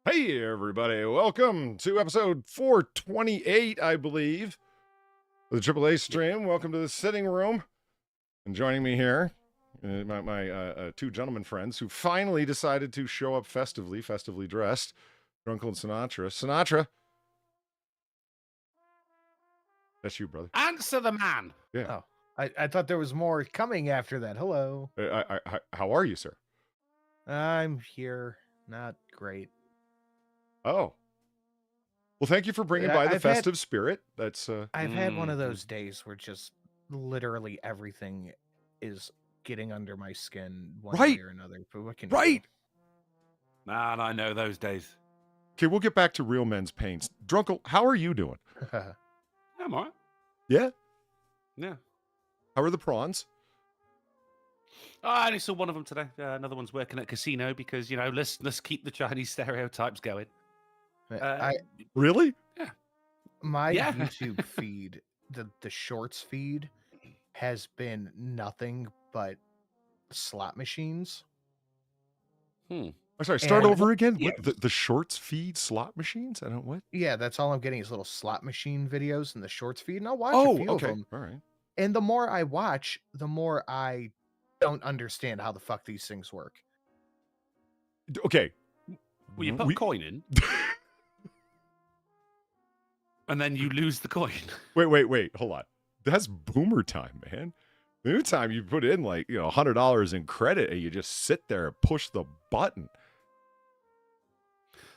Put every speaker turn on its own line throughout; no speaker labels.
Hey, everybody. Welcome to episode 428, I believe, of the AAA stream. Welcome to the sitting room. And joining me here, my two gentlemen friends who finally decided to show up festively dressed, Drunkle and Sinatra. Sinatra. That's you, brother.
Answer the man.
Yeah.
Oh, I thought there was more coming after that. Hello.
How are you, sir?
I'm here. Not great.
Oh. Well, thank you for bringing by the festive spirit. That's
I've had one of those days where just literally everything is getting under my skin one way or another. But what can you do?
Man, I know those days.
Okay, we'll get back to real men's pains. Drunkle, how are you doing?
I'm all right.
Yeah?
Yeah.
How are the prawns?
Oh, I only saw one of them today. Another one's working at casino because, you know, let's keep the Chinese stereotypes going.
Really?
Yeah.
My YouTube feed, the shorts feed, has been nothing but slot machines.
I'm sorry, start over again. Yeah. The shorts feed slot machines? I don't what?
Yeah, that's all I'm getting is little slot machine videos in the shorts feed, and I'll watch a few of them.
All right.
And the more I watch, the more I don't understand how the fuck these things work.
Okay.
Well, you put a coin in. And then you lose the coin.
Wait. Hold on. That's boomer time, man. The new time you put in like, $100 in credit and you just sit there and push the button.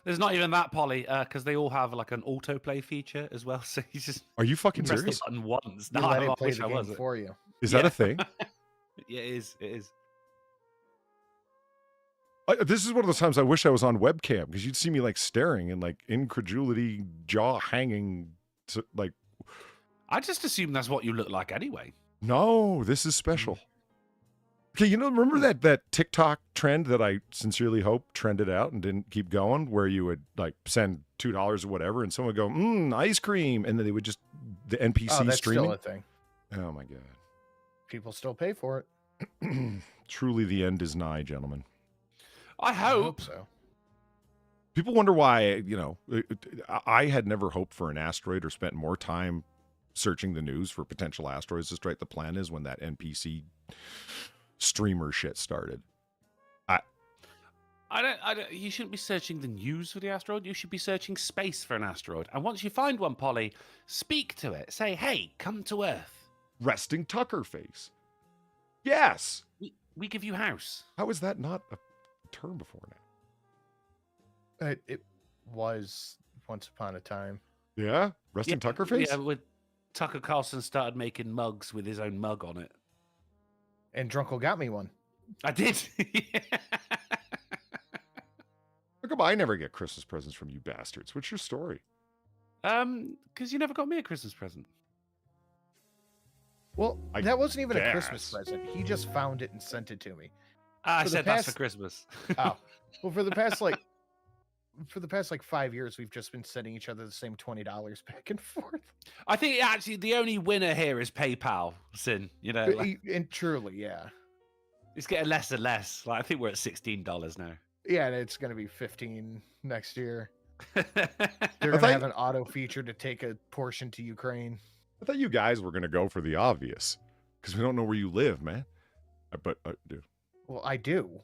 There's not even that, Polly, because they all have like an autoplay feature as well. So you just
are you fucking
press
serious?
The button once.
No, I play the game for you.
Is that a thing?
Yeah, it is. It is.
This is one of those times I wish I was on webcam because you'd see me like staring and like incredulity, jaw hanging. Like,
I just assume that's what you look like anyway.
No, this is special. Okay, remember that TikTok trend that I sincerely hope trended out and didn't keep going, where you would like send $2 or whatever, and someone would go, ice cream, and then they would just the NPC
that's
streaming.
Still a thing.
Oh my god,
people still pay for
it. Truly, the end is nigh, gentlemen.
I hope
so.
People wonder why, I had never hoped for an asteroid or spent more time searching the news for potential asteroids to strike the planet is when that NPC streamer shit started.
I don't. You shouldn't be searching the news for the asteroid. You should be searching space for an asteroid. And once you find one, Polly, speak to it. Say, "Hey, come to Earth."
Resting Tucker face. Yes.
We give you house.
How is that not a term before now?
It was once upon a time.
Yeah, resting Tucker face.
Yeah, when Tucker Carlson started making mugs with his own mug on it,
and Drunkle got me one.
I did.
How come I never get Christmas presents from you bastards? What's your story?
Because you never got me a Christmas present.
Well, that wasn't even a Christmas present. He just found it and sent it to me.
I said that's for Christmas.
Oh, well, for the past 5 years, we've just been sending each other the same $20 back and forth.
I think actually the only winner here is PayPal, Sin.
And truly, yeah,
it's getting less and less. Like I think we're at $16 now.
Yeah, and it's going to be $15 next year. They're going to have an auto feature to take a portion to Ukraine.
I thought you guys were going to go for the obvious because we don't know where you live, man. But I do.
Well, I do.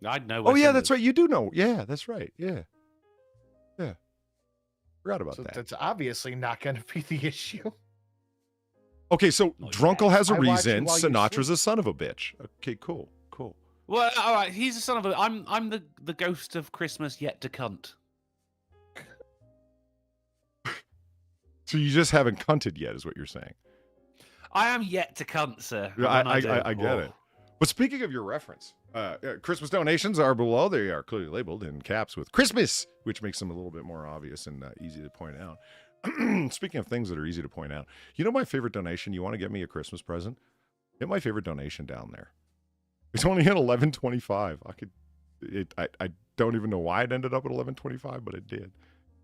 I know.
Oh yeah, that's right. You do know. Yeah, that's right. Yeah. Forgot about that.
That's obviously not going to be the issue.
Okay, so Drunkle has a reason. Sinatra's a son of a bitch. Okay, cool.
Well, all right. He's a son of a. I'm the ghost of Christmas yet to cunt.
So you just haven't cunted yet, is what you're saying?
I am yet to cunt, sir.
I get it. But speaking of your reference, Christmas donations are below. They are clearly labeled in caps with Christmas, which makes them a little bit more obvious and easy to point out. Speaking of things that are easy to point out, my favorite donation? You want to get me a Christmas present? Get my favorite donation down there. It's only at $11.25. I don't even know why it ended up at $11.25, but it did.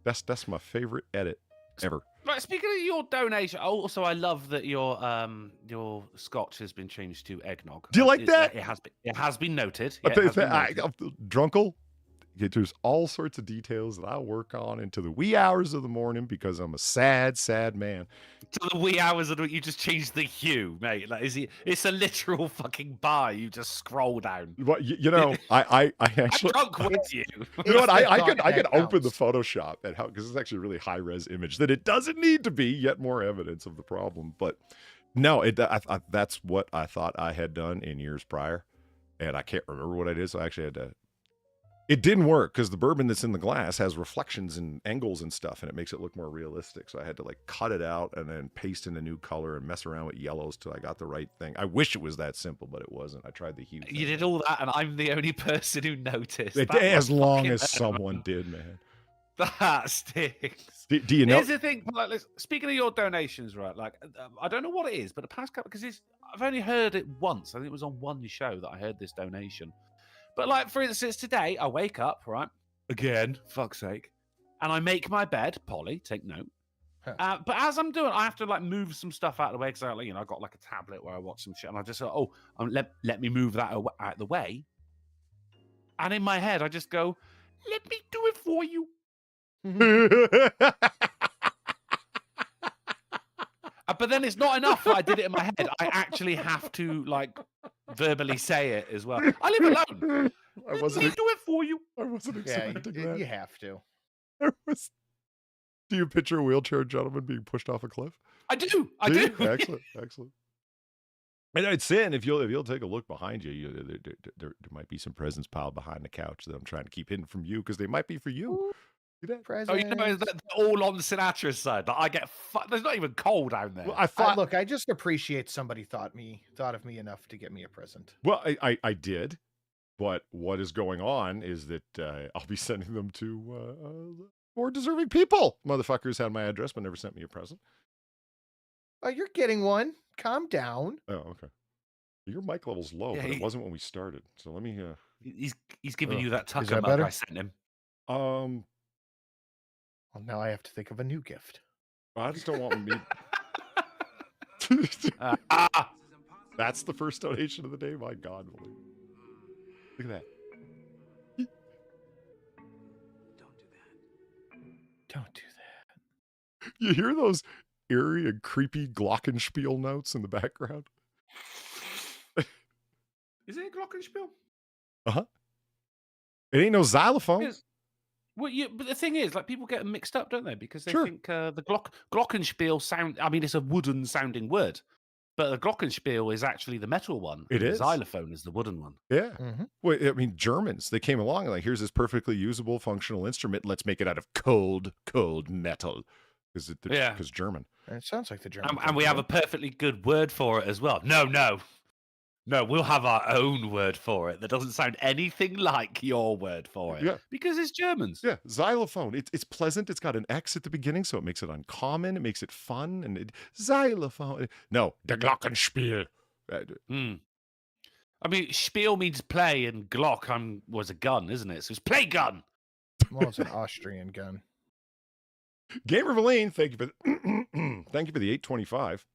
That's my favorite edit ever.
Right, speaking of your donation, also I love that your scotch has been changed to eggnog.
Do you like that?
It has been noted.
Drunkle, There's all sorts of details that I work on into the wee hours of the morning because I'm a sad, sad man.
To the wee hours of the you just changed the hue, mate. Like, it's a literal fucking bar. You just scroll down.
But I actually
I'm drunk with you.
You know what?
It's the
I
thought
could
that
open the
counts.
Photoshop and how because it's actually a really high res image that it doesn't need to be. Yet more evidence of the problem. But no, that's what I thought I had done in years prior, and I can't remember what I did. So I actually had to. It didn't work because the bourbon that's in the glass has reflections and angles and stuff, and it makes it look more realistic. So I had to like cut it out and then paste in a new color and mess around with yellows till I got the right thing. I wish it was that simple, but it wasn't. I tried the hue.
You did all that, and I'm the only person who noticed.
As long as someone did, man.
That stinks.
Do you know?
Here's the thing. Like, speaking of your donations, right? Like, I don't know what it is, but the past couple, because I've only heard it once. I think it was on one show that I heard this donation. But like, for instance, today I wake up, right? Again, fuck's sake, and I make my bed. Polly, take note.
Huh.
But as I'm doing, I have to like move some stuff out of the way because I got like a tablet where I watch some shit, and I just go, let me move that out of the way. And in my head, I just go, let me do it for you. But then it's not enough that I did it in my head. I actually have to like verbally say it as well. I live alone.
I wasn't.
Let me do it for you.
I wasn't
Yeah,
expecting that.
you have to.
Do you picture a wheelchair gentleman being pushed off a cliff?
I do. I
Do you?
do.
Excellent, excellent. And it's in. If you'll take a look behind you, there might be some presents piled behind the couch that I'm trying to keep hidden from you because they might be for you. See that?
Oh, you know, they're all on Sinatra's side. Like, I get. There's not even cold down there.
Well, I thought.
Look, I just appreciate somebody thought of me enough to get me a present.
Well, I did, but what is going on is that I'll be sending them to more deserving people. Motherfuckers had my address but never sent me a present.
Oh, you're getting one. Calm down.
Oh, okay. Your mic level's low,
Yeah,
but it wasn't when we started. So let me.
He's giving you that tucker
that
mug
better?
I sent him.
Well, now I have to think of a new gift.
I just don't want me. That's the first donation of the day. My God, Willie. Look at that.
Don't do that.
You hear those eerie and creepy glockenspiel notes in the background?
Is it a glockenspiel?
It ain't no xylophone.
Well, but the thing is, like, people get them mixed up, don't they? Because they
Sure.
think the glockenspiel sound. I mean, it's a wooden sounding word, but the glockenspiel is actually the metal one.
It
and
is.
The xylophone is the wooden one.
Yeah.
Mm-hmm.
Well, I mean, Germans, they came along and like, here's this perfectly usable functional instrument. Let's make it out of cold metal. Because German.
It sounds like the German.
And we have a perfectly good word for it as well. No, we'll have our own word for it that doesn't sound anything like your word for it.
Yeah.
Because it's Germans.
Yeah, xylophone. It's pleasant. It's got an X at the beginning, so it makes it uncommon. It makes it fun. And xylophone. No, the Glockenspiel.
I mean, spiel means play, and Glock was a gun, isn't it? So it's play gun.
Well, it's an Austrian gun.
Gamer Valine, thank you for the 825.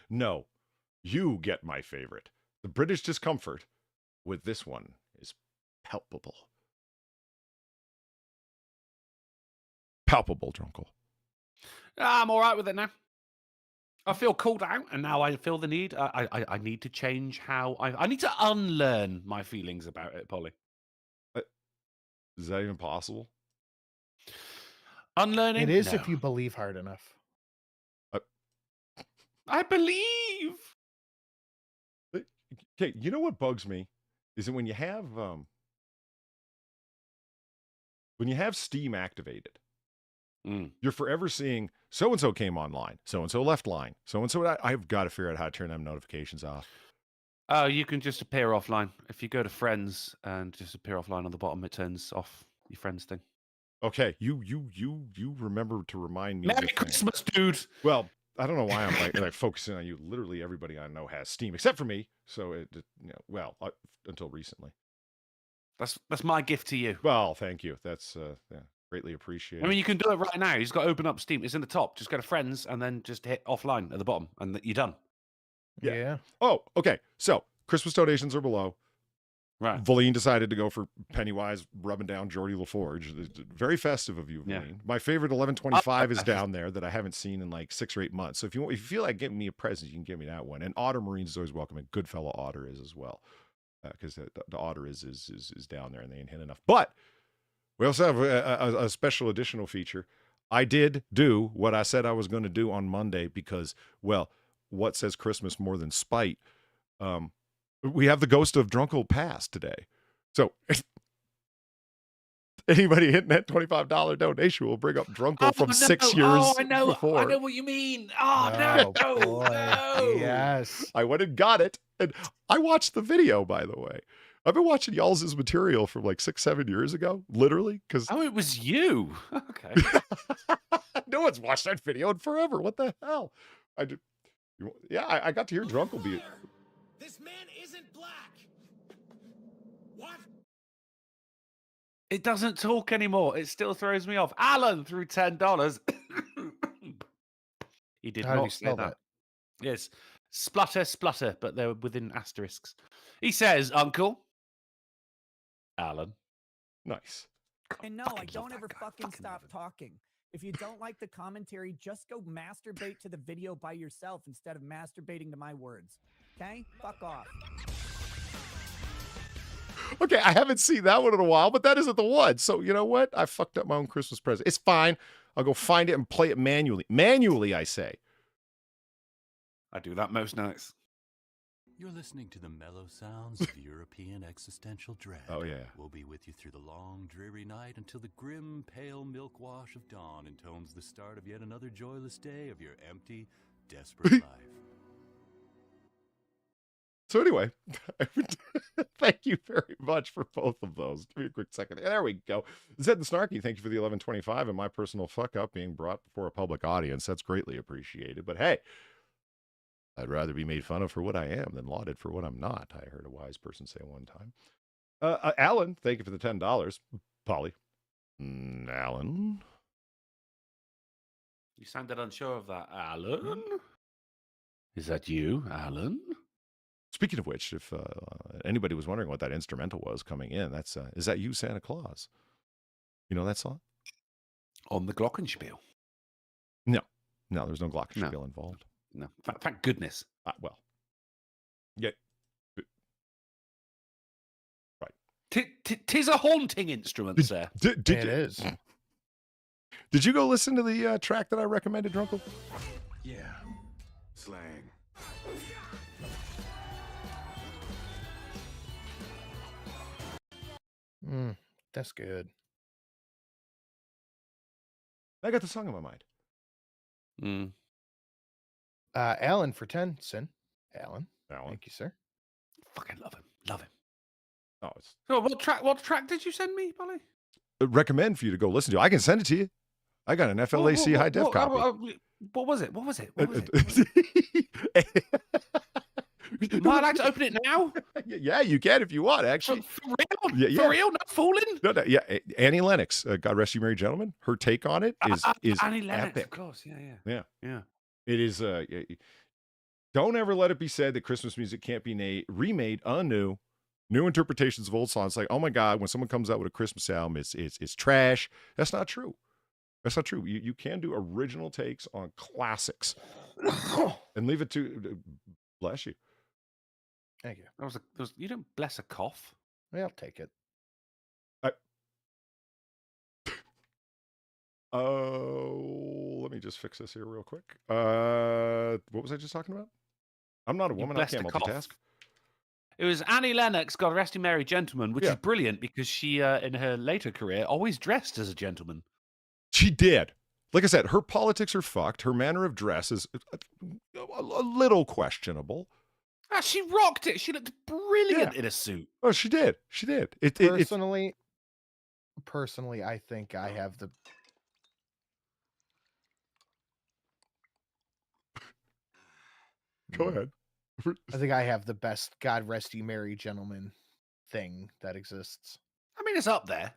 No, you get my favorite. The British discomfort with this one is palpable. Palpable, Drunkle.
I'm all right with it now. I feel called out, and now I feel the need. I need to change how I need to unlearn my feelings about it, Polly.
Is that even possible?
Unlearning?
It is
No.
if you believe hard enough.
I believe.
Okay, you know what bugs me is that when you have Steam activated, you're forever seeing so-and-so came online, so-and-so left line, so-and-so. I've got to figure out how to turn them notifications off.
Oh, you can just appear offline. If you go to friends and just appear offline on the bottom, it turns off your friends thing.
Okay, you remember to remind me.
Merry Christmas, dude.
Well, I don't know why I'm like focusing on you. Literally everybody I know has Steam except for me. So until recently.
That's my gift to you.
Well, thank you. That's greatly appreciated.
I mean, you can do it right now. You just got to open up Steam. It's in the top. Just go to friends and then just hit offline at the bottom, and you're done.
Yeah. Oh, okay. So Christmas donations are below.
Right.
Valine decided to go for Pennywise rubbing down Geordie LaForge. Very festive of you, Valine.
Yeah.
My favorite 1125 is down there that I haven't seen in like 6 or 8 months. So if you feel like getting me a present, you can give me that one. And Otter Marines is always welcome, and Goodfellow Otter is as well, because the Otter is down there and they ain't hit enough. But we also have a special additional feature. I did do what I said I was going to do on Monday because, well, what says Christmas more than spite? We have the Ghost of Drunkle Pass today. So anybody hitting that $25 donation will bring up Drunkle from 6 years before.
I know what you mean. Oh,
boy.
no.
Yes.
I went and got it. And I watched the video, by the way. I've been watching y'all's material from like 6-7 years ago, literally. Because
Oh, it was you. Okay.
no one's watched that video in forever. What the hell? I got to hear Drunkle be.
This man isn't black. What?
It doesn't talk anymore. It still throws me off. Alan threw $10. He did
How do you
not say
spell
that.
that?
Yes. Splutter, but they were within asterisks. He says, Uncle Alan.
Nice.
And no, I don't ever fucking stop talking. If you don't like the commentary, just go masturbate to the video by yourself instead of masturbating to my words. Okay? Fuck off.
Okay, I haven't seen that one in a while, but that isn't the one. So you know what? I fucked up my own Christmas present. It's fine. I'll go find it and play it manually. Manually, I say.
I do that most nights.
You're listening to the mellow sounds of European existential dread.
Oh, yeah.
We'll be with you through the long, dreary night until the grim, pale milk wash of dawn intones the start of yet another joyless day of your empty, desperate life.
So anyway, thank you very much for both of those. Give me a quick second. There we go. Zed and Snarky, thank you for the 1125 and my personal fuck up being brought before a public audience. That's greatly appreciated. But hey, I'd rather be made fun of for what I am than lauded for what I'm not. I heard a wise person say one time. Alan, thank you for the $10. Polly. Alan.
You sounded unsure of that, Alan. Is that you, Alan?
Speaking of which, if anybody was wondering what that instrumental was coming in, that's is that you, Santa Claus? You know that song?
On the Glockenspiel.
No, there's no Glockenspiel involved.
No, thank goodness.
Well, yeah, right.
Tis a haunting instrument, sir.
It is.
Did you go listen to the track that I recommended, Drunkle?
Yeah. Slang.
That's good.
I got the song in my mind.
Mm.
Alan for 10, Sin. Alan.
Alan.
Thank you, sir.
Fucking love him. Love him.
Oh, it's
So what track did you send me, Polly?
recommend for you to go listen to. I can send it to you. I got an FLAC high def copy.
What was it? Am I allowed to open it now?
Yeah, you can if you want, actually.
For real?
Yeah.
For real? Not fooling?
No, yeah. Annie Lennox, God rest you, merry gentlemen. Her take on it is
Annie Lennox,
epic.
of course.
Yeah.
Yeah.
It is. Don't ever let it be said that Christmas music can't be remade anew. New interpretations of old songs. Like, oh my God, when someone comes out with a Christmas album, it's trash. That's not true. That's not true. You can do original takes on classics and leave it to. Bless you.
Thank you.
You don't bless a cough.
Yeah, I'll take it.
Let me just fix this here real quick. What was I just talking about? I'm not a woman. I can't multitask.
It was Annie Lennox, God rest you merry gentleman, which
Yeah.
is brilliant because she, in her later career, always dressed as a gentleman.
She did. Like I said, her politics are fucked. Her manner of dress is a little questionable.
She rocked it. She looked brilliant in a suit.
Oh, she did. She did.
Personally, I think I have the.
Go ahead.
I think I have the best God rest you merry gentlemen thing that exists.
I mean, it's up there.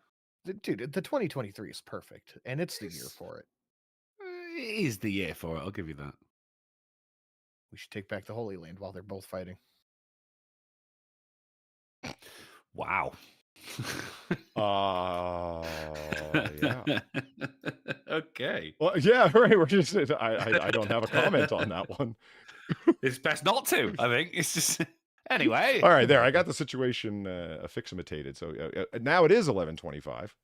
Dude, the 2023 is perfect, and it's the year for it.
It is the year for it. I'll give you that.
We should take back the Holy Land while they're both fighting.
Wow.
Yeah.
Okay.
Well, yeah, right. We're just. I don't have a comment on that one.
It's best not to, I think. It's just. Anyway.
All right, there. I got the situation affiximitated. So now it is 11:25.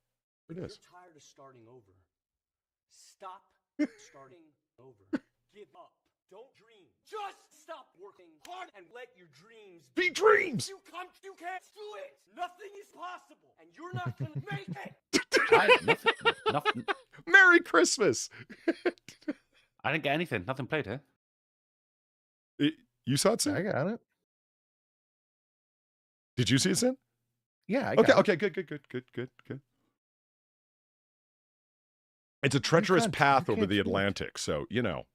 It is.
You're tired of starting over. Stop starting over. Give up. Don't dream. Just stop working hard and let your dreams
Be dreams.
You can't do it. Nothing is possible, and you're not gonna make it.
Nothing.
Merry Christmas.
I didn't get anything. Nothing played here.
You saw it, Sin?
I got it.
Did you see it, Sin?
Yeah, I got it.
Okay, good. It's a treacherous path over the Atlantic, so you know,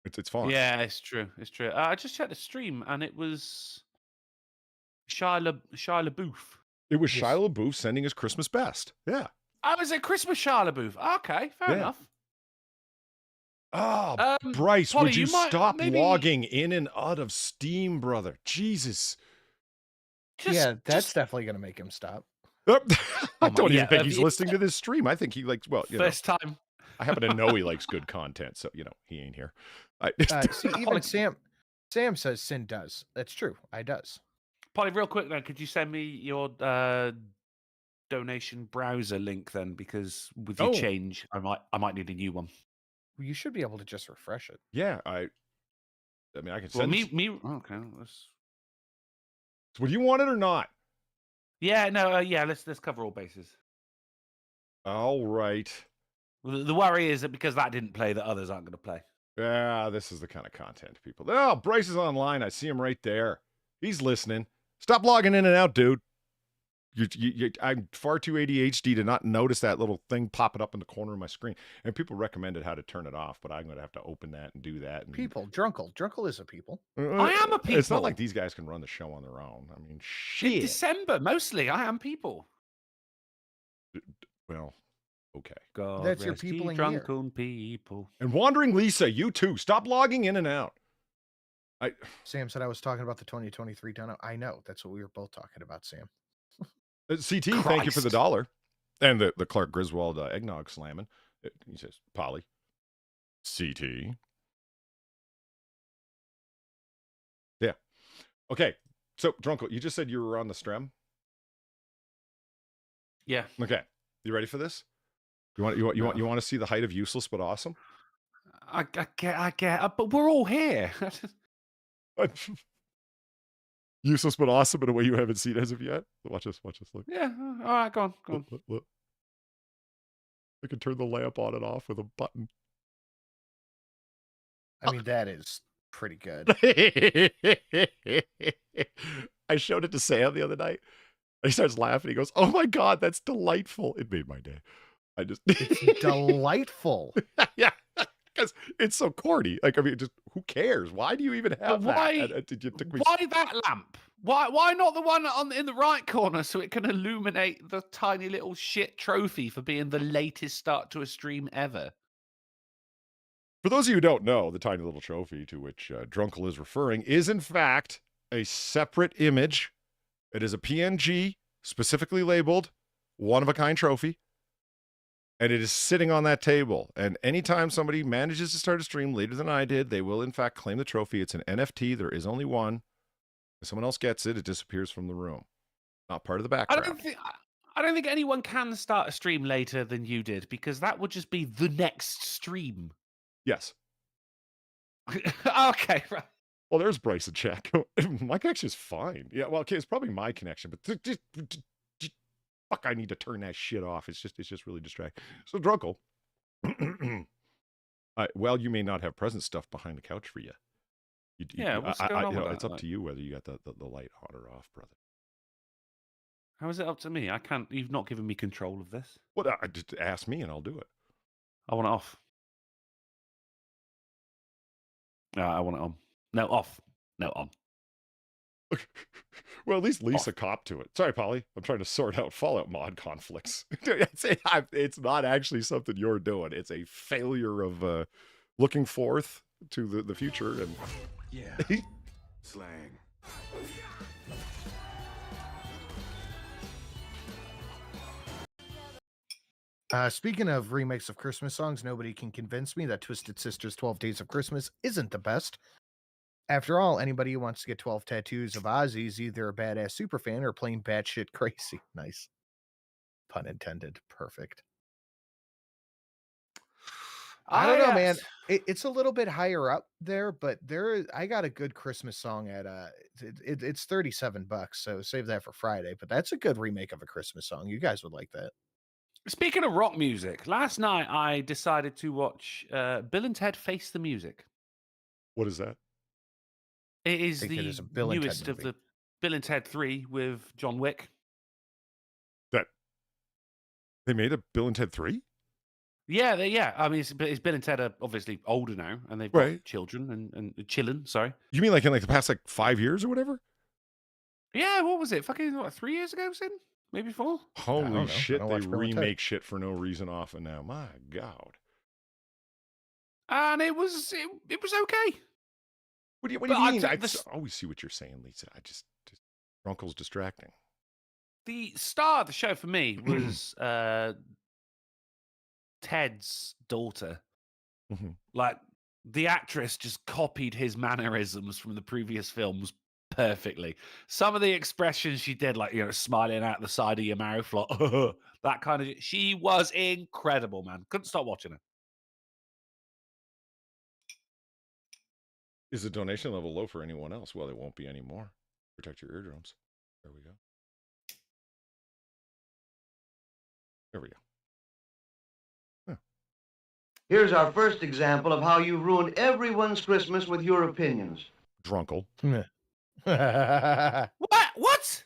it's fine.
Yeah, it's true. It's true. I just checked the stream, and it was Shia LaBeouf.
It was Shia LaBeouf sending his Christmas best. Yeah.
Oh, was it Christmas Shia LaBeouf? Okay, fair enough.
Oh, Bryce,
Polly,
would you
might
stop
maybe-
logging in and out of Steam, brother? Jesus.
That's definitely going to make him stop.
I don't even think
have
he's
you-
listening to this stream. I think he likes, well, you know,
first time.
I happen to know he likes good content, so, you know, he ain't here.
See, even Sam says Sin does. That's true. I does.
Polly, real quick then, could you send me your donation browser link then? Because with your change, I might need a new one.
Well, you should be able to just refresh it.
Yeah, I mean, I can
Well,
send
okay.
Would you want it or not?
Yeah, no, let's cover all bases.
All right.
Well, the worry is that because that didn't play, that others aren't going to play.
Yeah, this is the kind of content people. Oh, Bryce is online. I see him right there. He's listening. Stop logging in and out, dude. I'm far too ADHD to not notice that little thing popping up in the corner of my screen. And people recommended how to turn it off, but I'm going to have to open that and do that. And...
People, Drunkle is a people.
I am a people.
It's not like these guys can run the show on their own. I mean, shit.
In December, mostly, I am people.
Well, okay.
God
That's your
rest
people
ye
in
drunken people.
And Wandering Lisa, you too. Stop logging in and out.
Sam said I was talking about the 2023 dono. I know. That's what we were both talking about, Sam.
CT, thank you for the $1. And the Clark Griswold Egg Nog Slamming. He says, Polly. CT. Yeah. Okay. So, Drunkle, you just said you were on the stream?
Yeah.
Okay. You ready for this? You want to see the height of useless but awesome?
I get, but we're all here.
Useless but awesome in a way you haven't seen as of yet. Watch this. Look.
Yeah. All right. Go on.
Look. I can turn the lamp on and off with a button.
I mean, that is pretty good.
I showed it to Sam the other night. He starts laughing. He goes, "Oh my God, that's delightful." It made my day.
It's delightful.
Yeah. Because it's so corny. Like, I mean, just who cares? Why do you even have
why,
that?
Why that lamp? Why not the one in the right corner so it can illuminate the tiny little shit trophy for being the latest start to a stream ever?
For those of you who don't know, the tiny little trophy to which Drunkle is referring is, in fact, a separate image. It is a PNG, specifically labeled one-of-a-kind trophy. And it is sitting on that table. And anytime somebody manages to start a stream later than I did, they will, in fact, claim the trophy. It's an NFT. There is only one. If someone else gets it, it disappears from the room. Not part of the background.
I don't think anyone can start a stream later than you did, because that would just be the next stream.
Yes.
Okay, right.
Well, there's Bryce and check. My connection is fine. Yeah, well, okay, it's probably my connection, but fuck, I need to turn that shit off. It's just really distracting. So, Drunkle, well, you may not have present stuff behind the couch for you.
What's going on with that?
It's up to you whether you got the light on or off, brother.
How is it up to me? I can't. You've not given me control of this.
What? Just ask me and I'll do it.
I want it off. I want it on. No, off. No, on.
Well, at least Lisa copped to it. Sorry, Polly. I'm trying to sort out Fallout mod conflicts. It's not actually something you're doing. It's a failure of looking forth to the future. And
yeah, slang.
Speaking of remakes of Christmas songs, nobody can convince me that Twisted Sister's 12 Days of Christmas isn't the best. After all, anybody who wants to get 12 tattoos of Ozzy is either a badass superfan or plain batshit crazy. Nice. Pun intended. Perfect. I don't know, man. It's a little bit higher up there, but I got a good Christmas song at it's $37, so save that for Friday. But that's a good remake of a Christmas song. You guys would like that.
Speaking of rock music, last night I decided to watch Bill and Ted Face the Music.
What is that?
It is
Think it
the
is a Bill and Ted
newest of
movie.
the Bill and Ted 3 with John Wick.
That they made a Bill and Ted 3?
Yeah. I mean, it's Bill and Ted are obviously older now, and they've got
Right.
children and children. Sorry.
You mean like in like the past like 5 years or whatever?
Yeah, what was it? Fucking what, 3 years ago, Sin? Maybe 4?
Holy
know. I
shit,
don't
they
watch Bill and Ted.
remake shit for no reason often now. My God.
And it was okay.
What do you
But I
mean?
took
I
this-
always see what you're saying, Lisa. just Drunkle's distracting.
The star of the show for me was Ted's daughter.
Mhm.
Like, the actress just copied his mannerisms from the previous films perfectly. Some of the expressions she did, like, smiling out the side of your mouth, like, that kind of, she was incredible, man. Couldn't stop watching her.
Is the donation level low for anyone else? Well, it won't be anymore. Protect your eardrums. There we go. There we go.
Here's our first example of how you ruined everyone's Christmas with your opinions.
Drunkle.
What?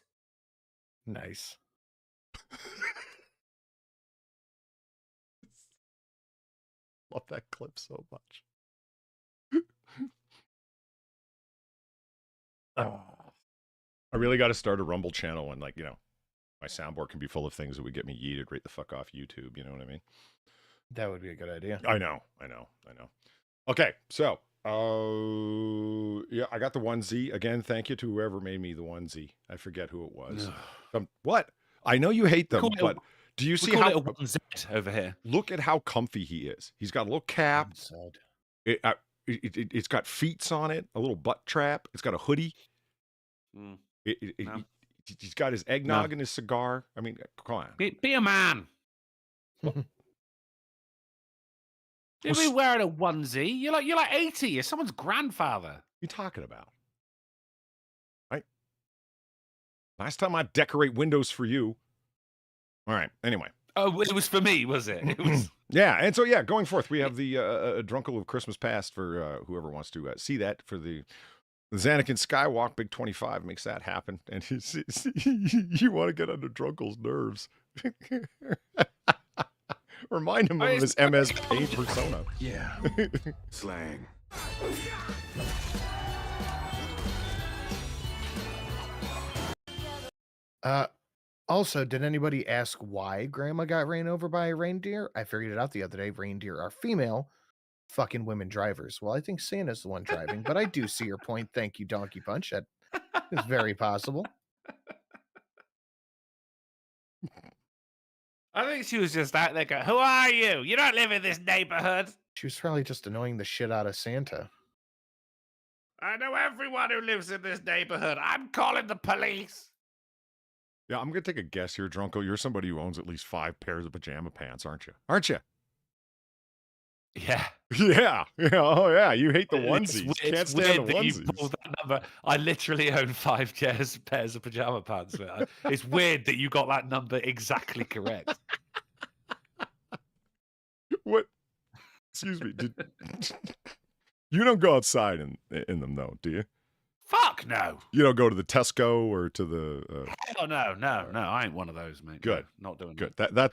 Nice.
Love that clip so much. I really got to start a Rumble channel and my soundboard can be full of things that would get me yeeted right the fuck off YouTube. You know what I mean?
That would be a good idea.
I know. Okay, so yeah, I got the onesie again. Thank you to whoever made me the onesie. I forget who it was. What? I know you hate them, but do you see how
it a 1Z over here?
Look at how comfy he is. He's got a little cap. It's got feets on it, a little butt trap. It's got a hoodie.
No.
He's got his eggnog and his cigar. I mean, come on.
Be a man. You'll be wearing a onesie. You're like 80. You're someone's grandfather.
What are you talking about? Right? Last time I decorate windows for you. All right. Anyway.
Oh, it was for me, was it? It was.
Yeah. And so, yeah, going forth, we have the Drunkle of Christmas Past for whoever wants to see that for the Xanakin Skywalk Big 25 makes that happen. And you want to get under Drunkle's nerves. Remind him of his MS Paint persona.
Yeah. Slang.
Also, did anybody ask why Grandma got ran over by a reindeer? I figured it out the other day. Reindeer are female fucking women drivers. Well, I think Santa's the one driving, but I do see your point. Thank you, Donkey Punch. That is very possible.
I think she was just out there going, "Who are you? You don't live in this neighborhood."
She was probably just annoying the shit out of Santa.
I know everyone who lives in this neighborhood. I'm calling the police.
Yeah, I'm going to take a guess here, Drunkle. You're somebody who owns at least 5 pairs of pajama pants, aren't you? Aren't you?
Yeah.
Yeah. Oh, yeah. You hate the onesies.
It's
Can't stand the
that you
onesies.
pulled that number. I literally own 5 pairs of pajama pants. It's weird that you got that number exactly correct.
What? Excuse me. You don't go outside in them, though, do you?
Fuck no.
You don't go to the Tesco or to the...
Hell no. I ain't one of those, mate.
Good.
No, not doing
Good.
that.
That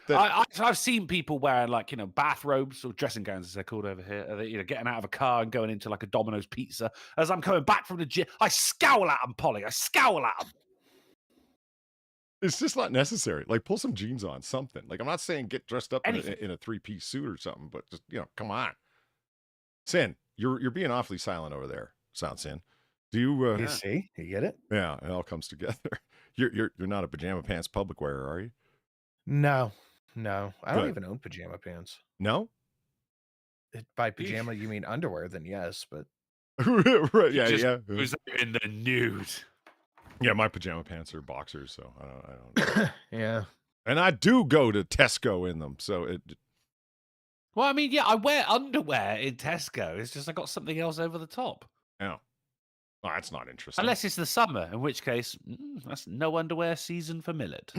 I've seen people wearing bathrobes or dressing gowns, as they're called over here. Getting out of a car and going into like a Domino's pizza. As I'm coming back from the gym, I scowl at them, Polly. I scowl at them.
It's just not necessary. Like, pull some jeans on, something. Like, I'm not saying get dressed up in a 3-piece suit or something, but just, come on. Sin, you're being awfully silent over there, Sound Sin. Do you...
You see? You get it?
Yeah, it all comes together. You're not a pajama pants public wearer, are you?
No. No, I don't
Good.
even own pajama pants.
No?
By pajama, you mean underwear? Then yes, but
Right,
He
yeah,
just
yeah.
goes out in the nude.
Yeah, my pajama pants are boxers, so I don't.
yeah.
And I do go to Tesco in them, so it.
Well, I mean, yeah, I wear underwear in Tesco. It's just I got something else over the top.
Yeah. Oh, that's not interesting.
Unless it's the summer, in which case, that's no underwear season for Millet.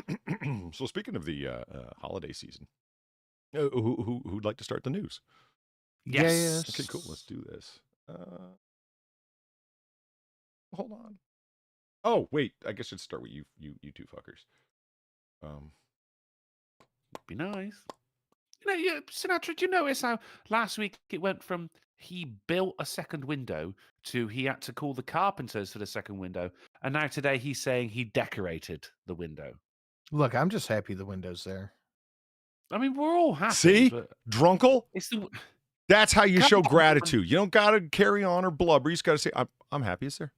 So speaking of the holiday season, who'd like to start the news?
Yes.
Okay, cool. Let's do this. Hold on. Oh, wait. I guess I'd start with you two fuckers.
Be nice. Sinatra, do you notice how last week it went from he built a second window to he had to call the carpenters for the second window, and now today he's saying he decorated the window.
Look, I'm just happy the window's there.
I mean, we're all happy.
See?
But
Drunkle?
it's the
That's how you
Come
show
on.
gratitude. You don't got to carry on or blubber. You just got to say, I'm happy it's there.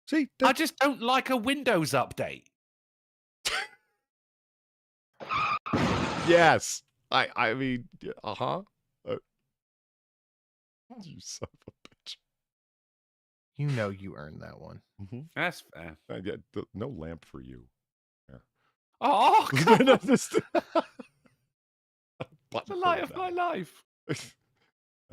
See?
I just don't like a Windows update.
Yes. I mean, uh-huh. You son of a bitch.
You know you earned that one.
Mm-hmm.
That's fair.
Yeah, no lamp for you. Yeah.
Oh, come on. The light of my life.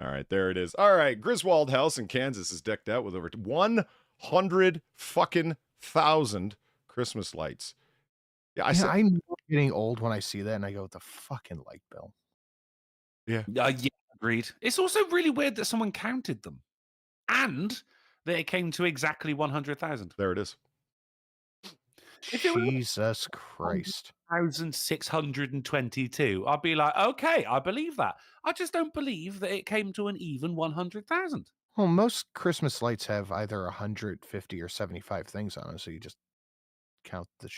All right, there it is. All right, Griswold House in Kansas is decked out with over 100 fucking thousand Christmas lights. Yeah,
I'm getting old when I see that, and I go, the fucking light bill.
Yeah.
Yeah, agreed. It's also really weird that someone counted them, and that it came to exactly 100,000.
There it is.
Jesus Christ.
1,622. I'd be like, okay, I believe that. I just don't believe that it came to an even 100,000.
Well, most Christmas lights have either 150 or 75 things on them, so you just count the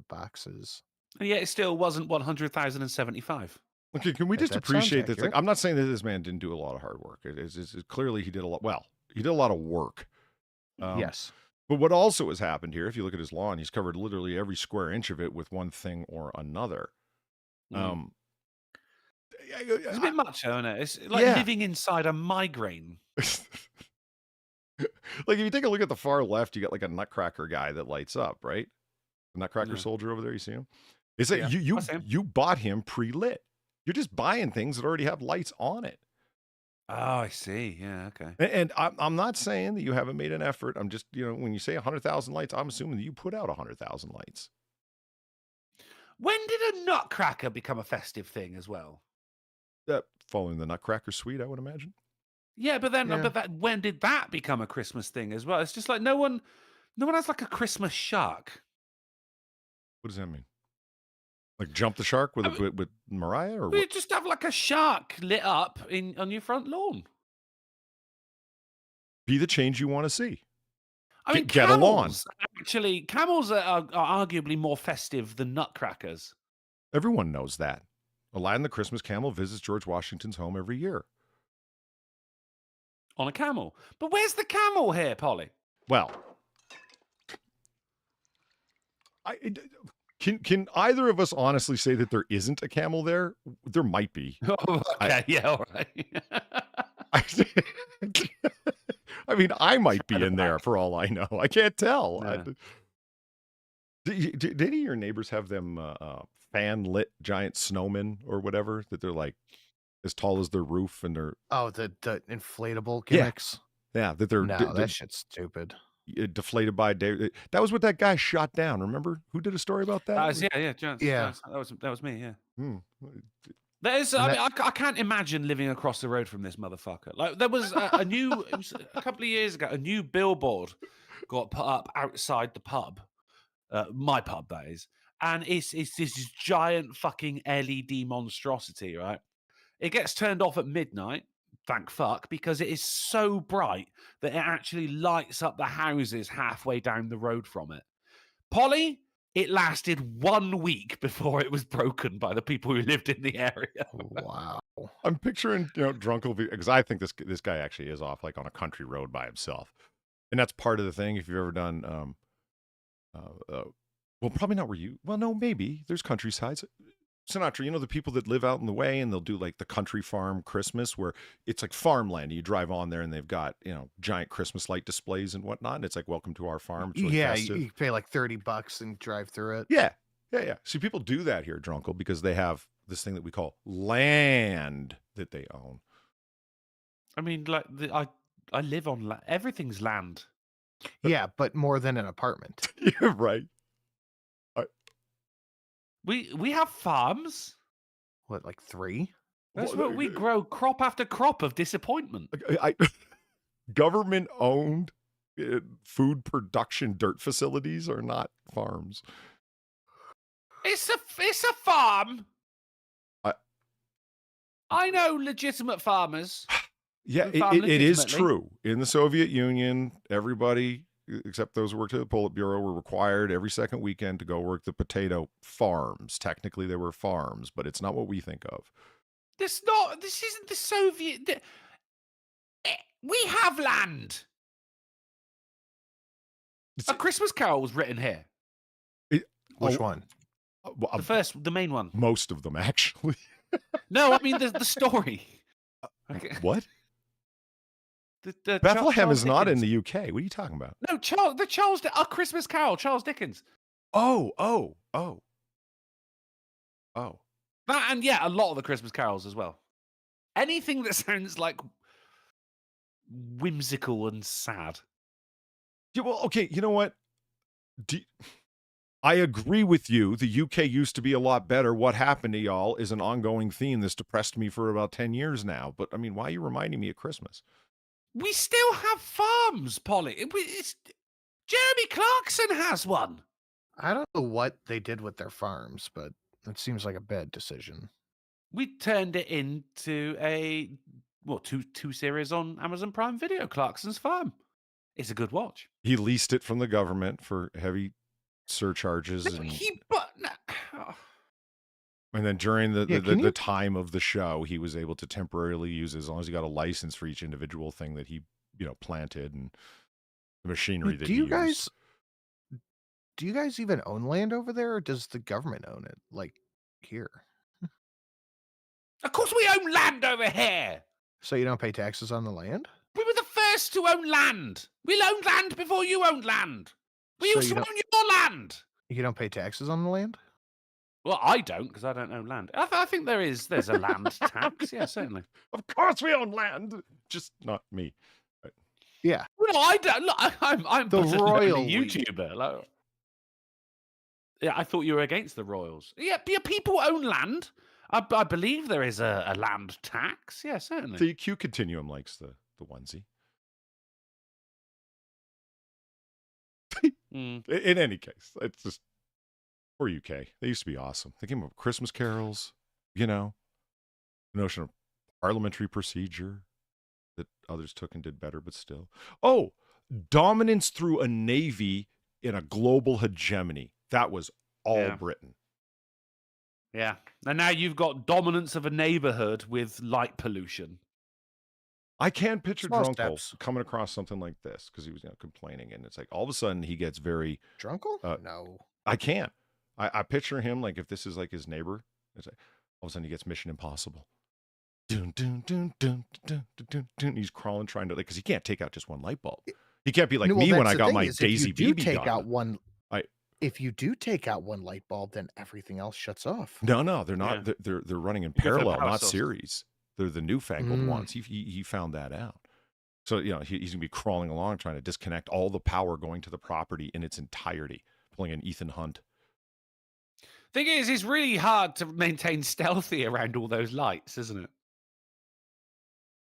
boxes.
And yet it still wasn't 100,075.
Okay, can we just
That sounds
appreciate this? Like,
accurate.
I'm not saying that this man didn't do a lot of hard work. It's clearly he did a lot. Well, he did a lot of work.
Yes.
But what also has happened here, if you look at his lawn, he's covered literally every square inch of it with one thing or another.
It's a bit much, isn't it? It's like living inside a migraine.
Like if you take a look at the far left, you got like a Nutcracker guy that lights up, right? The Nutcracker
Yeah.
soldier over there. You see him? It's like
Yeah, I see him.
you bought him pre-lit. You're just buying things that already have lights on it.
Oh, I see. Yeah, okay.
And I'm not saying that you haven't made an effort. I'm just, when you say 100,000 lights, I'm assuming that you put out 100,000 lights.
When did a Nutcracker become a festive thing as well?
Following the Nutcracker suite, I would imagine.
Yeah, but then,
Yeah.
when did that become a Christmas thing as well? It's just like no one has like a Christmas shark.
What does that mean? Like jump the shark with Mariah, or
We
what?
just have like a shark lit up on your front lawn.
Be the change you want to see.
I mean,
Get a lawn.
Camels are arguably more festive than Nutcrackers.
Everyone knows that. Aladdin the Christmas Camel visits George Washington's home every year.
On a camel. But where's the camel here, Polly?
Well, can either of us honestly say that there isn't a camel there? There might be.
Okay, yeah, all right.
I mean, I might be in there for all I know. I can't tell.
Yeah.
Did any of your neighbors have them fan lit giant snowmen or whatever that they're like as tall as their roof and they're
the inflatable gimmicks?
yeah that they're
No, that shit's stupid.
deflated by day. That was what that guy shot down. Remember who did a story about that?
Jones.
Yeah.
That was me. Yeah.
Hmm.
I can't imagine living across the road from this motherfucker. Like there was it was a couple of years ago, a new billboard got put up outside the pub, my pub that is, and it's this giant fucking LED monstrosity, right? It gets turned off at midnight, thank fuck, because it is so bright that it actually lights up the houses halfway down the road from it. Polly, it lasted 1 week before it was broken by the people who lived in the area.
Wow.
I'm picturing Drunkle because I think this guy actually is off like on a country road by himself, and that's part of the thing. If you've ever done, well, probably not where you. Well, no, maybe there's countrysides. Sinatra, you know, the people that live out in the way and they'll do like the country farm Christmas where it's like farmland. You drive on there and they've got, you know, giant Christmas light displays and whatnot. And it's like, welcome to our farm. It's really
Yeah,
festive.
you pay like $30 and drive through it.
Yeah. See, people do that here, Drunkle, because they have this thing that we call land that they own.
I mean, like I live on everything's land.
Yeah, but more than an apartment.
You're right.
We have farms.
What, like 3?
That's where we grow crop after crop of disappointment.
Government-owned food production dirt facilities are not farms.
It's a farm. I know legitimate farmers.
Yeah, it is true. In the Soviet Union, everybody, except those who worked at the Politburo, were required every second weekend to go work the potato farms. Technically, they were farms, but it's not what we think of.
This isn't the Soviet. We have land. A Christmas Carol was written here.
Which one?
The main one.
Most of them, actually.
No, I mean the story. Okay.
What?
The
Bethlehem
Charles
is not in
Dickens.
the UK. What are you talking about?
No, A Christmas Carol, Charles Dickens.
Oh.
That, and yeah, a lot of the Christmas carols as well. Anything that sounds like whimsical and sad.
Yeah, well, okay, you know what? I agree with you. The UK used to be a lot better. What happened to y'all is an ongoing theme that's depressed me for about 10 years now. But, I mean, why are you reminding me of Christmas?
We still have farms, Polly. Jeremy Clarkson has one.
I don't know what they did with their farms, but it seems like a bad decision.
We turned it into two series on Amazon Prime Video, Clarkson's Farm. It's a good watch.
He leased it from the government for heavy surcharges. And then during the time of the show, he was able to temporarily use it as long as he got a license for each individual thing that he, planted and the machinery that he used.
Do you guys even own land over there, or does the government own it, like here?
Of course we own land over here.
So you don't pay taxes on the land?
We were the first to own land. We owned land before you owned land. We
So
used
you
to
don't-
own your land.
You don't pay taxes on the land?
Well, I don't because I don't own land. I think there's a land tax. Yeah, certainly.
Of course we own land. Just not me.
Yeah.
Well, I don't. Look, I'm
The
just a
royal
YouTuber. Like, yeah, I thought you were against the royals. Yeah, people own land. I believe there is a land tax. Yeah, certainly.
The Q Continuum likes the onesie. In any case, it's just for UK. They used to be awesome. They came up with Christmas carols, the notion of parliamentary procedure that others took and did better, but still. Oh, dominance through a navy in a global hegemony. That was all Britain.
Yeah. And now you've got dominance of a neighborhood with light pollution.
I can picture
Small
Drunkle
steps.
coming across something like this because he was complaining, and it's like all of a sudden he gets very
Drunkle? No.
I can't. I picture him like if this is like his neighbor. It's like all of a sudden he gets Mission Impossible. Dun, dun, dun, dun, dun, dun, dun, dun. He's crawling trying to because he can't take out just one light bulb. He can't be like me when I got my Daisy BB gun.
If you do take out one light bulb, then everything else shuts off.
No, they're not. They're running in
go for the
parallel,
power
not
source.
series. They're the newfangled ones. He found that out. So he's gonna be crawling along trying to disconnect all the power going to the property in its entirety, pulling an Ethan Hunt.
Thing is, it's really hard to maintain stealthy around all those lights, isn't it?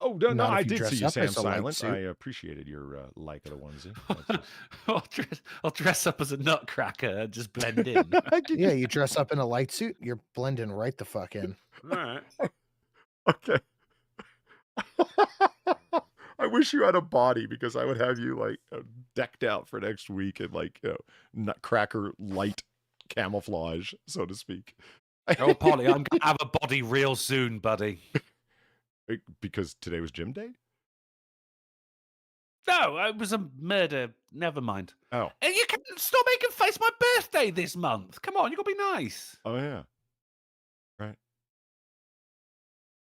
Oh no,
Not if
I
you
did
dress
see you,
up
Sam
as a light
Silent.
suit.
I appreciated your like of the onesie. That's just-
I'll dress up as a nutcracker and just blend in.
Yeah, you dress up in a light suit, you're blending right the fuck in.
All right.
Okay. I wish you had a body because I would have you like decked out for next week in like nutcracker light camouflage, so to speak.
Oh, Polly, I'm gonna have a body real soon, buddy.
Because today was gym day?
No, it was a murder. Never mind.
Oh.
And you can stop making face my birthday this month. Come on, you gotta be nice.
Oh yeah.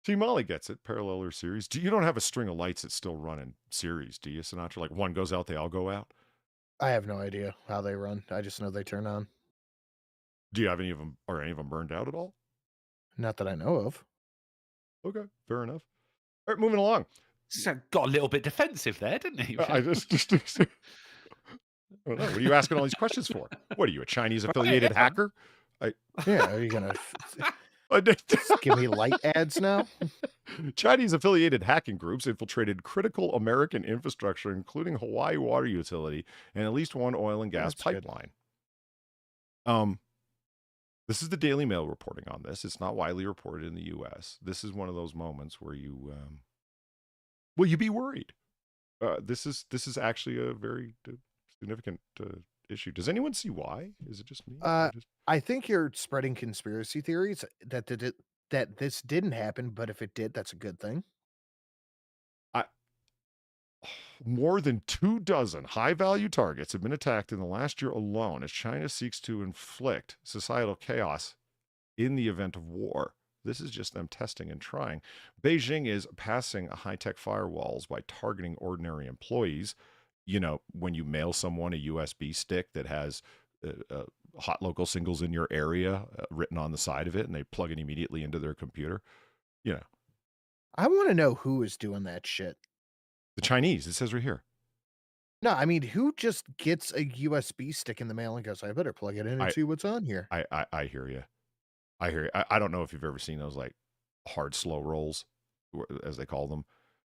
See, Molly gets it. Paralleler series. You don't have a string of lights that still run in series, do you, Sinatra? Like one goes out, they all go out.
I have no idea how they run. I just know they turn on.
Do you have any of them? Are any of them burned out at all?
Not that I know of.
Okay, fair enough. All right, moving along.
So got a little bit defensive there, didn't he?
I just I don't know. What are you asking all these questions for? What are you, a Chinese affiliated
yeah.
hacker?
Yeah, are you gonna give me light ads now?
Chinese affiliated hacking groups infiltrated critical American infrastructure, including Hawaii water utility and at least one oil and gas
That's good.
pipeline. This is the Daily Mail reporting on this. It's not widely reported in the U.S. This is one of those moments where you, you be worried. This is actually a very significant issue. Does anyone see why? Is it just me?
I think you're spreading conspiracy theories that this didn't happen, but if it did, that's a good thing.
More than 24 high-value targets have been attacked in the last year alone as China seeks to inflict societal chaos in the event of war. This is just them testing and trying. Beijing is passing high-tech firewalls by targeting ordinary employees. You know, when you mail someone a USB stick that has hot local singles in your area written on the side of it, and they plug it immediately into their computer. You know,
I want to know who is doing that shit.
the Chinese, it says right here.
No, I mean, who just gets a USB stick in the mail and goes, I better plug it in and see what's on here?
I hear you. I hear you. I don't know if you've ever seen those like hard slow rolls, as they call them,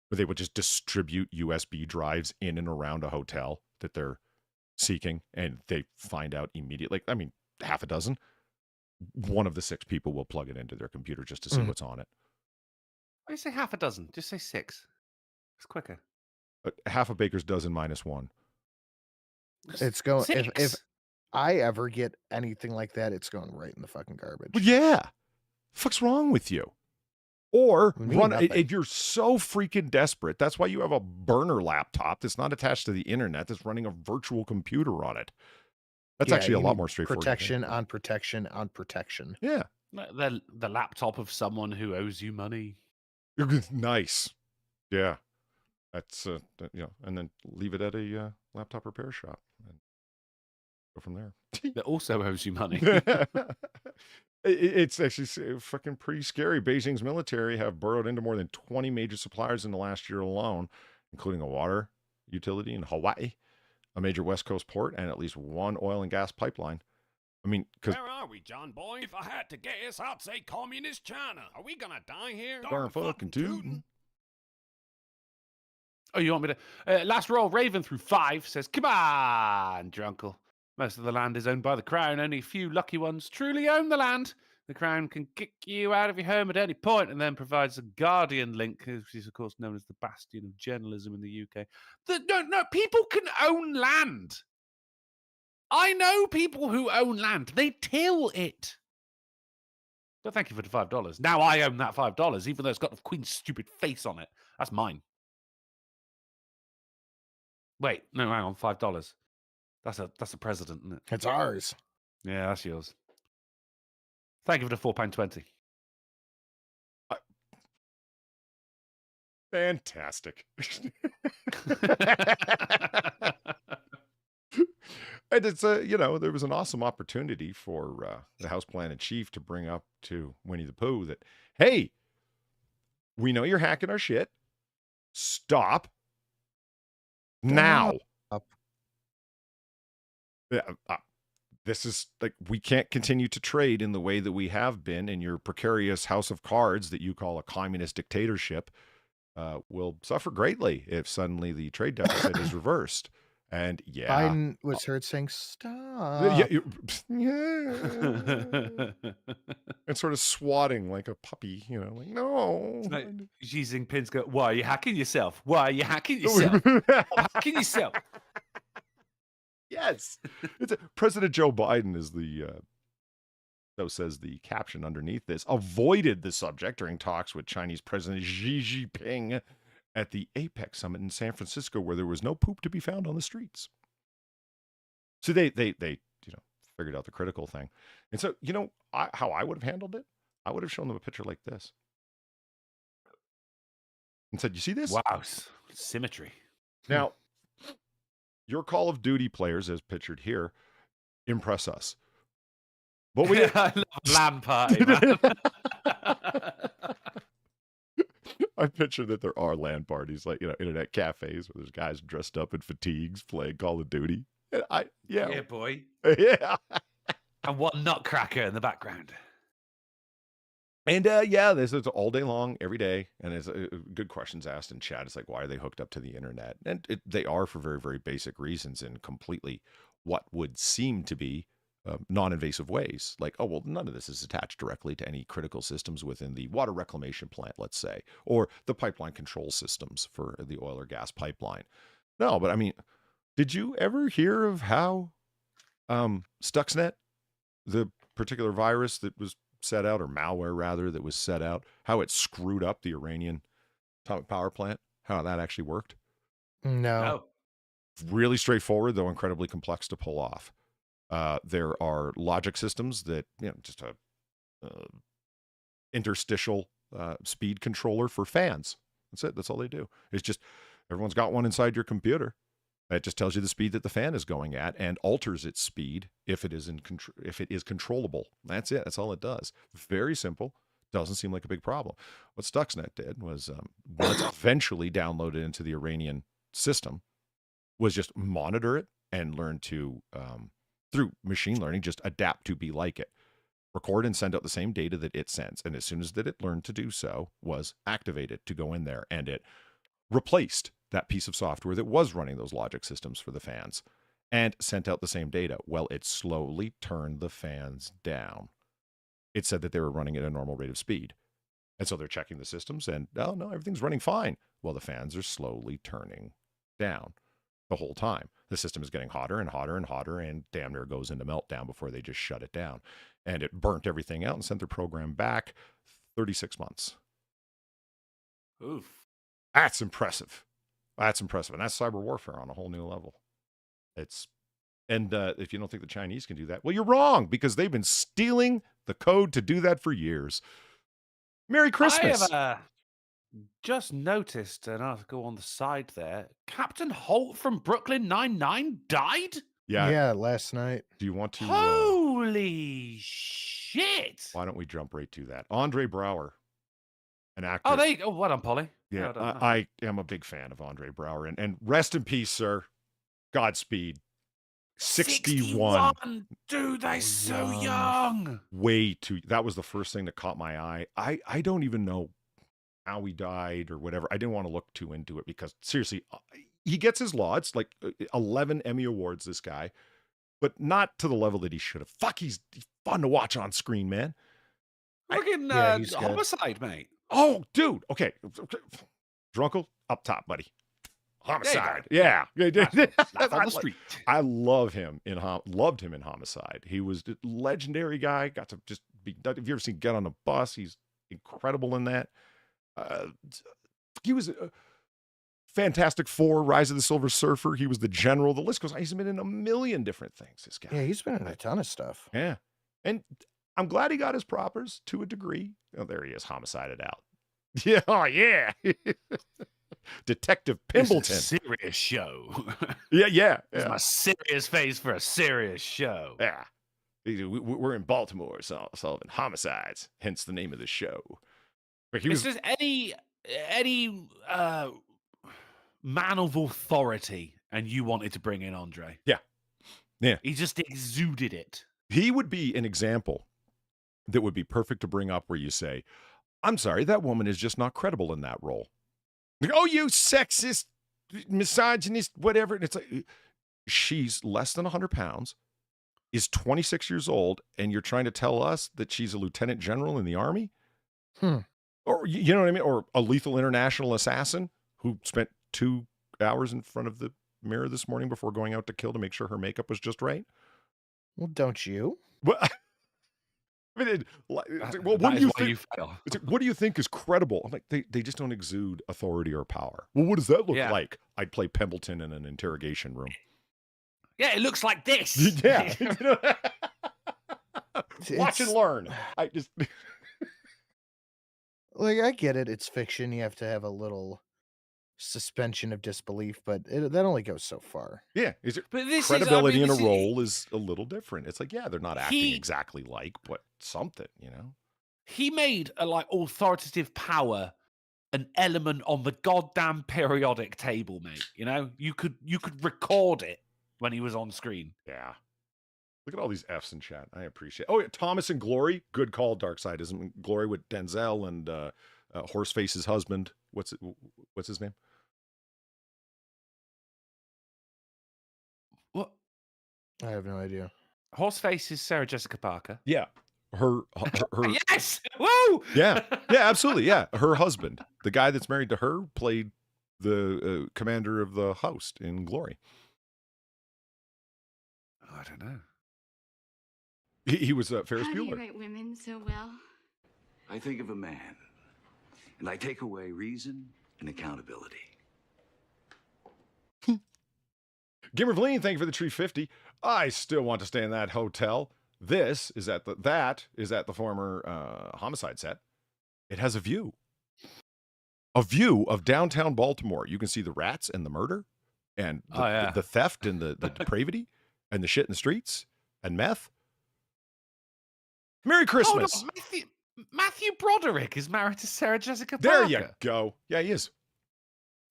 where they would just distribute USB drives in and around a hotel that they're seeking, and they find out immediately. I mean, half a dozen. One of the 6 people will plug it into their computer just to see what's on it.
Why do you say half a dozen? Just say 6. It's quicker.
Half a baker's dozen minus 1.
It's going.
6.
If I ever get anything like that, it's going right in the fucking garbage.
Well, yeah. Fuck's wrong with you? Or
Me,
if you're so freaking desperate, that's why you have a burner laptop that's not attached to the internet, that's running a virtual computer on it. That's actually a lot more straightforward.
Protection on protection on protection.
Yeah.
The laptop of someone who owes you money.
Nice. Yeah. That's, and then leave it at a laptop repair shop and go from there.
That also owes you money.
It's actually fucking pretty scary. Beijing's military have burrowed into more than 20 major suppliers in the last year alone, including a water utility in Hawaii, a major West Coast port, and at least one oil and gas pipeline. I mean, because
where are we, John boy? If I had to guess, I'd say communist China. Are we gonna die here?
darn fucking tootin'.
Oh, you want me to? Last roll, Raven through 5 says, "Come on, Drunkle. Most of the land is owned by the Crown. Only a few lucky ones truly own the land. The Crown can kick you out of your home at any point," and then provides a Guardian link, which is, of course, known as the bastion of journalism in the UK. No, people can own land. I know people who own land. They till it. But thank you for the $5. Now I own that $5, even though it's got the Queen's stupid face on it. That's mine. Wait, no, hang on, $5. That's a president, isn't it?
It's ours.
Yeah, that's yours. Thank you for the £4.20.
Fantastic. And it's there was an awesome opportunity for the House Plan in Chief to bring up to Winnie the Pooh that, hey, we know you're hacking our shit. Stop. Now. This is like, we can't continue to trade in the way that we have been, in your precarious house of cards that you call a communist dictatorship will suffer greatly if suddenly the trade deficit is reversed. And yeah,
Biden was heard saying, "Stop."
And sort of swatting like a puppy, like, no.
Like, Xi Jinping's go, "Why are you hacking yourself? Why are you hacking yourself? Hacking yourself."
Yes. President Joe Biden is so says the caption underneath this, avoided the subject during talks with Chinese President Xi Jinping at the APEC summit in San Francisco, where there was no poop to be found on the streets. So they figured out the critical thing. And so, how I would have handled it? I would have shown them a picture like this. and said, "You see this?
Wow, symmetry.
Now, your Call of Duty players, as pictured here, impress us. But we
I love LAN party, man.
I picture that there are LAN parties, like, internet cafes where there's guys dressed up in fatigues playing Call of Duty. And
Yeah, boy.
yeah.
And one nutcracker in the background.
And this is all day long, every day, and it's good questions asked in chat. It's like, why are they hooked up to the internet? And they are for very, very basic reasons in completely what would seem to be non-invasive ways. Like, oh, well, none of this is attached directly to any critical systems within the water reclamation plant, let's say, or the pipeline control systems for the oil or gas pipeline. No, but I mean, did you ever hear of how Stuxnet, the particular virus that was set out, or malware rather, that was set out, how it screwed up the Iranian atomic power plant, how that actually worked?
No.
Really straightforward, though incredibly complex to pull off. There are logic systems that, just a interstitial speed controller for fans. That's it. That's all they do. It's just, everyone's got one inside your computer. It just tells you the speed that the fan is going at and alters its speed if it is controllable. That's it. That's all it does. Very simple. Doesn't seem like a big problem. What Stuxnet did was, once eventually downloaded into the Iranian system, was just monitor it and learn to, through machine learning, just adapt to be like it. Record and send out the same data that it sends. And as soon as that it learned to do so, was activated to go in there, and it replaced that piece of software that was running those logic systems for the fans and sent out the same data. Well, it slowly turned the fans down. It said that they were running at a normal rate of speed. And so they're checking the systems and, oh, no, everything's running fine. Well, the fans are slowly turning down the whole time. The system is getting hotter and hotter and hotter, and damn near goes into meltdown before they just shut it down. And it burnt everything out and sent their program back 36 months.
Oof.
That's impressive. That's impressive. And that's cyber warfare on a whole new level. If you don't think the Chinese can do that, well, you're wrong, because they've been stealing the code to do that for years. Merry Christmas.
I have just noticed an article on the side there. Captain Holt from Brooklyn Nine-Nine died?
Yeah.
Last night.
Do you want to?
Holy shit.
Why don't we jump right to that? Andre Braugher, an actor.
Oh, there you go. Well done, Polly.
Yeah,
Well done.
I am a big fan of Andre Braugher, and rest in peace, sir. Godspeed. 61.
Dude, they're so young.
Way too. That was the first thing that caught my eye. I don't even know how he died or whatever. I didn't want to look too into it, because seriously, he gets his lauds, like 11 Emmy Awards, this guy, but not to the level that he should have. Fuck, he's fun to watch on screen, man.
Look in
he's good.
Homicide, mate.
Oh, dude. Okay. Drunkle, up top, buddy. Homicide.
There
Yeah.
Laugh on the street.
I love him loved him in Homicide. He was a legendary guy. Got to just be. Have you ever seen Get on a Bus? He's incredible in that. He was Fantastic Four, Rise of the Silver Surfer. He was the general. The list goes on. He's been in a million different things, this guy.
Yeah, he's been in a ton of stuff.
Yeah. And I'm glad he got his propers to a degree. Oh, there he is, homicided out. Yeah, oh, yeah. Detective Pimbleton.
It's a serious show.
Yeah.
It's my serious face for a serious show.
Yeah. We're in Baltimore solving homicides, hence the name of the show. But
If there's any man of authority and you wanted to bring in Andre.
Yeah.
He just exuded it.
He would be an example that would be perfect to bring up, where you say, I'm sorry, that woman is just not credible in that role. Like, oh, you sexist, misogynist, whatever. And it's like, she's less than 100 pounds, is 26 years old, and you're trying to tell us that she's a lieutenant general in the army? Or, you know what I mean? Or a lethal international assassin who spent 2 hours in front of the mirror this morning before going out to kill to make sure her makeup was just right?
Well, don't you?
Well, I mean, what do you think? What do you think is credible? I'm like, they just don't exude authority or power. Well, what does that look like? I'd play Pembleton in an interrogation room.
Yeah, it looks like this.
Yeah. Watch and learn.
Like, I get it. It's fiction. You have to have a little suspension of disbelief, but that only goes so far.
Yeah, is it
But this
credibility in a
this
role is a little different. It's like, yeah, they're not acting
He-
exactly like, but something, you know.
He made a like authoritative power an element on the goddamn periodic table, mate. You know, you could record it when he was on screen.
Yeah. Look at all these F's in chat. I appreciate. Oh yeah, Thomas and Glory. Good call. Dark Side isn't Glory with Denzel and Horseface's husband. What's his name?
What?
I have no idea.
Horseface is Sarah Jessica Parker.
Yeah, her.
Yes. Woo.
Yeah, absolutely. Yeah, her husband, the guy that's married to her, played the commander of the host in Glory.
I don't know.
He was Ferris
How do you
Bueller.
write women so well?
I think of a man, and I take away reason and accountability.
Gamer Vleen, thank you for the tree 50. I still want to stay in that hotel. This is at the former homicide set. It has a view of downtown Baltimore. You can see the rats and the murder, and the theft and the depravity, and the shit in the streets and meth. Merry Christmas.
Oh, no, Matthew Broderick is married to Sarah Jessica
There
Parker.
you go. Yeah, he is.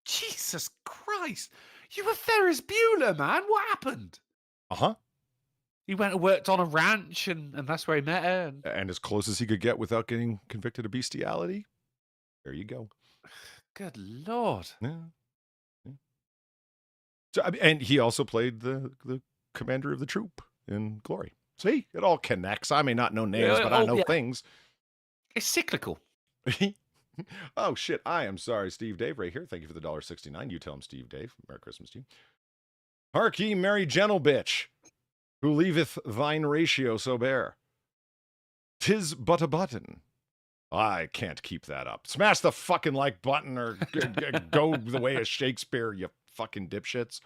Jesus Christ. You were Ferris Bueller, man. What happened?
Uh-huh.
He went and worked on a ranch, and that's where he met her.
And as close as he could get without getting convicted of bestiality. There you go.
Good Lord.
Yeah. So, and he also played the commander of the troop in Glory. See, it all connects. I may not know names, but I know things.
It's cyclical.
Oh, shit. I am sorry, Steve Dave right here. Thank you for the $1.69. You tell him, Steve Dave. Merry Christmas to you. Hark ye, merry gentle bitch, who leaveth thine ratio so bare. 'Tis but a button. I can't keep that up. Smash the fucking like button or go the way of Shakespeare, you fucking dipshits.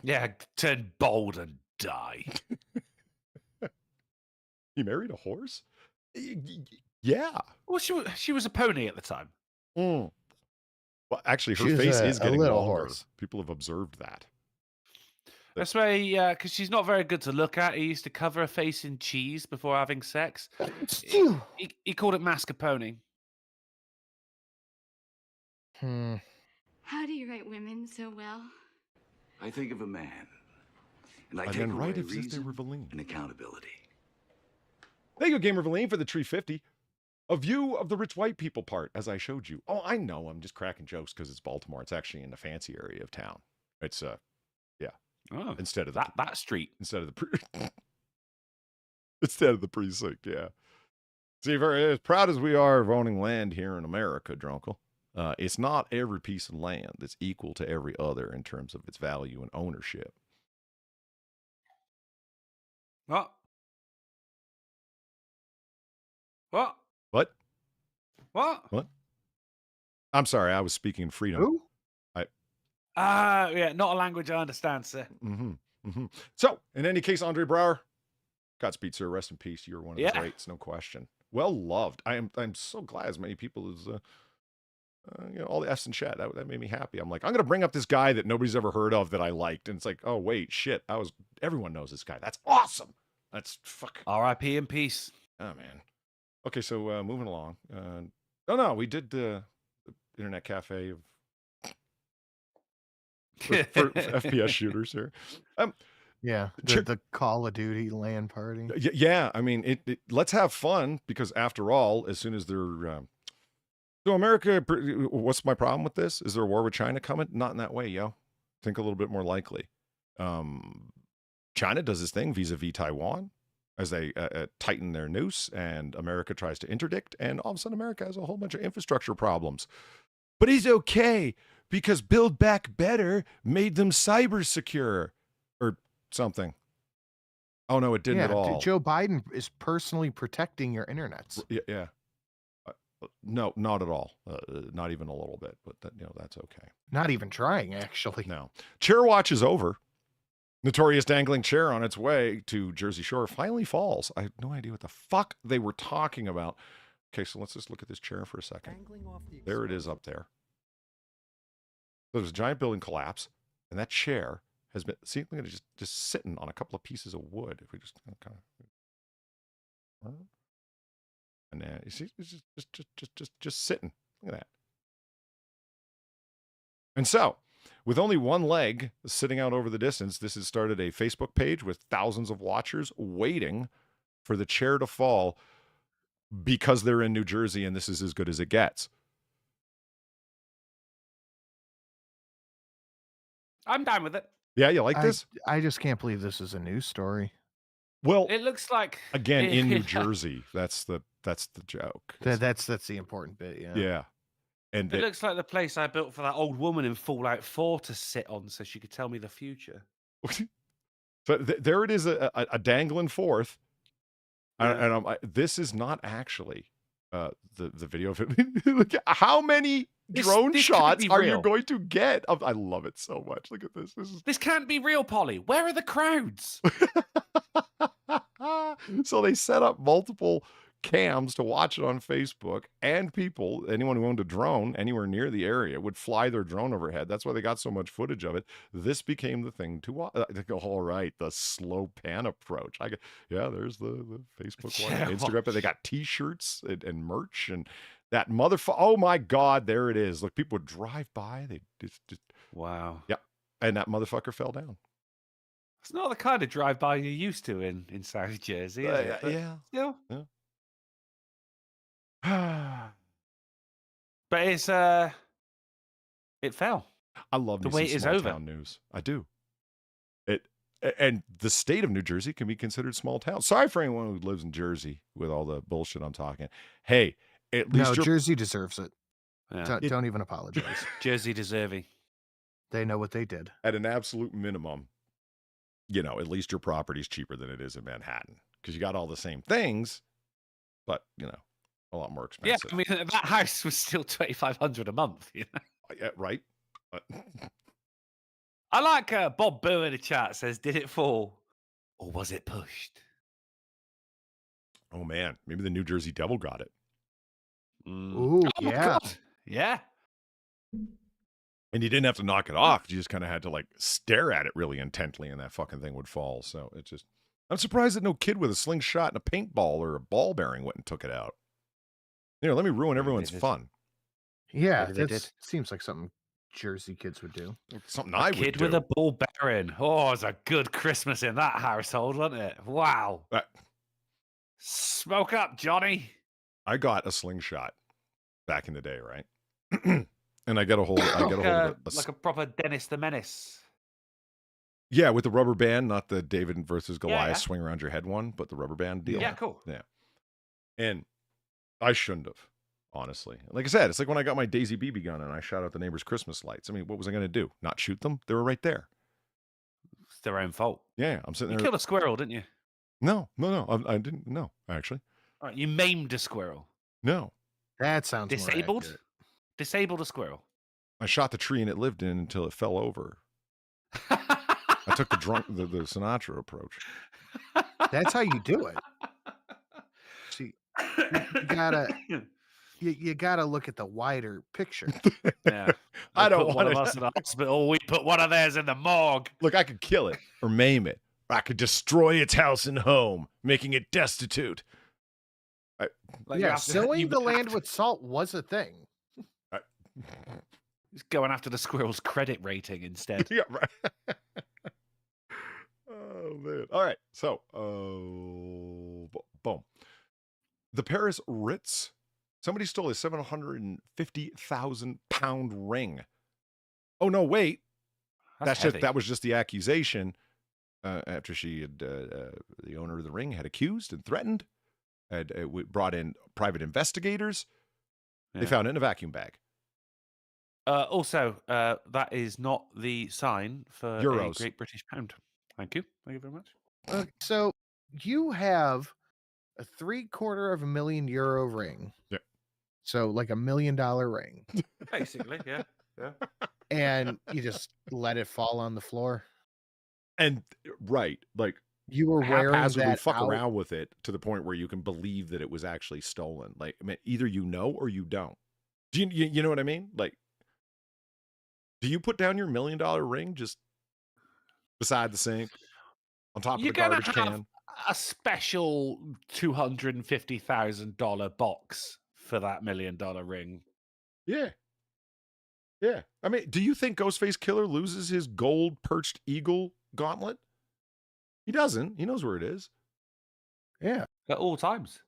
Yeah, turn bold and die.
He married a horse? Yeah.
Well, she was a pony at the time.
Well, actually, her
She's
face is getting
a little
longer.
horse.
People have observed that.
That's why, because she's not very good to look at. He used to cover her face in cheese before having sex. He called it mascarpone.
How do you write women so well?
I think of a man, and I
And
take
then
away
right as if they
reason
were Valine.
and accountability.
Thank you, Gamer Valine, for the tree 50. A view of the rich white people part, as I showed you. Oh, I know. I'm just cracking jokes because it's Baltimore. It's actually in the fancy area of town. It's
Oh,
instead of
that street.
instead of the instead of the precinct. Yeah. See, very as proud as we are of owning land here in America, Drunkle, it's not every piece of land that's equal to every other in terms of its value and ownership.
What? What?
What?
What?
What? I'm sorry, I was speaking freedom.
Who?
Yeah, not a language I understand, sir.
So, in any case, Andre Braugher, Godspeed, sir. Rest in peace. You're one of the
Yeah.
greats, no question. Well loved. I'm so glad as many people as all the F's in chat. That made me happy. I'm like, I'm gonna bring up this guy that nobody's ever heard of that I liked, and it's like, oh wait, shit, everyone knows this guy. That's awesome. That's fuck.
R.I.P. in peace.
Oh man. Okay, so moving along. No, we did the internet cafe of for FPS shooters here.
Yeah, the Call of Duty LAN party.
Yeah, I mean, let's have fun because after all, as soon as they're so America, what's my problem with this? Is there a war with China coming? Not in that way, yo. Think a little bit more likely. China does this thing vis-a-vis Taiwan as they tighten their noose, and America tries to interdict, and all of a sudden America has a whole bunch of infrastructure problems. But he's okay because Build Back Better made them cyber secure or something. Oh no, it didn't at all.
Joe Biden is personally protecting your internets.
Yeah. No, not at all. Not even a little bit, but that's okay.
Not even trying, actually.
No. Chair watch is over. Notorious dangling chair on its way to Jersey Shore finally falls. I have no idea what the fuck they were talking about. Okay, so let's just look at this chair for a second. There it is up there. there's a giant building collapse, and that chair has been, see, look at it, just sitting on a couple of pieces of wood. If we just kind of, and then you see, it's just sitting. Look at that. And so, with only one leg sitting out over the distance, this has started a Facebook page with thousands of watchers waiting for the chair to fall because they're in New Jersey and this is as good as it gets.
I'm down with it.
Yeah, you like this?
I just can't believe this is a news story.
Well,
It looks like
again, in New Jersey, that's the joke.
That's the important bit. Yeah.
Yeah. And
It looks like the place I built for that old woman in Fallout 4 to sit on so she could tell me the future.
So there it is, a dangling fourth.
Yeah.
And this is not actually the video of it. Look at how many drone
this
shots
can't be
are you
real.
going to get? I love it so much. Look at this.
This can't be real, Polly. Where are the crowds?
So they set up multiple cams to watch it on Facebook, and people, anyone who owned a drone anywhere near the area would fly their drone overhead. That's why they got so much footage of it. This became the thing to watch. They go, all right, the slow pan approach. Yeah, there's the Facebook one,
Yeah,
Instagram, but they got t-shirts and merch and that motherfucker. Oh my God, there it is. Look, people would drive by. They just
Wow.
yep. And that motherfucker fell down.
It's not the kind of drive-by you're used to in South Jersey, is it? But
Yeah.
still.
Yeah.
But it's it fell.
I love
The
me some
wait is
small
over.
town news. I do. And the state of New Jersey can be considered small town. Sorry for anyone who lives in Jersey with all the bullshit I'm talking. Hey, at least
Jersey deserves it.
Yeah.
Don't even apologize.
Jersey deserving.
They know what they did.
At an absolute minimum, at least your property's cheaper than it is in Manhattan because you got all the same things, but a lot more
Yeah,
expensive.
I mean that house was still $2,500 a month. You know?
Yeah, right.
I like Bob Boo in the chat says, "Did it fall, or was it pushed?"
Oh man, maybe the New Jersey Devil got it.
Ooh,
Oh my
yeah.
God. Yeah.
And you didn't have to knock it off. You just kind of had to like stare at it really intently and that fucking thing would fall. So it just, I'm surprised that no kid with a slingshot and a paintball or a ball bearing went and took it out. Let me ruin everyone's fun.
Yeah,
Maybe they
that
did.
seems like something Jersey kids would do.
Something
A
I would
kid
do.
with a ball bearing. Oh, it's a good Christmas in that household, wasn't it? Wow. Smoke up, Johnny.
I got a slingshot back in the day, right? And I get a hold of
Like a proper Dennis the Menace.
Yeah, with the rubber band, not the David versus Goliath
yeah.
swing around your head one, but the rubber band deal.
Yeah, cool.
Yeah. And I shouldn't have, honestly. Like I said, it's like when I got my Daisy BB gun and I shot out the neighbor's Christmas lights. I mean, what was I going to do? Not shoot them? They were right there.
It's their own fault.
Yeah, I'm sitting
You
there.
killed a squirrel, didn't you?
No, I didn't. No, actually.
All right, you maimed a squirrel.
No.
That sounds more
Disabled?
accurate.
Disabled a squirrel.
I shot the tree and it lived in until it fell over. I took the Sinatra approach.
That's how you do it. See, you gotta look at the wider picture.
Yeah.
I don't
put
want
one of us in the hospital. We put one of theirs in the morgue.
Look, I could kill it or maim it. Or I could destroy its house and home, making it destitute.
Like you
yeah,
have to-
sowing
you
the
have
land
to-
with salt was a thing.
Just going after the squirrel's credit rating instead.
Yeah, right. Oh, man. All right. So, boom. The Paris Ritz. Somebody stole a 750,000 pound ring. Oh, no, wait. That was just the accusation after she had, the owner of the ring had accused and threatened, had brought in private investigators. They
Yeah.
found it in a vacuum bag.
Also, that is not the sign for
Euros.
a Great British Pound. Thank you. Thank you very much.
So you have a €750,000 ring.
Yeah.
So like $1 million ring.
Basically, yeah. Yeah.
And you just let it fall on the floor.
And right, like
You were wearing
haphazardly
that
fuck
out.
around with it to the point where you can believe that it was actually stolen. Like, I mean, either you know or you don't. Do you know what I mean? Like, Do you put down your $1 million ring just beside the sink, on top of
You're
the
gonna
garbage
have
can?
a special $250,000 box for that $1 million ring.
Yeah. Yeah. I mean, do you think Ghostface Killer loses his gold perched eagle gauntlet? He doesn't. He knows where it is.
Yeah.
At all times.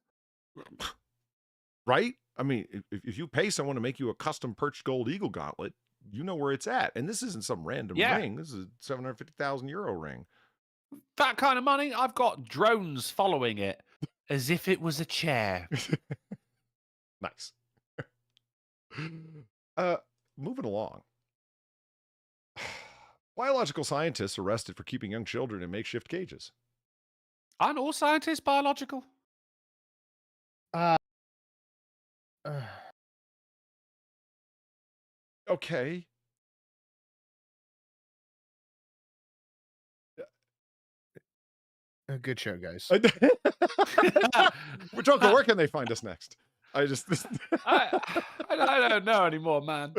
Right? I mean, if you pay someone to make you a custom perched gold eagle gauntlet, you know where it's at. And this isn't some random ring. This is a 750,000 euro ring.
That kind of money, I've got drones following it as if it was a chair.
Nice. Moving along. Biological scientists arrested for keeping young children in makeshift cages.
Aren't all scientists biological?
Okay.
A good show, guys.
Joker, where can they find us next? I
don't know anymore, man.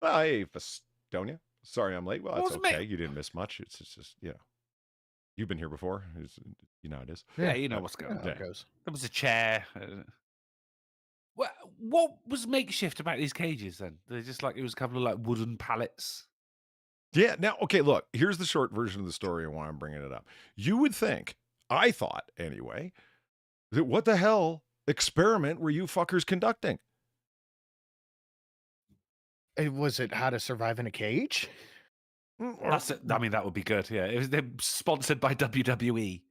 Well, hey, Festonia. Sorry I'm late. Well, that's
Wasn't
okay.
me.
You didn't miss much. It's just, you know. You've been here before. You know how it is.
Yeah, you know what's going on.
Yeah.
There was a chair. What was makeshift about these cages then? They're just like, it was a couple of like wooden pallets.
Yeah. Now, okay, look, here's the short version of the story and why I'm bringing it up. You would think, I thought anyway, that what the hell experiment were you fuckers conducting?
Was it How to Survive in a Cage?
That's it. I mean, that would be good. Yeah, they're sponsored by WWE.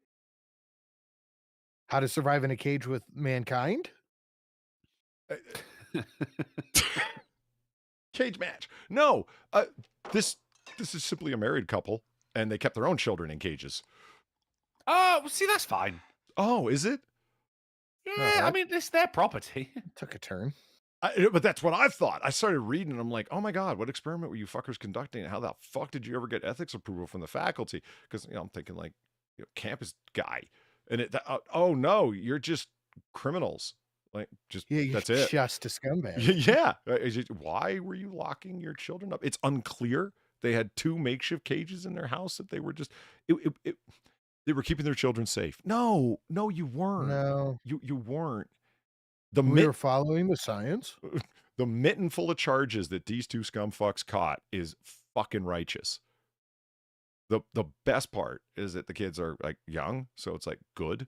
How to Survive in a Cage with Mankind?
Cage match. No, this is simply a married couple, and they kept their own children in cages.
Oh, well, see, that's fine.
Oh, is it?
Yeah, I mean, it's their property.
Took a turn.
But that's what I thought. I started reading, and I'm like, oh my God, what experiment were you fuckers conducting? How the fuck did you ever get ethics approval from the faculty? Because, I'm thinking like, campus guy. And oh no, you're just criminals. Like, just, that's it.
Just a scumbag.
Yeah. Why were you locking your children up? It's unclear. They had 2 makeshift cages in their house that they were just, they were keeping their children safe. No, you weren't.
No.
You weren't.
We were following the science.
The mitten full of charges that these 2 scumfucks caught is fucking righteous. The best part is that the kids are like young, so it's like good.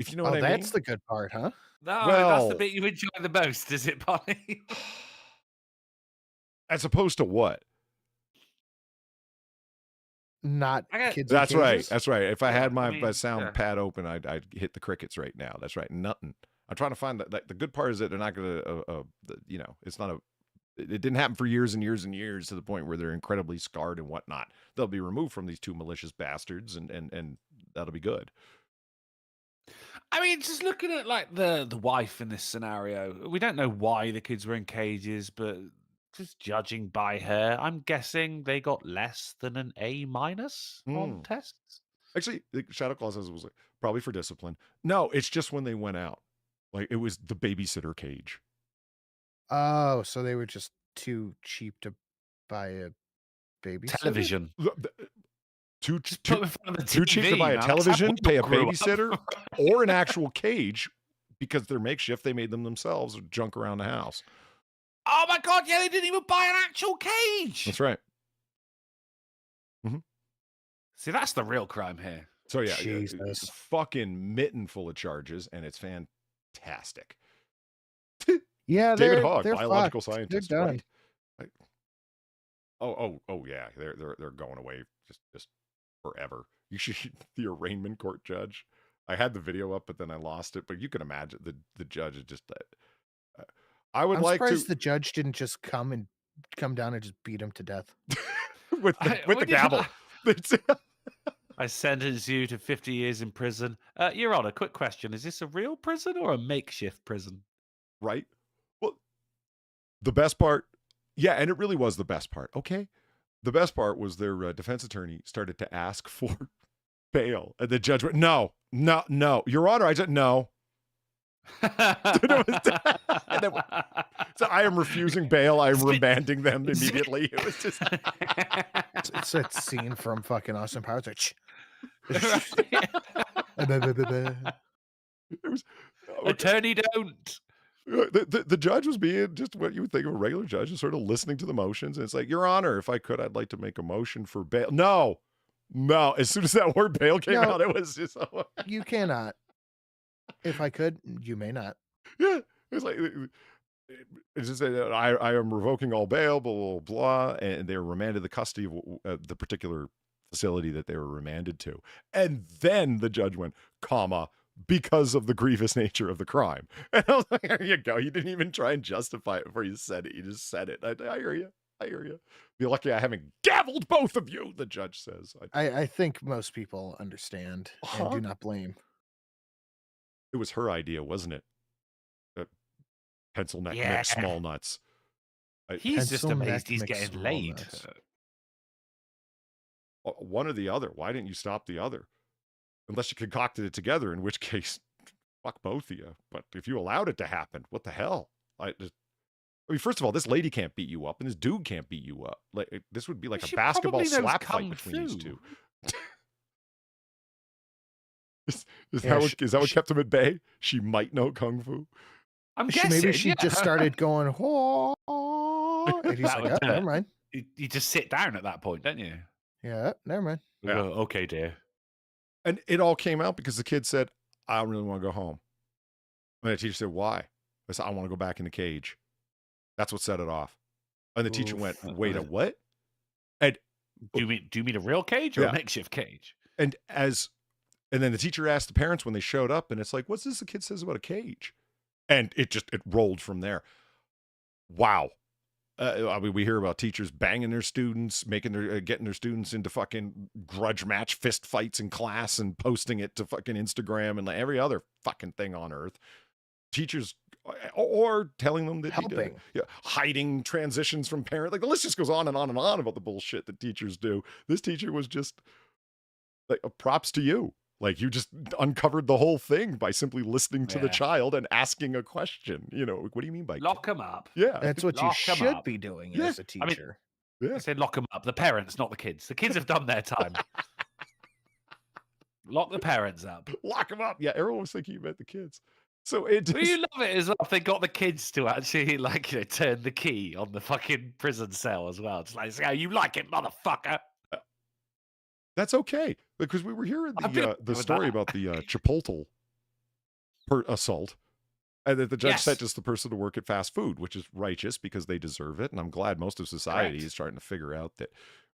If you know what I mean.
That's the good part, huh?
No,
Well,
that's the bit you enjoy the most, is it, Polly?
As opposed to what?
Not kids.
That's
in
right.
cages?
That's right. If I had my
mean,
sound pad open, I'd hit the crickets right now. That's right. Nothing. I'm trying to find that. The good part is that they're not going to, it's not it didn't happen for years and years and years to the point where they're incredibly scarred and whatnot. They'll be removed from these 2 malicious bastards, and that'll be good.
I mean, just looking at like the wife in this scenario, we don't know why the kids were in cages, but just judging by her, I'm guessing they got less than an A- on tests.
Actually, the Shadow Claw says it was like, probably for discipline. No, it's just when they went out. Like, it was the babysitter cage.
Oh, so they were just too cheap to buy a babysitter?
Television.
Too cheap to
TV,
buy a
man.
television,
That's how we
pay a
grew up.
babysitter, or an actual cage, because they're makeshift. They made them themselves or junk around the house.
Oh my God, yeah, they didn't even buy an actual cage.
That's right.
See, that's the real crime here.
So yeah,
Jesus.
it's fucking mitten full of charges, and it's fantastic.
Yeah,
David Hogg,
they're
biological
fucked.
scientist.
They're done.
Right? Oh yeah, they're going away just forever. You should the arraignment court judge. I had the video up, but then I lost it. But you can imagine the judge is just. I would
I'm
like
surprised
to
the judge didn't just come down and just beat him to death.
with the gavel.
I sentence you to 50 years in prison. Your Honor, quick question. Is this a real prison or a makeshift prison?
Right? Well, the best part, yeah, and it really was the best part, okay? The best part was their defense attorney started to ask for bail, and the judge went, no, Your Honor, I said, no. And then, so I am refusing bail. I am remanding them immediately. It was just
It's that scene from fucking Austin Powers. Like, "Shh."
it was
Attorney don't.
the judge was being just what you would think of a regular judge, just sort of listening to the motions. And it's like, Your Honor, if I could, I'd like to make a motion for bail. No. As soon as that word bail came out, it was just
You cannot. If I could, you may not.
yeah. It's like it's just I am revoking all bail, blah blah blah, and they were remanded the custody of the particular facility that they were remanded to, and then the judge went, comma, because of the grievous nature of the crime. And I was like, there you go. You didn't even try and justify it before you said it. You just said it. I hear you. I hear you. Be lucky I haven't gavelled both of you, the judge says.
I think most people understand and do not blame.
It was her idea, wasn't it? Pencil neck
Yeah.
mix small nuts.
He's just
Pencil
amazed
neck
he's
mixed
getting
small
laid.
nuts.
One or the other. Why didn't you stop the other? Unless you concocted it together, in which case, fuck both of you. But if you allowed it to happen, what the hell? I mean, first of all, this lady can't beat you up, and this dude can't beat you up. Like this would be like
She
a basketball
probably knows
slap
kung
fight between these
fu.
two. Is
Yeah,
that what kept him at bay? She might know kung fu.
I'm guessing.
Maybe she just started going, "Whoa," and he's
That
like,
would
"Oh, never mind."
You just sit down at that point, don't you?
Yeah, never mind.
You go, okay, dear.
And it all came out because the kid said, I don't really want to go home. And the teacher said, why? I said, I want to go back in the cage. That's what set it off. And the teacher went, wait, a what? And
do you mean a real cage or
Yeah.
a makeshift cage?
And then the teacher asked the parents when they showed up, and it's like, what's this the kid says about a cage? And it rolled from there. Wow. I mean, we hear about teachers banging their students, getting their students into fucking grudge match fist fights in class and posting it to fucking Instagram and like every other fucking thing on earth. Teachers, or telling them that
Helping.
hiding transitions from parents. Like the list just goes on and on and on about the bullshit that teachers do. This teacher was just like, props to you. Like you just uncovered the whole thing by simply listening to the
Yeah.
child and asking a question. You know, what do you mean by
Lock them up.
Yeah.
That's what you
Lock 'em
should
up.
be doing
Yeah.
as a
I mean,
teacher.
Yeah.
I said lock them up. The parents, not the kids. The kids have done their time. Lock the parents up.
Lock them up. Yeah, everyone was thinking you meant the kids. So it just,
Well, you love it as well. If they got the kids to actually turn the key on the fucking prison cell as well. It's like, oh, you like it, motherfucker.
that's okay because we were hearing
I'm good
the
with
story
that.
about the Chipotle assault, and that the judge
Yes.
sent just the person to work at fast food, which is righteous because they deserve it. And I'm glad most of society
Correct.
is starting to figure out that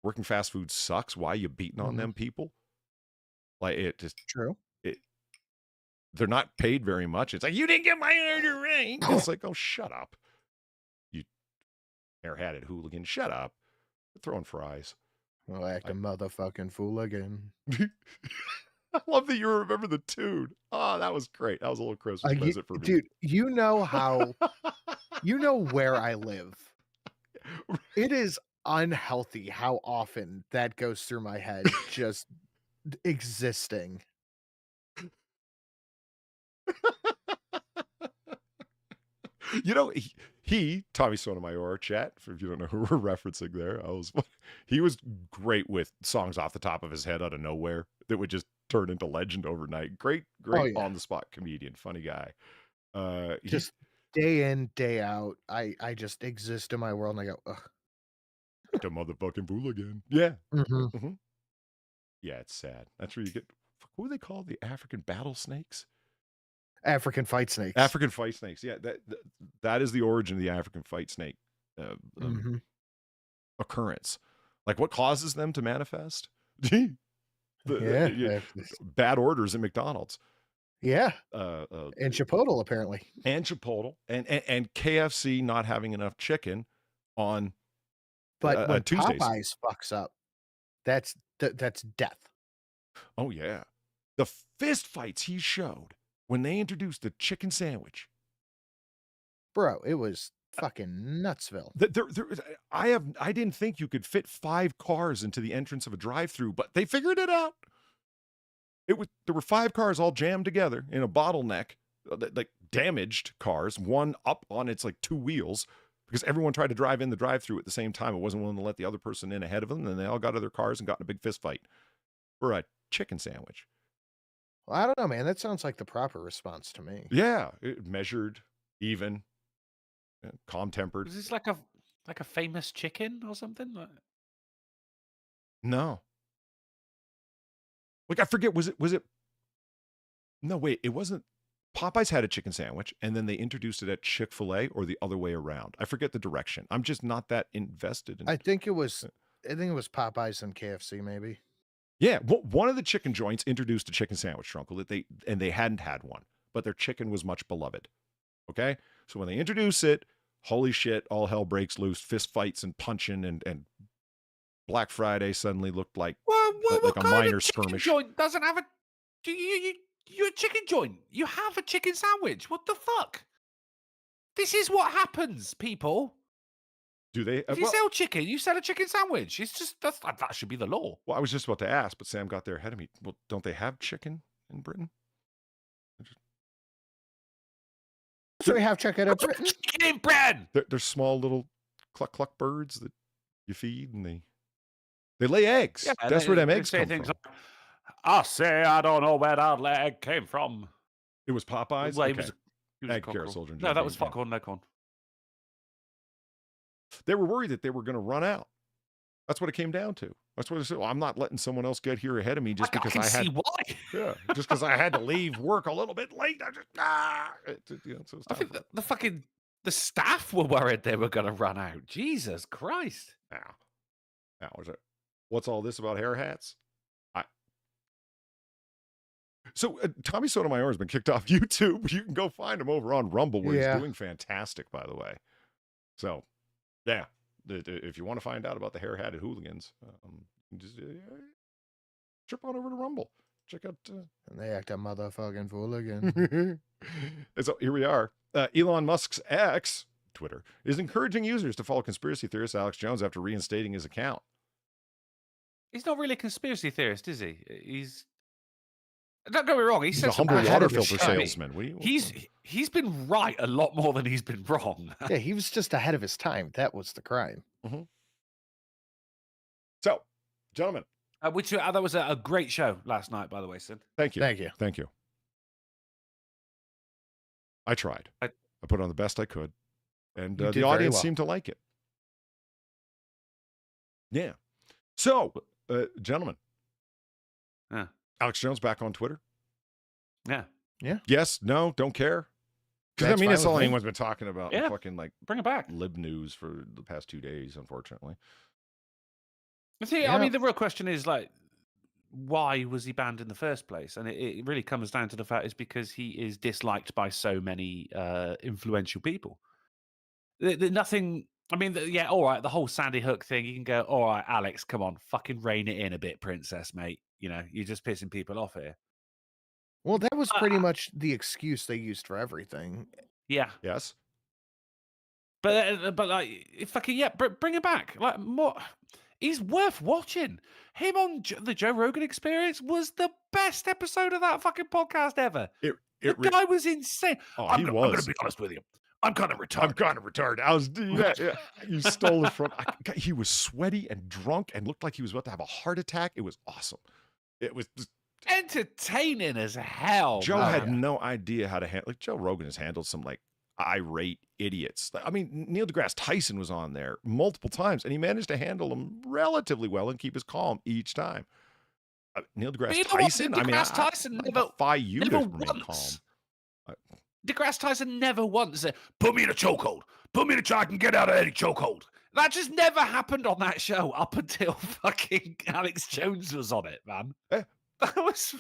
working fast food sucks. Why are you beating on
Mhm.
them people? Like it just
True.
they're not paid very much. It's like you didn't get my order right. It's like, oh, shut up, you airheaded hooligan. Shut up. Throwing fries.
Well, act a motherfucking fool again.
I love that you remember the tune. Oh, that was great. That was a little Christmas present for me.
Dude, you know how, you know where I live. It is unhealthy how often that goes through my head, just existing.
You know, Tommy Sotomayor chat, if you don't know who we're referencing there, he was great with songs off the top of his head out of nowhere that would just turn into legend overnight. Great
yeah.
on the spot comedian, funny guy.
Just day in, day out, I just exist in my world and I go, ugh.
The motherfucking fool again. Yeah.
Mhm.
Mhm. Yeah, it's sad. That's where you get, what do they call the African battle snakes?
African fight snakes.
African fight snakes. Yeah, that is the origin of the African fight snake
Mhm.
occurrence. Like what causes them to manifest?
Yeah.
Bad orders at McDonald's.
Yeah.
And
And Chipotle, apparently.
and Chipotle and KFC not having enough chicken on
But when
Tuesdays.
Popeyes fucks up, that's death.
Oh yeah, the fist fights he showed when they introduced the chicken sandwich.
Bro, it was fucking nutsville.
I didn't think you could fit 5 cars into the entrance of a drive-through, but they figured it out. There were 5 cars all jammed together in a bottleneck, like damaged cars, one up on its like 2 wheels, because everyone tried to drive in the drive-through at the same time. It wasn't willing to let the other person in ahead of them, and they all got out of their cars and got in a big fist fight for a chicken sandwich.
Well, I don't know, man. That sounds like the proper response to me.
Yeah, measured, even, calm-tempered.
Is this like a famous chicken or something?
No. Like, I forget, was it? No, wait, it wasn't. Popeyes had a chicken sandwich, and then they introduced it at Chick-fil-A, or the other way around. I forget the direction. I'm just not that invested in.
I think it was Popeyes and KFC, maybe.
Yeah, one of the chicken joints introduced a chicken sandwich, Trunkle, that they hadn't had one, but their chicken was much beloved. Okay, so when they introduce it, holy shit, all hell breaks loose, fist fights and punching, and Black Friday suddenly looked like like a minor skirmish.
Joint doesn't have a you're a chicken joint. You have a chicken sandwich. What the fuck? This is what happens, people.
Do they?
If you sell chicken, you sell a chicken sandwich. It's just that should be the law.
Well, I was just about to ask, but Sam got there ahead of me. Well, don't they have chicken in Britain?
So we have chicken in Britain.
Chicken in Britain.
They're small little cluck cluck birds that you feed, and they lay eggs. Yeah, that's where them eggs come from.
Like, I say I don't know where that egg came from.
It was Popeyes.
Well,
okay.
It was
Egg carrot soldier.
No, that was Foghorn Leghorn.
They were worried that they were going to run out. That's what it came down to. That's what I said. Well, I'm not letting someone else get here ahead of me just because I had.
See why?
Yeah, just because I had to leave work a little bit late. So
I think the staff were worried they were going to run out. Jesus Christ!
Now, what's all this about hair hats? So Tommy Sotomayor has been kicked off YouTube. You can go find him over on Rumble, where he's doing fantastic, by the way. So, yeah, if you want to find out about the hair-hatted hooligans, just trip on over to Rumble. Check out.
And they act a motherfucking fool again.
And so here we are. Elon Musk's ex, Twitter, is encouraging users to follow conspiracy theorist Alex Jones after reinstating his account.
He's not really a conspiracy theorist, is he? Don't get me wrong.
He's a humble water filter salesman.
He's been right a lot more than he's been wrong.
Yeah, he was just ahead of his time. That was the crime.
Mm-hmm. So, gentlemen,
that was a great show last night, by the way, Sid.
Thank you.
Thank you.
Thank you. I tried. I put on the best I could, and the audience seemed to like it. Yeah. So, gentlemen.
Yeah.
Alex Jones back on Twitter?
Yeah.
Yes, no, don't care. Because that's all anyone's been talking about.
Yeah.
Fucking
bring it back.
Lib news for the past 2 days, unfortunately.
See, I mean, the real question is why was he banned in the first place? And it really comes down to the fact is because he is disliked by so many influential people. Nothing. I mean, all right, the whole Sandy Hook thing. You can go, all right, Alex, come on, fucking rein it in a bit, princess, mate. You know, you're just pissing people off here.
Well, that was pretty much the excuse they used for everything.
Yeah.
Yes.
But fucking bring it back. Like more, he's worth watching. Him on the Joe Rogan Experience was the best episode of that fucking podcast ever. The guy was insane.
Oh,
I'm going to be honest with you. I'm kind of retarded.
I was, yeah. You stole it from. He was sweaty and drunk and looked like he was about to have a heart attack. It was awesome. It was just
entertaining as hell.
Joe had no idea how to handle. Like Joe Rogan has handled some irate idiots. I mean, Neil deGrasse Tyson was on there multiple times, and he managed to handle them relatively well and keep his calm each time. Neil deGrasse Tyson.
Tyson
never defy you to remain calm.
deGrasse Tyson never once said, "Put me in a chokehold. Put me in a chokehold. I can get out of any chokehold." That just never happened on that show up until fucking Alex Jones was on it, man. That was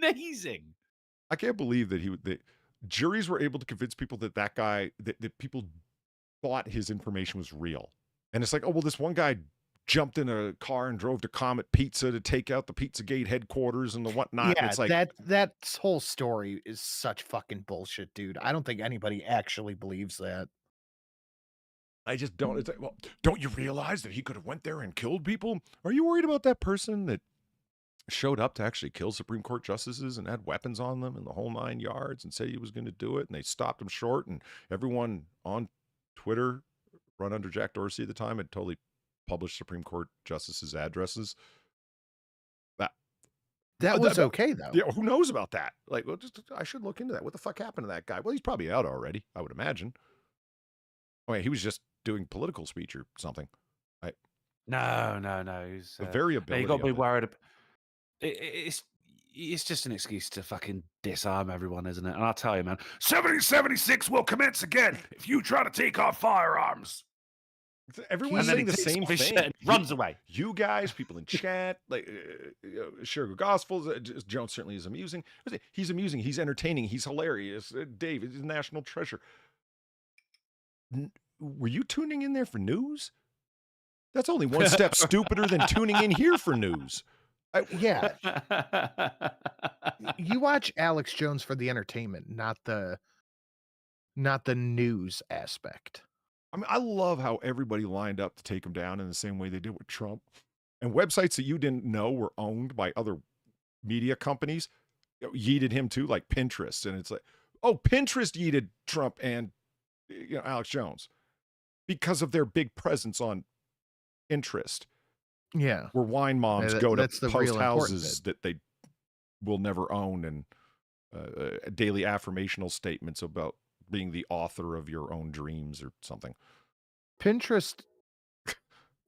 amazing.
I can't believe that the juries were able to convince people that guy, that people thought his information was real. And it's like, oh, well, this one guy jumped in a car and drove to Comet Pizza to take out the Pizzagate headquarters and the whatnot.
Yeah,
it's like
that whole story is such fucking bullshit, dude. I don't think anybody actually believes that.
I just don't. It's like, well, don't you realize that he could have went there and killed people? Are you worried about that person that showed up to actually kill Supreme Court justices and had weapons on them and the whole 9 yards and said he was going to do it, and they stopped him short, and everyone on Twitter, run under Jack Dorsey at the time, had totally published Supreme Court justices' addresses.
That was okay, though.
Yeah, who knows about that? Like, well, I should look into that. What the fuck happened to that guy? Well, he's probably out already, I would imagine. Oh, yeah, he was just doing political speech or something.
No. He's
The variability.
you got to be
of it.
worried. It's just an excuse to fucking disarm everyone, isn't it? And I'll tell you, man,
1776 will commence again if you try to take our firearms.
Everyone's saying the same thing.
And runs away.
You guys, people in chat, like Sugar Gospels, Jones certainly is amusing. He's amusing. He's entertaining. He's hilarious. Dave is a national treasure. Were you tuning in there for news? That's only one step stupider than tuning in here for news.
Yeah. You watch Alex Jones for the entertainment, not the news aspect.
I mean, I love how everybody lined up to take him down in the same way they did with Trump. And websites that you didn't know were owned by other media companies yeeted him too, like Pinterest. And it's like, oh, Pinterest yeeted Trump and Alex Jones because of their big presence on interest.
Yeah.
Where wine moms go to post houses
bit.
that they will never own, and daily affirmational statements about being the author of your own dreams or something.
Pinterest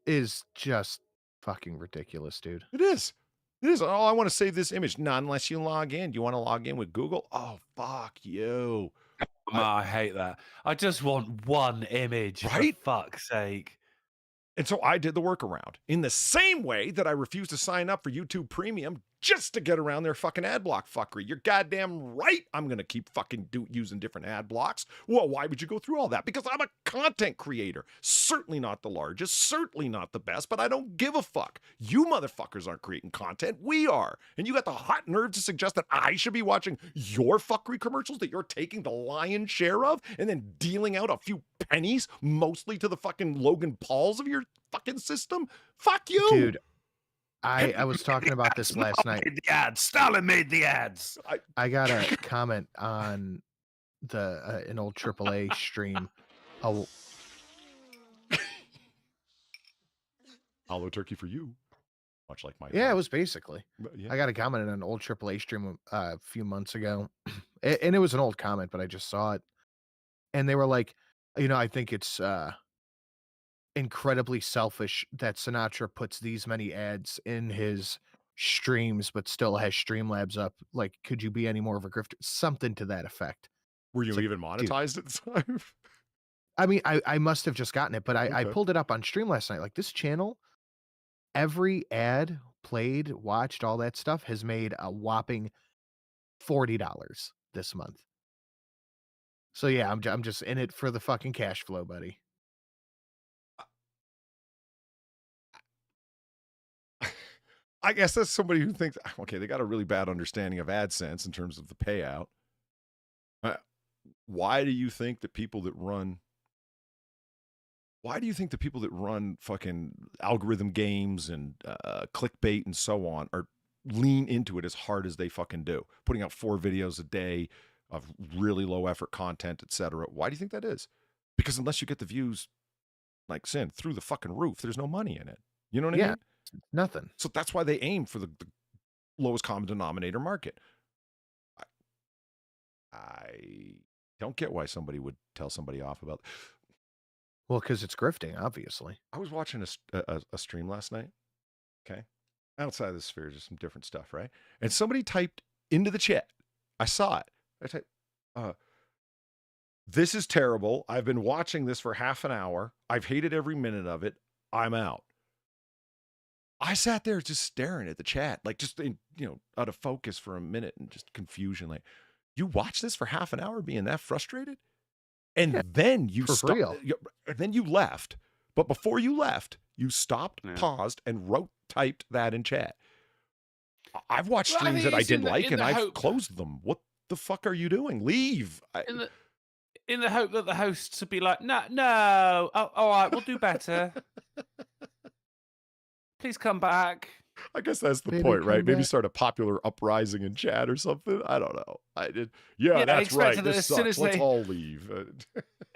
is just fucking ridiculous, dude.
It is. It is. Oh, I want to save this image. Not unless you log in. Do you want to log in with Google? Oh, fuck you.
I hate that. I just want one image,
right?
For fuck's sake.
And so I did the workaround in the same way that I refused to sign up for YouTube Premium just to get around their fucking ad block fuckery. You're goddamn right. I'm going to keep fucking using different ad blocks. Well, why would you go through all that? Because I'm a content creator. Certainly not the largest, certainly not the best, but I don't give a fuck. You motherfuckers aren't creating content. We are. And you got the hot nerve to suggest that I should be watching your fuckery commercials that you're taking the lion's share of and then dealing out a few pennies, mostly to the fucking Logan Pauls of your fucking system? Fuck you.
Dude. I was talking about this last night.
Made the ads. Stalin made the ads.
I got a comment on an old AAA stream. Oh,
Hollow turkey for you. Much like my
yeah, it was basically.
Yeah.
I got a comment on an old AAA stream a few months ago, and it was an old comment, but I just saw it, and they were like, I think it's incredibly selfish that Sinatra puts these many ads in his streams but still has Streamlabs up. Like, could you be any more of a grifter? Something to that effect.
Were you even monetized at the time?
I mean, I must have just gotten it, but I pulled it up on stream last night. Like, this channel, every ad played, watched, all that stuff has made a whopping $40 this month. So yeah, I'm just in it for the fucking cash flow, buddy.
I guess that's somebody who thinks, okay, they got a really bad understanding of AdSense in terms of the payout. Why do you think that people that run fucking algorithm games and clickbait and so on are lean into it as hard as they fucking do, putting out 4 videos a day of really low effort content, etc.? Why do you think that is? Because unless you get the views like sin through the fucking roof, there's no money in it. You know what I mean?
Nothing.
So that's why they aim for the lowest common denominator market. I don't get why somebody would tell somebody off about.
Well, because it's grifting, obviously.
I was watching a stream last night. Okay, outside of the sphere, just some different stuff, right? And somebody typed into the chat. I saw it. I typed, "This is terrible. I've been watching this for half an hour. I've hated every minute of it. I'm out." I sat there just staring at the chat, like just out of focus for a minute and just confusion. Like, you watch this for half an hour being that frustrated? And then you then you left. But before you left, you stopped, paused, and typed that in chat. I've watched streams that I didn't like, and I've closed them. What the fuck are you doing? Leave.
In the hope that the hosts would be like, no, all right, we'll do better. Please come back.
I guess that's the
Baby,
point,
come
right? Maybe
back.
start a popular uprising in chat or something. I don't know. Yeah,
Yeah,
that's right.
expected that
This
as soon
sucks.
as
Let's
they-
all leave.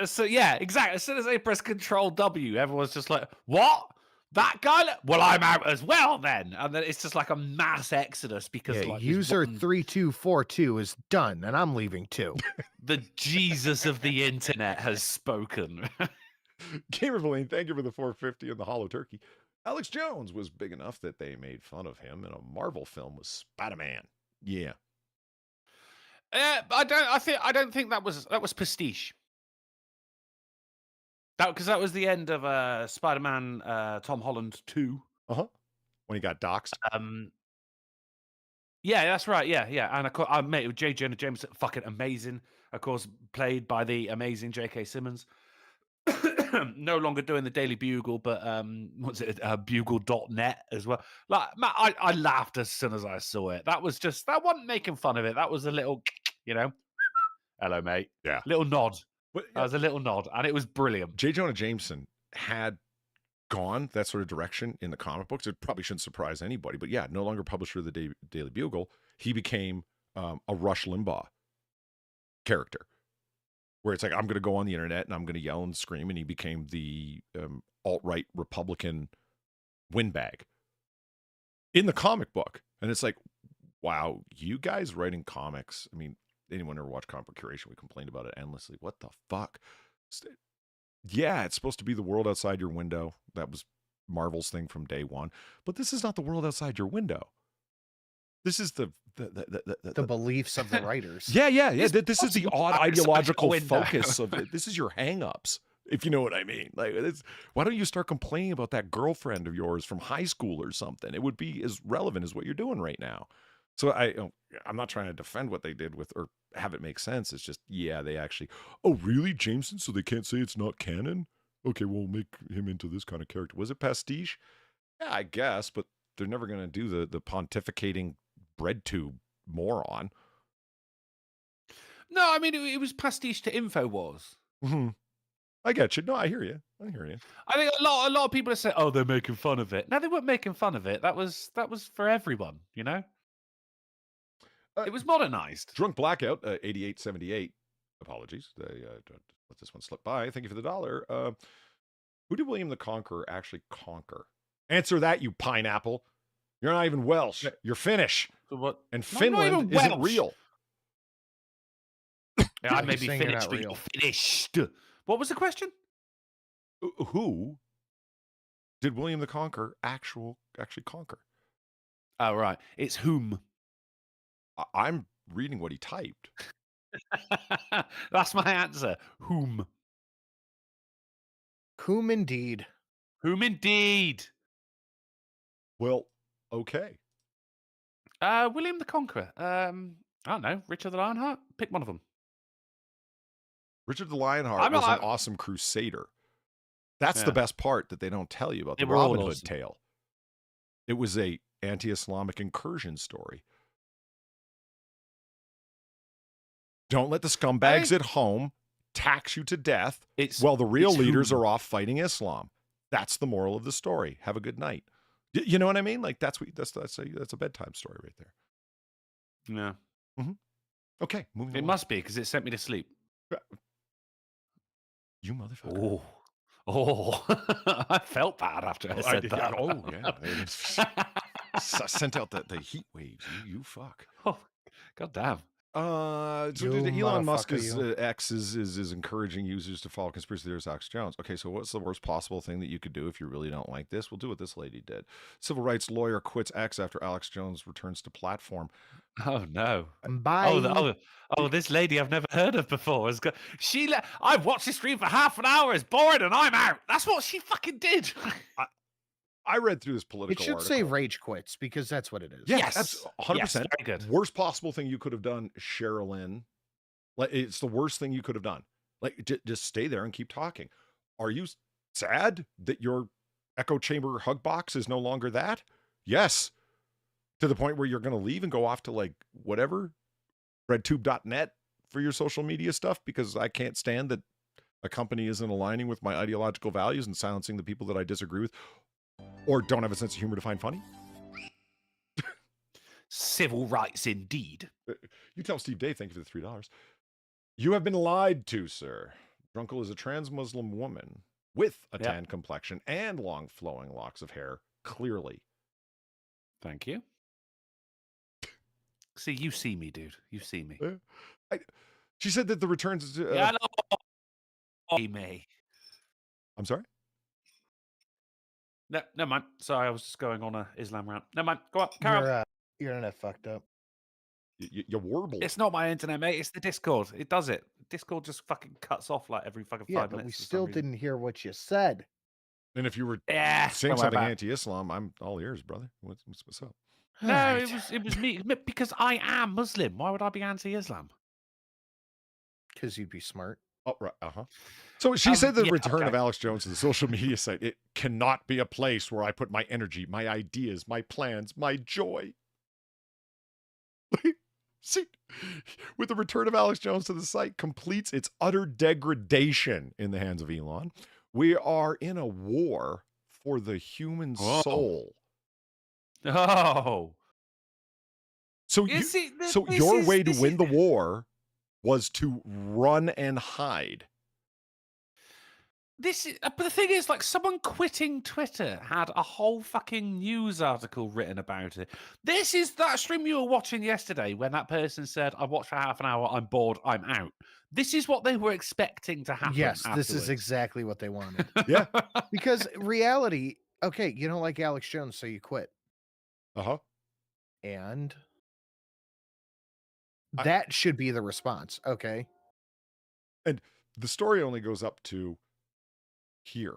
So yeah, exactly. As soon as they press Control W, everyone's just like, "What? That guy? Well, I'm out as well then." And then it's just like a mass exodus because
Yeah,
like this
user
one-
3242 is done, and I'm leaving too.
the Jesus of the internet has spoken.
Gamer Valine, thank you for the 450 and the hollow turkey. Alex Jones was big enough that they made fun of him in a Marvel film with Spider-Man. Yeah.
I don't think that was pastiche. Because that was the end of Spider-Man Tom Holland 2.
Uh-huh. When he got doxxed.
Yeah, that's right. Yeah. And of course, mate, J. Jonah Jameson, fucking amazing. Of course, played by the amazing J.K. Simmons. No longer doing the Daily Bugle, but what's it? Bugle.net as well. Like, man, I laughed as soon as I saw it. That wasn't making fun of it. That was a little, hello, mate.
Yeah.
Little nod.
But,
That was a little nod, and it was brilliant.
J. Jonah Jameson had gone that sort of direction in the comic books. It probably shouldn't surprise anybody, but yeah, no longer publisher of the Daily Bugle. He became a Rush Limbaugh character, where it's like, I'm going to go on the internet and I'm going to yell and scream, and he became the alt-right Republican windbag in the comic book. And it's like, wow, you guys writing comics, I mean, anyone ever watched Comic Book Curation, we complained about it endlessly. What the fuck? Yeah, it's supposed to be the world outside your window. That was Marvel's thing from day one. But this is not the world outside your window. This is the
beliefs of the writers.
Yeah. This is the odd ideological
window.
focus of it. This is your hang-ups, if you know what I mean. Like, why don't you start complaining about that girlfriend of yours from high school or something? It would be as relevant as what you're doing right now. So I'm not trying to defend what they did with or have it make sense. It's just, yeah, they actually, oh, really, Jameson? So they can't say it's not canon? Okay, we'll make him into this kind of character. Was it pastiche? Yeah, I guess, but they're never going to do the pontificating bread tube moron.
No, I mean, it was pastiche to InfoWars.
Mm-hmm. I get you. No, I hear you.
I think a lot of people have said, "Oh, they're making fun of it." No, they weren't making fun of it. That was for everyone, It was modernized.
Drunk Blackout, 8878. Apologies. They let this one slip by. Thank you for the dollar. Who did William the Conqueror actually conquer? Answer that, you pineapple. You're not even Welsh. You're Finnish.
So what?
And
No,
Finland
not even
isn't
Welsh.
real.
Yeah, I may be
saying you're
finished,
not
but
real.
you're finished. What was the question?
Who did William the Conqueror actually conquer?
Oh, right. It's whom.
I'm reading what he typed.
That's my answer. Whom.
Whom indeed.
Whom indeed.
Well, okay.
William the Conqueror. I don't know. Richard the Lionheart? Pick one of them.
Richard the Lionheart was an awesome crusader. That's the best part that they don't tell you about the Robin Hood tale. It was a anti-Islamic incursion story. Don't let the scumbags at home tax you to death while the real leaders are off fighting Islam. That's the moral of the story. Have a good night. You know what I mean? Like that's a bedtime story right there.
Yeah.
Mm-hmm. Okay, moving on.
It must be because it sent me to sleep.
You motherfucker.
Oh, I felt bad after I said that.
Oh, yeah. Sent out the heat waves. You fuck.
Oh, God damn.
Elon Musk's X is encouraging users to follow conspiracy theorist Alex Jones. Okay, so what's the worst possible thing that you could do if you really don't like this? We'll do what this lady did. Civil rights lawyer quits X after Alex Jones returns to platform.
Oh no!
Bye.
Oh, this lady I've never heard of before. I've watched this stream for half an hour. It's boring, and I'm out. That's what she fucking did.
I read through this political
It should
article.
say rage quits because that's what it is.
Yes,
100%.
Yes, very good.
Worst possible thing you could have done, Sherilyn. Like, it's the worst thing you could have done. Like, just stay there and keep talking. Are you sad that your echo chamber hug box is no longer that? Yes. To the point where you're going to leave and go off to like whatever, redtube.net for your social media stuff because I can't stand that a company isn't aligning with my ideological values and silencing the people that I disagree with or don't have a sense of humor to find funny?
civil rights indeed.
You tell Steve Day, thank you for the $3. You have been lied to, sir. Drunkle is a trans Muslim woman with a tan complexion and long flowing locks of hair, clearly.
Thank you. See, you see me, dude. You see me.
She said that the returns...
yeah, no. Me.
I'm sorry?
No, never mind. Sorry, I was just going on a Islam rant. Never mind. Go on, carry on.
Your internet fucked up.
You warble.
It's not my internet, mate. It's the Discord. It does it. Discord just fucking cuts off like every fucking 5 minutes.
Yeah, but we still didn't hear what you said.
And if you were
saying
something anti-Islam, I'm all ears, brother. What's up?
No, right. it was me because I am Muslim. Why would I be anti-Islam?
Because you'd be smart.
Oh, right. So she said the return of Alex Jones to the social media site, it cannot be a place where I put my energy, my ideas, my plans, my joy. See, with the return of Alex Jones to the site completes its utter degradation in the hands of Elon. We are in a war for the human soul.
Oh.
So your way to win the war was to run and hide.
But the thing is, like, someone quitting Twitter had a whole fucking news article written about it. This is that stream you were watching yesterday when that person said, I watched for half an hour, I'm bored, I'm out. This is what they were expecting to happen.
Yes,
afterwards.
This is exactly what they wanted.
Yeah.
Because reality, okay, you don't like Alex Jones, so you quit.
Uh-huh.
And that should be the response. Okay.
And the story only goes up to here.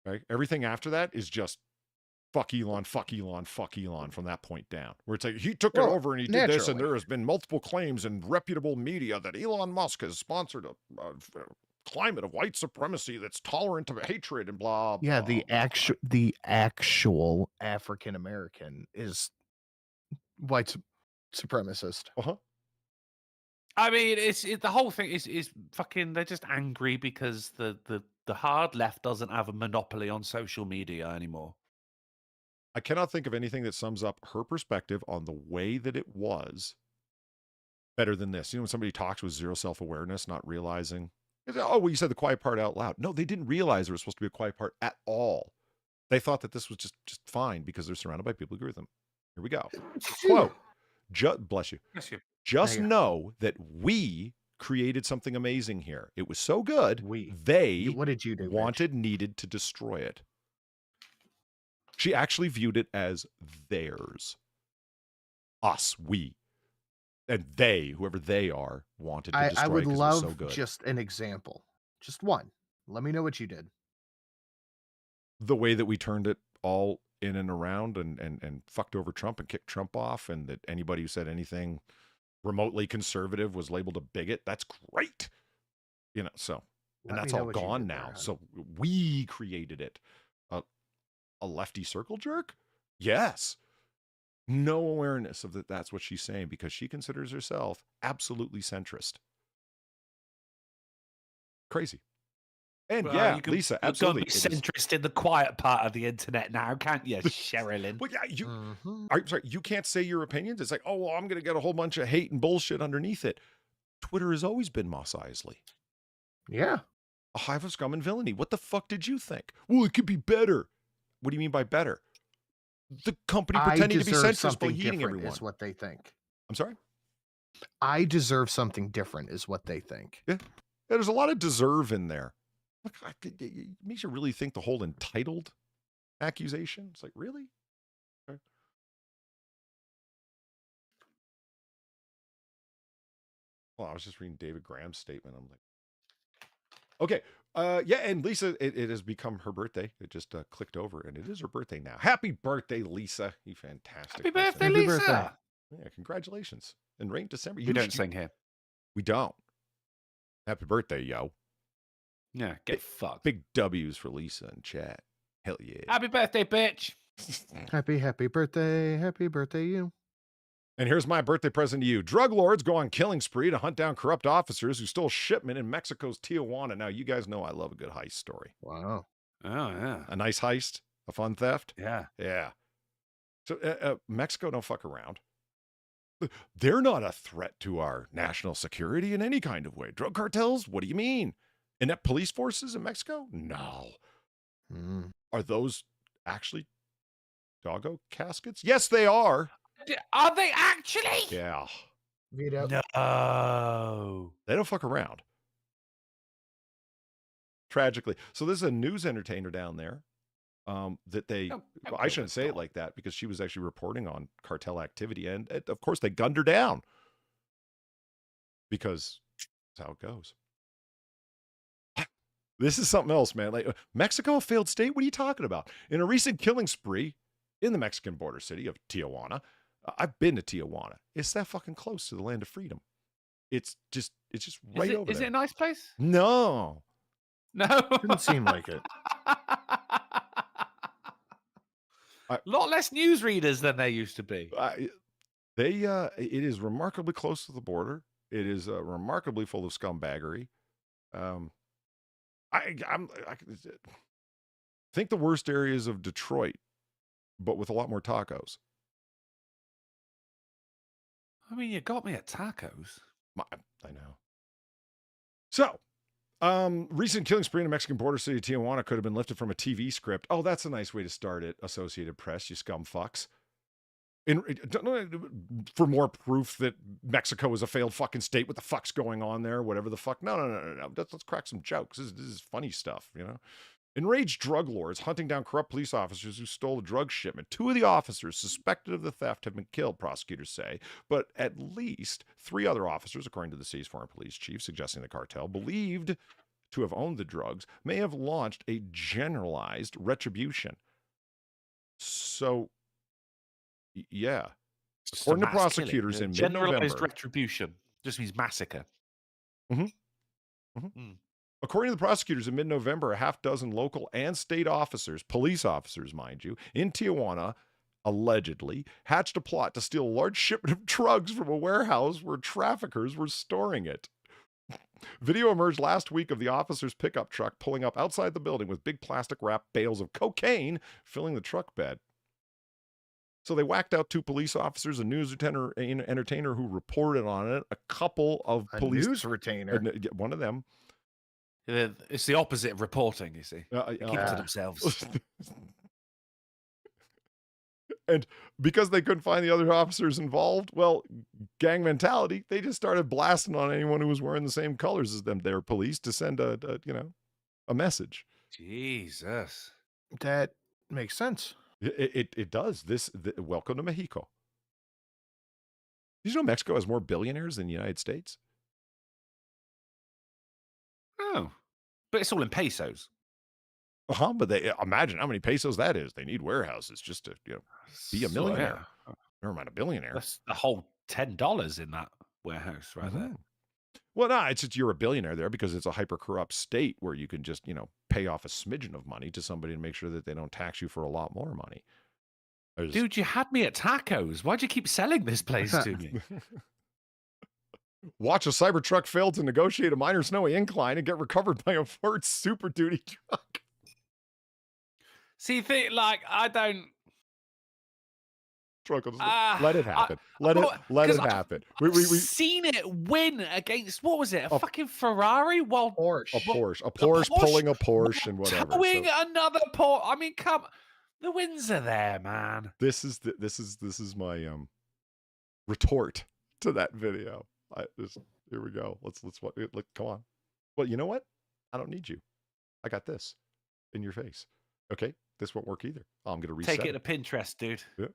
Right? Everything after that is just fuck Elon, fuck Elon, fuck Elon from that point down. Where it's like he took it over and he did this, and there has been multiple claims in reputable media that Elon Musk has sponsored a climate of white supremacy that's tolerant of hatred and blah.
Yeah,
blah,
the actual African American is white supremacist.
Uh-huh.
I mean, the whole thing is fucking. They're just angry because the hard left doesn't have a monopoly on social media anymore.
I cannot think of anything that sums up her perspective on the way that it was better than this. You know, when somebody talks with zero self-awareness, not realizing, oh, well, you said the quiet part out loud. No, they didn't realize there was supposed to be a quiet part at all. They thought that this was just fine because they're surrounded by people who agree with them. Here we go. Quote, bless you.
Bless you.
Just know that we created something amazing here. It was so good, what did you do, needed to destroy it. She actually viewed it as theirs. Us, we. And they, whoever they are, wanted to destroy it. I would love so good.
Just an example. Just one. Let me know what you did.
The way that we turned it all in and around and fucked over Trump and kicked Trump off, and that anybody who said anything remotely conservative was labeled a bigot. That's great. You know, so, and that's all gone now. So we created it. A lefty circle jerk? Yes. No awareness of that. That's what she's saying because she considers herself absolutely centrist. Crazy. And Lisa, absolutely.
You can be centrist in the quiet part of the internet now, can't you, Sherilyn?
Well, yeah, I'm sorry, you can't say your opinions. It's like, oh, well, I'm going to get a whole bunch of hate and bullshit underneath it. Twitter has always been Moss Isley.
Yeah.
A hive of scum and villainy. What the fuck did you think? Well, it could be better. What do you mean by better? The company pretending to be centrist by heating everyone.
Is what they think.
I'm sorry?
I deserve something different is what they think.
Yeah. There's a lot of deserve in there. Look, it makes you really think the whole entitled accusation. It's like, really? Okay. Well, I was just reading David Graham's statement. I'm like, okay. Yeah, and Lisa, it has become her birthday. It just clicked over, and it is her birthday now. Happy birthday, Lisa. You fantastic.
Happy birthday, Lisa. Birthday.
Yeah, congratulations. And rain December.
We don't sing here.
We don't. Happy birthday, yo.
Yeah, get fucked.
Big W's for Lisa in chat. Hell yeah.
Happy birthday, bitch.
Happy birthday, you.
And here's my birthday present to you. Drug lords go on killing spree to hunt down corrupt officers who stole shipment in Mexico's Tijuana. Now, you guys know I love a good heist story.
Wow.
Oh, yeah.
A nice heist, a fun theft.
Yeah.
Yeah. So Mexico don't fuck around. They're not a threat to our national security in any kind of way. Drug cartels? What do you mean? Inept police forces in Mexico? No. Are those actually doggo caskets? Yes, they are.
Are they actually?
Yeah.
No.
They don't fuck around. Tragically. So this is a news entertainer down there that they, I shouldn't say it like that because she was actually reporting on cartel activity. And of course, they gunned her down because that's how it goes. This is something else, man. Like Mexico, a failed state? What are you talking about? In a recent killing spree in the Mexican border city of Tijuana, I've been to Tijuana. It's that fucking close to the land of freedom. It's just right over there.
Is it a nice place?
No.
No.
Didn't seem like it.
A lot less newsreaders than there used to be.
It is remarkably close to the border. It is remarkably full of scumbaggery. I think the worst areas of Detroit, but with a lot more tacos.
I mean, you got me at tacos.
I know. So, recent killing spree in the Mexican border city of Tijuana could have been lifted from a TV script. Oh, that's a nice way to start it, Associated Press, you scum fucks. For more proof that Mexico is a failed fucking state, what the fuck's going on there, whatever the fuck. No. Let's crack some jokes. This is funny stuff, you know? Enraged drug lords hunting down corrupt police officers who stole a drug shipment. 2 of the officers suspected of the theft have been killed, prosecutors say, but at least 3 other officers, according to the city's former police chief, suggesting the cartel, believed to have owned the drugs, may have launched a generalized retribution. So, yeah. According to prosecutors in mid-November.
Generalized retribution just means massacre.
According to the prosecutors in mid-November, a half dozen local and state officers, police officers, mind you, in Tijuana, allegedly hatched a plot to steal a large shipment of drugs from a warehouse where traffickers were storing it. Video emerged last week of the officer's pickup truck pulling up outside the building with big plastic-wrapped bales of cocaine filling the truck bed. So they whacked out 2 police officers, a news entertainer who reported on it, a couple of police...
news retainer?
One of them.
It's the opposite of reporting, you see. They keep it to themselves.
And because they couldn't find the other officers involved, well, gang mentality, they just started blasting on anyone who was wearing the same colors as them, their police, to send a message.
Jesus.
That makes sense.
It does. Welcome to Mexico. Did you know Mexico has more billionaires than the United States?
Oh, but it's all in pesos.
But they imagine how many pesos that is. They need warehouses just to be a millionaire.
Yeah.
Never mind a billionaire.
That's the whole $10 in that warehouse right there.
Well, no, it's just you're a billionaire there because it's a hyper corrupt state where you can just pay off a smidgen of money to somebody to make sure that they don't tax you for a lot more money.
Dude, you had me at tacos. Why'd you keep selling this place to me?
Watch a Cybertruck fail to negotiate a minor snowy incline and get recovered by a Ford Super Duty truck.
See, I don't.
Truck will just let it happen. Let it happen. We've
seen it win against, what was it? A fucking Ferrari? While
Porsche.
A Porsche pulling a Porsche and whatever.
Towing another Porsche. I mean, come. The wins are there, man.
This is my retort to that video. Here we go. Let's come on. Well, you know what? I don't need you. I got this in your face. Okay, this won't work either. I'm gonna reset.
Take it to Pinterest, dude.
Yeah.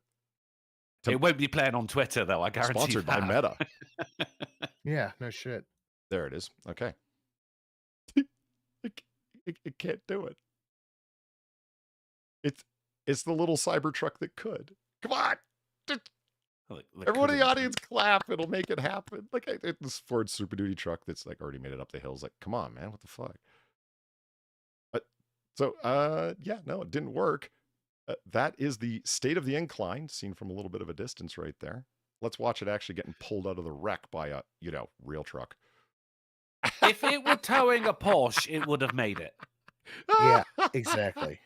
It won't be playing on Twitter though. I guarantee.
Sponsored by Meta.
Yeah, no shit.
There it is. Okay. It can't do it. It's the little Cybertruck that could. Come on. Everyone in the audience clap. It'll make it happen. Like this Ford Super Duty truck that's like already made it up the hills. Like, come on, man. What the fuck? Yeah, no, it didn't work. That is the state of the incline, seen from a little bit of a distance right there. Let's watch it actually getting pulled out of the wreck by a, real truck.
If it were towing a Porsche, it would have made it.
Yeah, exactly.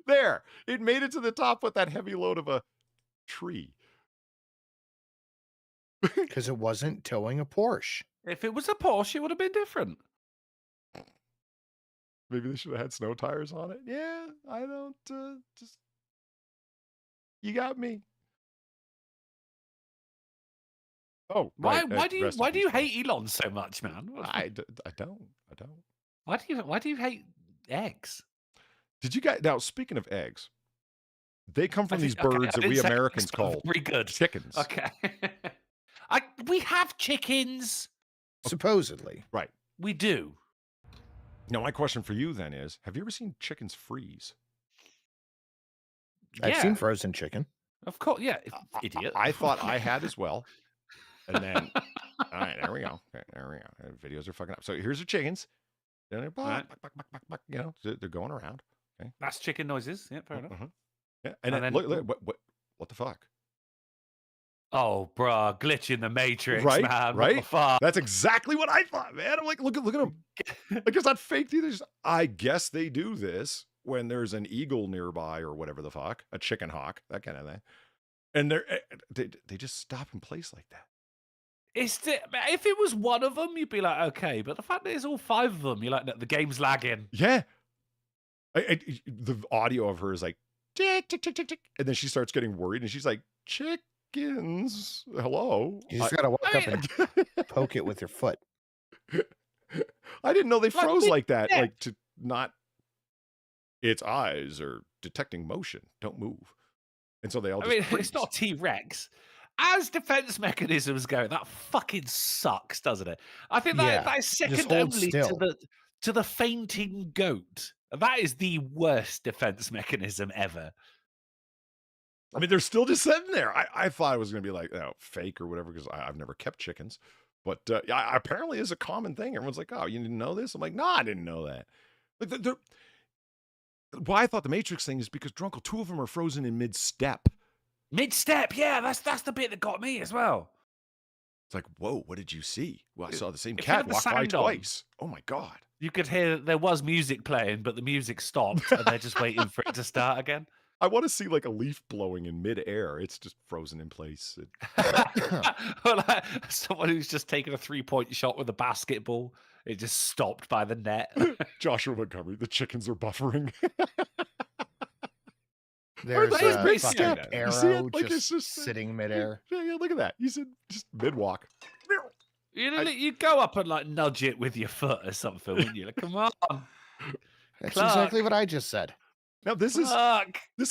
There, it made it to the top with that heavy load of a tree.
Because it wasn't towing a Porsche.
If it was a Porsche, it would have been different.
Maybe they should have had snow tires on it. Yeah, I don't just. You got me. Oh,
Why?
right.
Why do you?
Rest in
Why do
peace,
you
Paul.
hate Elon so much, man?
I don't.
Why do you hate eggs?
Did you guys now? Speaking of eggs, they come from these
Okay,
birds
I
that we
didn't say
Americans
eggs, but
call
very good.
chickens.
Okay. We have chickens.
Supposedly.
Right.
We do.
Now, my question for you then is: have you ever seen chickens freeze?
I've
Yeah.
seen frozen chicken.
Of course, yeah. Idiot.
I thought I had as well. And then, all right, there we go. Okay, there we go. Videos are fucking up. So here's the chickens. Then they're,
Right.
you know, they're going around. Okay.
That's chicken noises. Yeah, fair enough.
Yeah. And then, look, what the fuck?
Oh, bruh, glitch in the matrix,
Right,
man.
right.
What the fuck?
That's exactly what I thought, man. I'm like, look at them. Like, it's not fake either. I guess they do this when there's an eagle nearby or whatever the fuck, a chicken hawk, that kind of thing. And they just stop in place like that.
If it was one of them, you'd be like, okay. But the fact that it's all five of them, you're like, no, the game's lagging.
Yeah. The audio of her is like, tick, tick, tick, tick, tick. And then she starts getting worried and she's like, chickens, hello.
You just got to walk up and poke it with your foot.
I didn't know they froze like that.
Yeah.
Like to not, its eyes are detecting motion. Don't move. And so they all just freeze.
It's not T-Rex. As defense mechanisms go, that fucking sucks, doesn't it? I think that is second only to the fainting goat. That is the worst defense mechanism ever.
I mean, they're still just sitting there. I thought it was going to be like, fake or whatever, because I've never kept chickens. But apparently it's a common thing. Everyone's like, oh, you didn't know this? I'm like, no, I didn't know that. Like, why I thought the Matrix thing is because, Drunkle, two of them are frozen in mid-step.
Mid-step, yeah, that's the bit that got me as well.
It's like, whoa, what did you see? Well, I saw the same
If you
cat
had the
walk by
sound on,
twice. Oh, my God.
You could hear there was music playing, but the music stopped, and they're just waiting for it to start again.
I want to see like a leaf blowing in midair. It's just frozen in place.
Someone who's just taken a 3-point shot with a basketball. It just stopped by the net.
Joshua Montgomery, the chickens are buffering.
There's
a
a
step.
arrow
Like,
just sitting midair.
Yeah, look at that. You said just mid-walk.
You go up and like nudge it with your foot or something, wouldn't you? Like, come on.
That's
Clark.
exactly what I just said.
Now this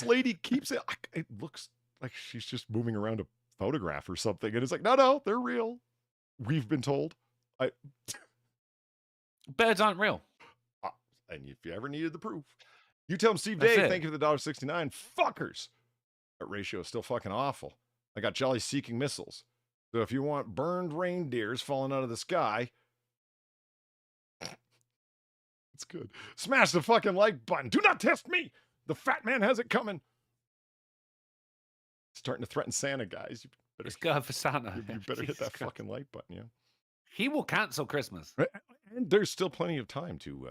lady keeps it. It looks like she's just moving around a photograph or something, and it's like, no, they're real. We've been told.
Birds aren't real.
And if you ever needed the proof, you tell them, Steve
That's
Dave,
it.
thank you for the $1.69. Fuckers. That ratio is still fucking awful. I got Jolly Seeking missiles. So if you want burned reindeers falling out of the sky, it's good. Smash the fucking like button. Do not test me. The fat man has it coming. Starting to threaten Santa, guys. You better,
It's going for Santa.
you better hit
Jesus
that
Christ.
fucking like button, yeah.
He will cancel Christmas.
And there's still plenty of time to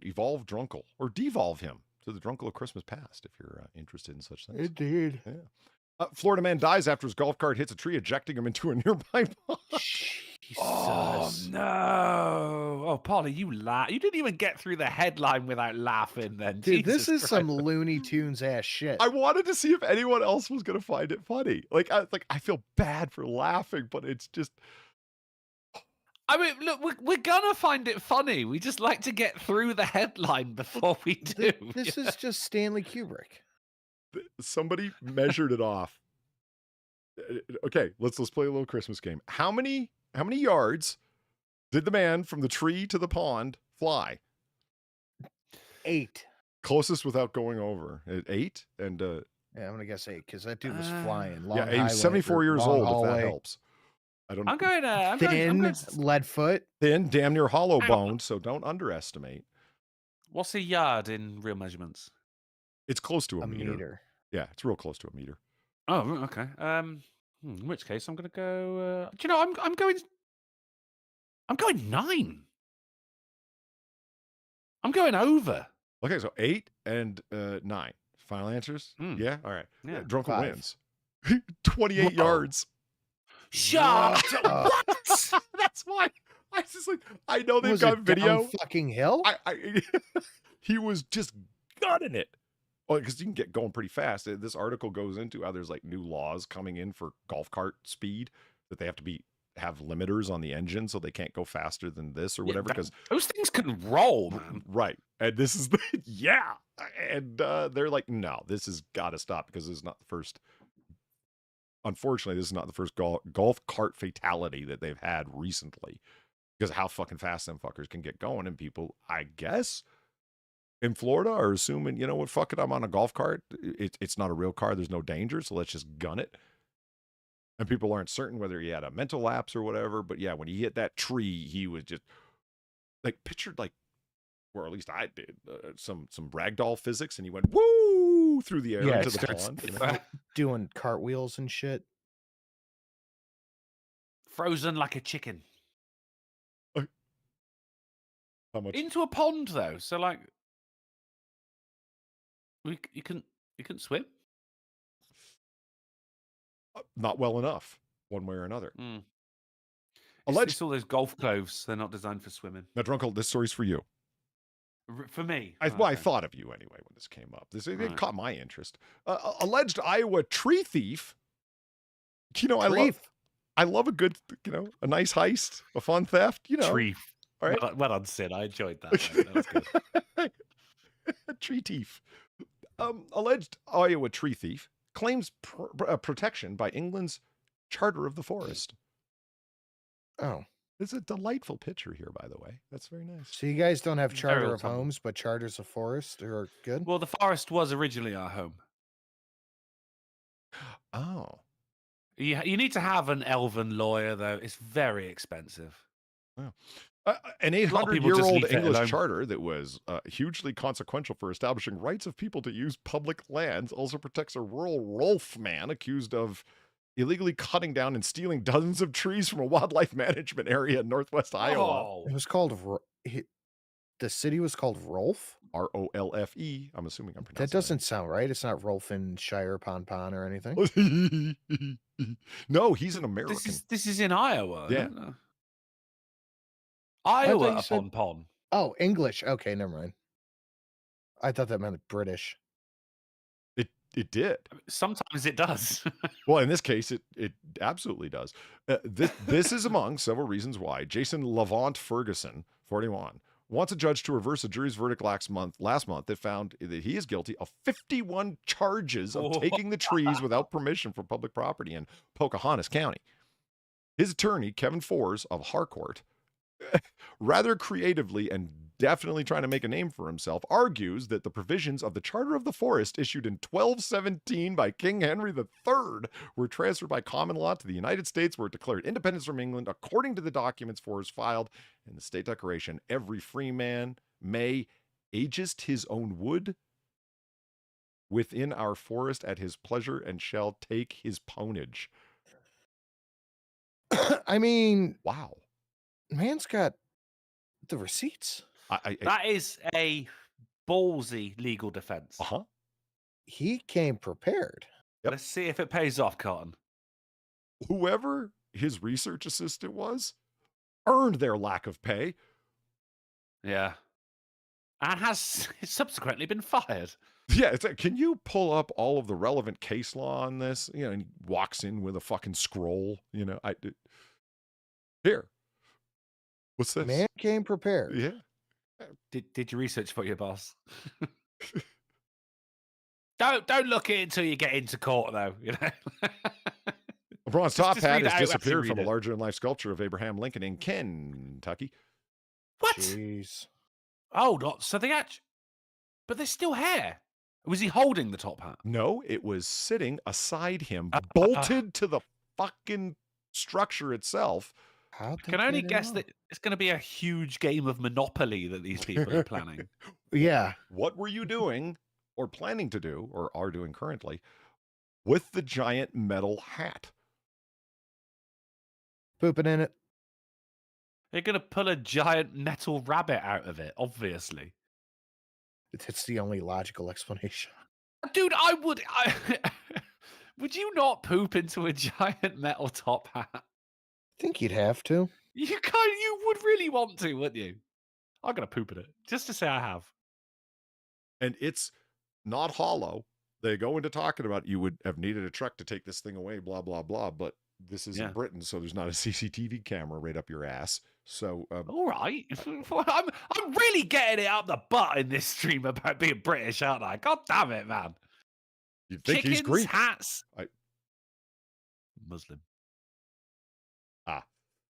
evolve Drunkle or devolve him to the Drunkle of Christmas past if you're interested in such things.
Indeed.
Yeah. Florida man dies after his golf cart hits a tree, ejecting him into a nearby pond.
Oh no! Oh, Polly, you laugh. You didn't even get through the headline without laughing. Then,
Dude,
Jesus
this is
Christ.
some Looney Tunes ass shit.
I wanted to see if anyone else was going to find it funny. I feel bad for laughing, but it's just.
I mean, look, we're gonna find it funny. We just like to get through the headline before we do.
This is just Stanley Kubrick.
Somebody measured it off. Okay, let's play a little Christmas game. How many yards did the man from the tree to the pond fly?
8.
Closest without going over. 8 and
Yeah, I'm gonna guess 8 because that dude was flying. Long
yeah, he
highway
was 74
or
years
long
old.
hallway.
If that helps. I don't.
I'm going to I'm
Thin
going,
lead foot.
Thin, damn near hollow bone. So don't underestimate.
What's a yard in real measurements?
It's close to a meter.
meter.
Yeah, it's real close to a meter.
Oh, okay. In which case, I'm going to go. Do you know? I'm going 9. I'm going over.
Okay, so 8 and 9. Final answers?
Mm.
Yeah. All right.
Yeah.
Drunkle
5.
wins. 28
Whoa.
yards.
Shut
Whoa.
what?
That's why I was just like, I know they've
Was
got
it
video.
down fucking hill?
He was just gunning it. Well, because you can get going pretty fast. This article goes into how there's like new laws coming in for golf cart speed that they have to have limiters on the engine so they can't go faster than this or whatever. Because
those things can roll, man.
right, and this is the yeah, and they're like, no, this has got to stop because this is not the first. Unfortunately, this is not the first golf cart fatality that they've had recently. Because of how fucking fast them fuckers can get going, and people, I guess, in Florida are assuming, you know what, fuck it, I'm on a golf cart. It's not a real car. There's no danger, so let's just gun it. And people aren't certain whether he had a mental lapse or whatever. But yeah, when he hit that tree, he was just like pictured like, or at least I did, some ragdoll physics, and he went woo through the air into the pond. You know?
Doing cartwheels and shit.
Frozen like a chicken.
How much?
Into a pond though, so like you can swim.
Not well enough, one way or another.
Mm.
Alleged.
It's all those golf clothes. They're not designed for swimming.
Now, Drunkle, this story's for you.
For me.
I thought of you anyway when this came up. It caught my interest. Alleged Iowa tree thief. You know, I love a good, you know, a nice heist, a fun theft. You know,
tree.
All right.
Well done, Sid. I enjoyed that. That was good.
Tree thief. Alleged Iowa tree thief claims protection by England's Charter of the Forest.
Oh.
It's a delightful picture here, by the way. That's very nice.
So you guys don't have Charter
Very
of Homes, but Charters of Forest are good?
Well, the forest was originally our home.
Oh.
You need to have an elven lawyer, though. It's very expensive.
Wow. An 800-year-old English charter that was hugely consequential for establishing rights of people to use public lands also protects a rural Rolf man accused of illegally cutting down and stealing dozens of trees from a wildlife management area in northwest Iowa.
It was called, the city was called Rolf?
R-O-L-F-E. I'm assuming I'm pronouncing
that. Doesn't sound right. It's not Rolfenshire Pon or anything.
No, he's an American.
This is in Iowa.
Yeah.
Iowa upon pond.
Oh, English. Okay, never mind. I thought that meant British.
It did.
Sometimes it does.
Well, in this case, it absolutely does. This is among several reasons why Jason Lavont Ferguson, 41, wants a judge to reverse a jury's verdict last month that found that he is guilty of 51 charges of taking the trees without permission from public property in Pocahontas County. His attorney, Kevin Fors of Harcourt, rather creatively and definitely trying to make a name for himself, argues that the provisions of the Charter of the Forest issued in 1217 by King Henry III were transferred by common law to the United States, where it declared independence from England. According to the documents Forrest filed in the State Declaration, every free man may agist his own wood within our forest at his pleasure and shall take his poundage.
I mean,
wow.
Man's got the receipts.
That is a ballsy legal defense.
Uh-huh.
He came prepared.
Yep.
Let's see if it pays off, Cotton.
Whoever his research assistant was earned their lack of pay.
Yeah. And has subsequently been fired.
Yeah, it's like, can you pull up all of the relevant case law on this? You know, and he walks in with a fucking scroll. You know, here. What's this?
Man came prepared.
Yeah.
Did you research for your boss? Don't look at it until you get into court, though. You know.
A bronze top hat has disappeared
read
from a
it.
larger-than-life sculpture of Abraham Lincoln in Kentucky.
What?
Jeez.
Oh, not so they actually, but there's still hair. Was he holding the top hat?
No, it was sitting aside him, bolted to the fucking structure itself.
I can only guess that it's going to be a huge game of Monopoly that these people are planning.
Yeah.
What were you doing or planning to do or are doing currently with the giant metal hat?
Pooping in it.
They're going to pull a giant metal rabbit out of it, obviously.
It's the only logical explanation.
Dude, I would. Would you not poop into a giant metal top hat?
I think you'd have to.
You would really want to, wouldn't you? I'm gonna poop in it just to say I have.
And it's not hollow. They go into talking about you would have needed a truck to take this thing away, blah blah blah. But this is in Britain, so there's not a CCTV camera right up your ass. So
all right, I'm really getting it up the butt in this stream about being British, aren't I? God damn it, man!
You think he's Greek?
Hats, Muslim.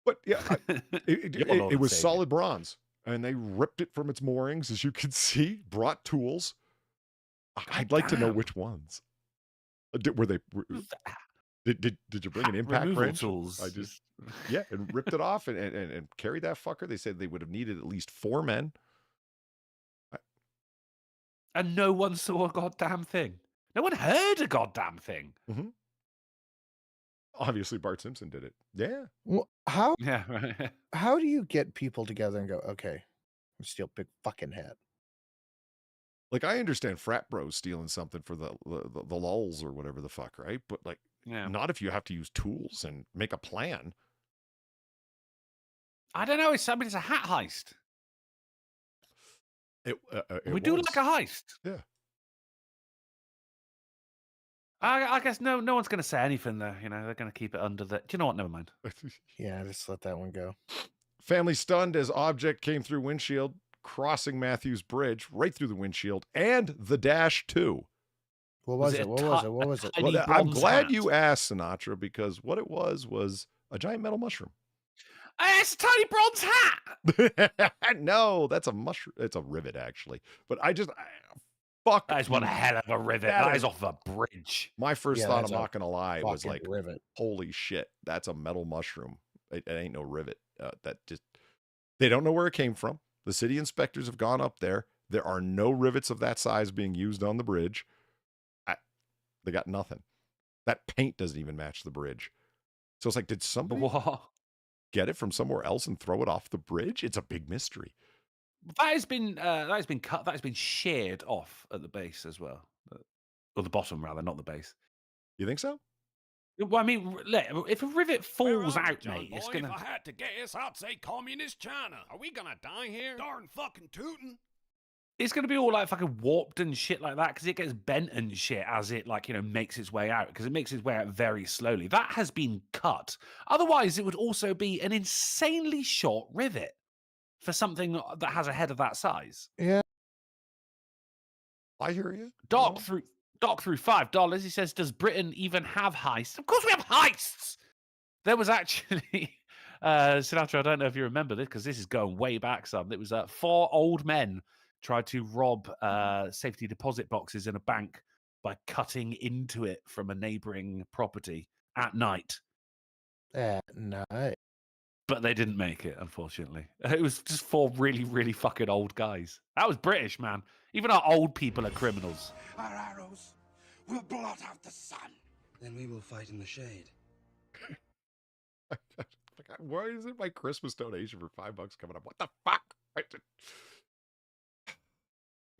But yeah, it was solid bronze, and they ripped it from its moorings, as you can see. Brought tools. I'd like to know which ones. Were they? Did you bring an impact wrench?
Tools.
I just and ripped it off and carried that fucker. They said they would have needed at least 4 men.
And no one saw a goddamn thing. No one heard a goddamn thing.
Mm-hmm. Obviously, Bart Simpson did it. Yeah.
Well, how?
Yeah.
How do you get people together and go, okay, steal big fucking hat?
Like, I understand frat bros stealing something for the lulls or whatever the fuck, right? But like, not if you have to use tools and make a plan.
I don't know. It's a hat heist. We do like a heist.
Yeah.
I guess no one's going to say anything there. You know, they're going to keep it under the. Do you know what? Never mind.
Yeah, just let that one go.
Family stunned as object came through windshield, crossing Matthews Bridge, right through the windshield, and the dash too.
What was it? What was it?
Well, I'm glad you asked, Sinatra, because what it was a giant metal mushroom.
It's a tiny bronze hat.
No, that's a mushroom. It's a rivet, actually. But fuck.
That is one hell of a rivet. That is off the bridge.
My first thought, I'm not going to lie, was like,
rivet.
Holy shit, that's a metal mushroom. It ain't no rivet. They don't know where it came from. The city inspectors have gone up there. There are no rivets of that size being used on the bridge. They got nothing. That paint doesn't even match the bridge. So it's like, did somebody get it from somewhere else and throw it off the bridge? It's a big mystery.
That has been cut. That has been sheared off at the base as well, or the bottom rather, not the base.
You think so?
Well, I mean, if a rivet falls out, mate, it's gonna.
If I had to guess, I'd say communist China. Are we gonna die here? Darn fucking tootin'.
It's going to be all like fucking warped and shit like that because it gets bent and shit as it makes its way out because it makes its way out very slowly. That has been cut. Otherwise, it would also be an insanely short rivet for something that has a head of that size.
Yeah.
I hear you.
Doc through $5. He says, does Britain even have heists? Of course we have heists. There was actually... Sinatra, I don't know if you remember this because this is going way back some. It was 4 old men tried to rob safety deposit boxes in a bank by cutting into it from a neighboring property at night.
At night.
But they didn't make it, unfortunately. It was just 4 really, really fucking old guys. That was British, man. Even our old people are criminals.
Our arrows will blot out the sun. Then we will fight in the shade.
Why isn't my Christmas donation for $5 coming up? What the fuck?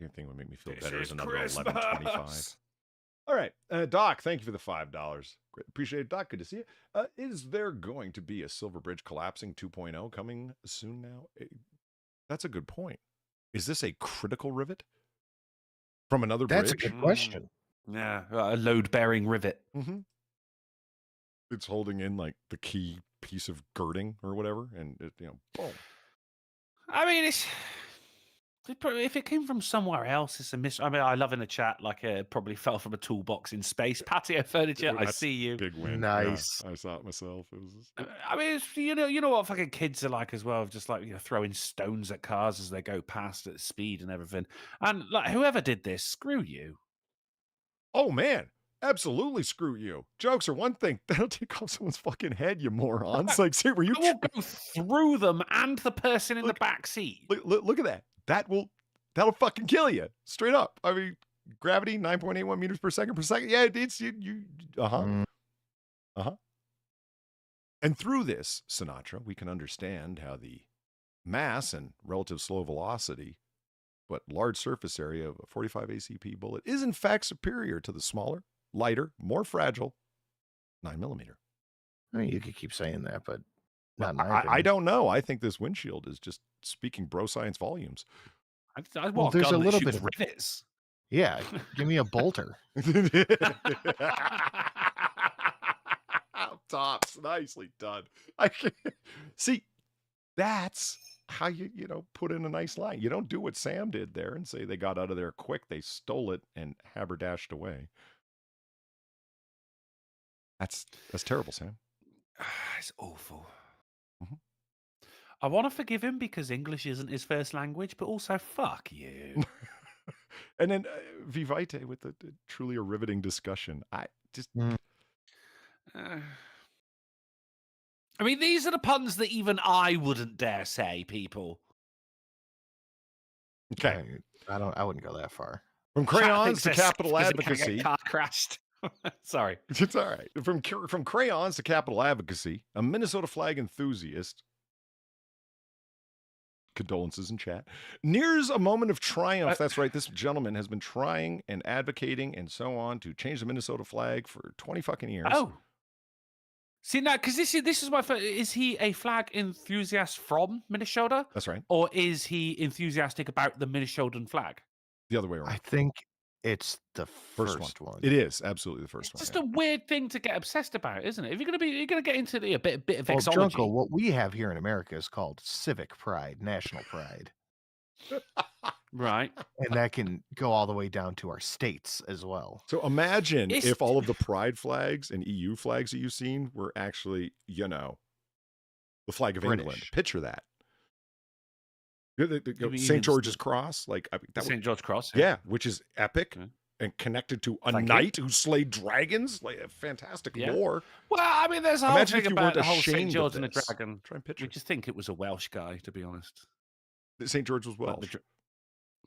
Anything would make me feel better as another $11.25. All right, Doc, thank you for the $5. Great. Appreciate it, Doc. Good to see you. Is there going to be a Silver Bridge collapsing 2.0 coming soon now? That's a good point. Is this a critical rivet from another bridge?
That's a good question.
Yeah, a load-bearing rivet.
Mm-hmm. It's holding in like the key piece of girding or whatever, and it, boom.
I mean, if it came from somewhere else, it's a mystery. I mean, I love in the chat, like it probably fell from a toolbox in space. Patio furniture, I see you.
Big win.
Nice.
Yeah, I saw it myself. It was just...
I mean, you know what fucking kids are like as well, just like throwing stones at cars as they go past at speed and everything. And like whoever did this, screw you.
Oh man, absolutely screw you. Jokes are one thing. That'll take off someone's fucking head, you morons. Like, see, were you?
I will go through them and the person in the back seat.
Look at that. That'll fucking kill you straight up. I mean, gravity 9.81 meters per second. Yeah, it's you. And through this, Sinatra, we can understand how the mass and relative slow velocity but large surface area of a 45 ACP bullet is in fact superior to the smaller, lighter, more fragile 9mm.
I mean, you could keep saying that, but
Well,
not in my
I
opinion.
don't know. I think this windshield is just speaking bro science volumes.
I
Well,
want a
there's
gun
a
that
little
shoots
bit of
rivets.
Yeah, give me a bolter.
Tops, nicely done. I can see that's how you put in a nice line. You don't do what Sam did there and say they got out of there quick. They stole it and haberdashed away. That's terrible, Sam.
It's awful.
Mhm.
I want to forgive him because English isn't his first language, but also fuck you.
And then Vivite with the truly a riveting discussion. I just
I mean, these are the puns that even I wouldn't dare say, people.
okay.
I wouldn't go that far.
From
Chat
crayons
thinks
to
they're safe
capital
'cause they can't
advocacy.
get car crashed. Sorry.
It's all right. From crayons to capital advocacy, a Minnesota flag enthusiast, condolences in chat, nears a moment of triumph. That's right. This gentleman has been trying and advocating and so on to change the Minnesota flag for 20 fucking years.
Oh. See, now, because this is my first. Is he a flag enthusiast from Minnesota?
That's right.
Or is he enthusiastic about the Minnesotan flag?
The other way around.
I think it's the first one.
It is absolutely the first one.
Just a weird thing to get obsessed about, isn't it? If you're gonna get into a bit of
Well,
vexology.
Drunkle, what we have here in America is called civic pride, national pride.
Right.
And that can go all the way down to our states as well.
So imagine if all of the pride flags and EU flags that you've seen were actually, the flag of England.
British.
Picture that.
mean
St. George's Cross, like that
St. George Cross.
yeah, which is epic and connected to a
Thank you.
knight who slayed dragons, like a fantastic
Yeah.
lore.
Well, I mean, there's a whole
Imagine
thing
if you
about
weren't
the whole St.
ashamed
George
of
and the
this.
dragon.
Try and picture.
We just think it was a Welsh guy, to be honest.
St. George was
Like
Welsh.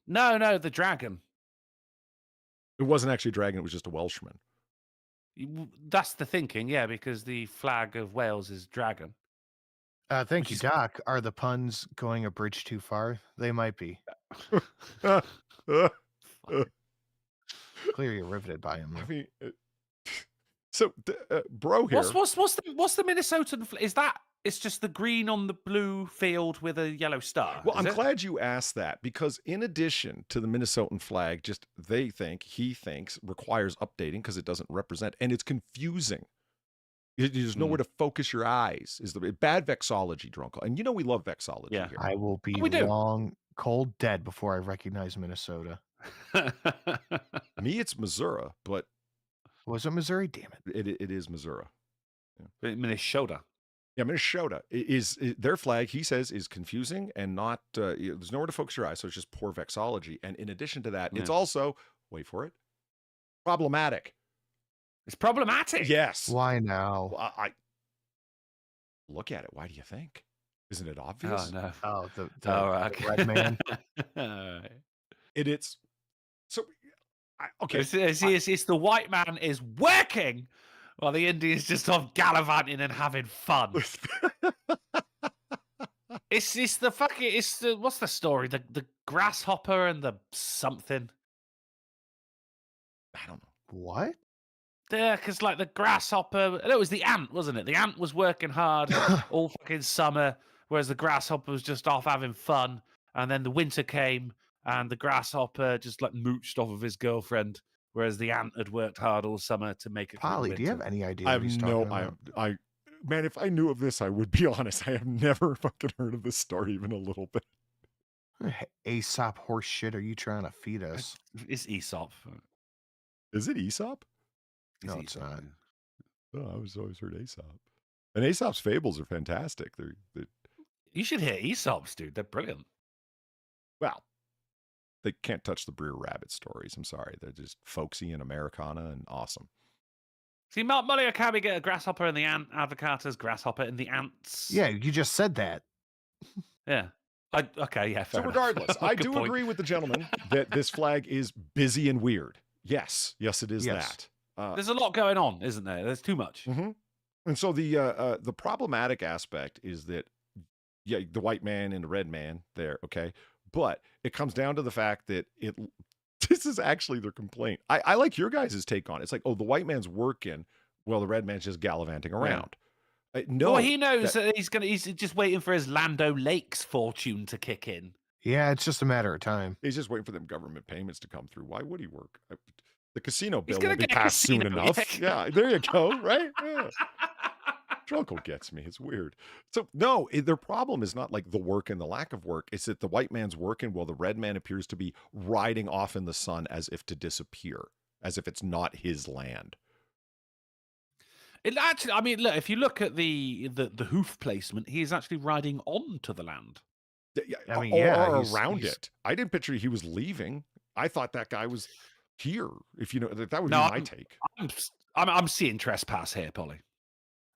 No, the dragon.
It wasn't actually a dragon; it was just a Welshman.
That's the thinking, yeah, because the flag of Wales is dragon.
Thank you, Doc. Are the puns going a bridge too far? They might be. Clearly, you're riveted by him.
I mean, so bro here.
What's the Minnesotan? Is that? It's just the green on the blue field with a yellow star.
Well, I'm
is it?
glad you asked that because in addition to the Minnesotan flag, he thinks requires updating because it doesn't represent and it's confusing. There's nowhere to focus your eyes. Is the bad vexology, Drunkle? And we love vexology here.
I will be long, cold, dead before I recognize Minnesota.
Me, it's Missouri, but
was it Missouri? Damn
it! It is Missouri.
Yeah. Minnesota.
Yeah, Minnesota is their flag. He says is confusing and not. There's nowhere to focus your eyes, so it's just poor vexology. And in addition to that, it's also wait for it, problematic.
It's problematic.
Yes.
Why now?
Well, I look at it. Why do you think? Isn't it obvious?
Oh no.
Oh, the
okay.
red man.
It's so. Okay.
It's the white man is working while the Indian's just off gallivanting and having fun. It's the what's the story? The grasshopper and the something.
I don't know.
What?
Yeah, because like the grasshopper, it was the ant, wasn't it? The ant was working hard all fucking summer, whereas the grasshopper was just off having fun. And then the winter came, and the grasshopper just like mooched off of his girlfriend, whereas the ant had worked hard all summer to make it.
Polly, do you have any idea?
I
what
have
he's
no.
talking about?
Man, if I knew of this, I would be honest. I have never fucking heard of this story even a little bit.
Aesop horse shit are you trying to feed us?
It's Aesop.
Is it Aesop?
No, it's not.
Oh, I was always heard Aesop. And Aesop's fables are fantastic. They're
You should hear Aesop's, dude. They're brilliant.
Well, they can't touch the Brer Rabbit stories. I'm sorry. They're just folksy and Americana and awesome.
See, Molly Okabe get a grasshopper and the ant, Avocatas, grasshopper and the ants.
Yeah, you just said that.
Yeah. Okay, yeah, fair
So
enough.
regardless, I
Good
do
point.
agree with the gentleman that this flag is busy and weird. Yes, it is
Yes.
that.
There's a lot going on, isn't there? There's too much.
Mm-hmm. And so the problematic aspect is that, the white man and the red man there, okay? But it comes down to the fact that this is actually their complaint. I like your guys' take on it. It's like, oh, the white man's working while the red man's just gallivanting around. No,
well, he knows that he's just waiting for his Lando Lakes fortune to kick in.
Yeah, it's just a matter of time.
He's just waiting for them government payments to come through. Why would he work? The casino bill
gonna
will be
get a
passed soon
casino,
enough. Yeah, there you go, right? Yeah. Drunkle gets me. It's weird. So, no, their problem is not like the work and the lack of work. It's that the white man's working while the red man appears to be riding off in the sun as if to disappear, as if it's not his land.
It actually, I mean, look, if you look at the hoof placement, he is actually riding onto the land.
I mean,
or around it. I didn't picture he was leaving. I thought that guy was here. If you know, that would be my take.
I'm seeing trespass here, Polly.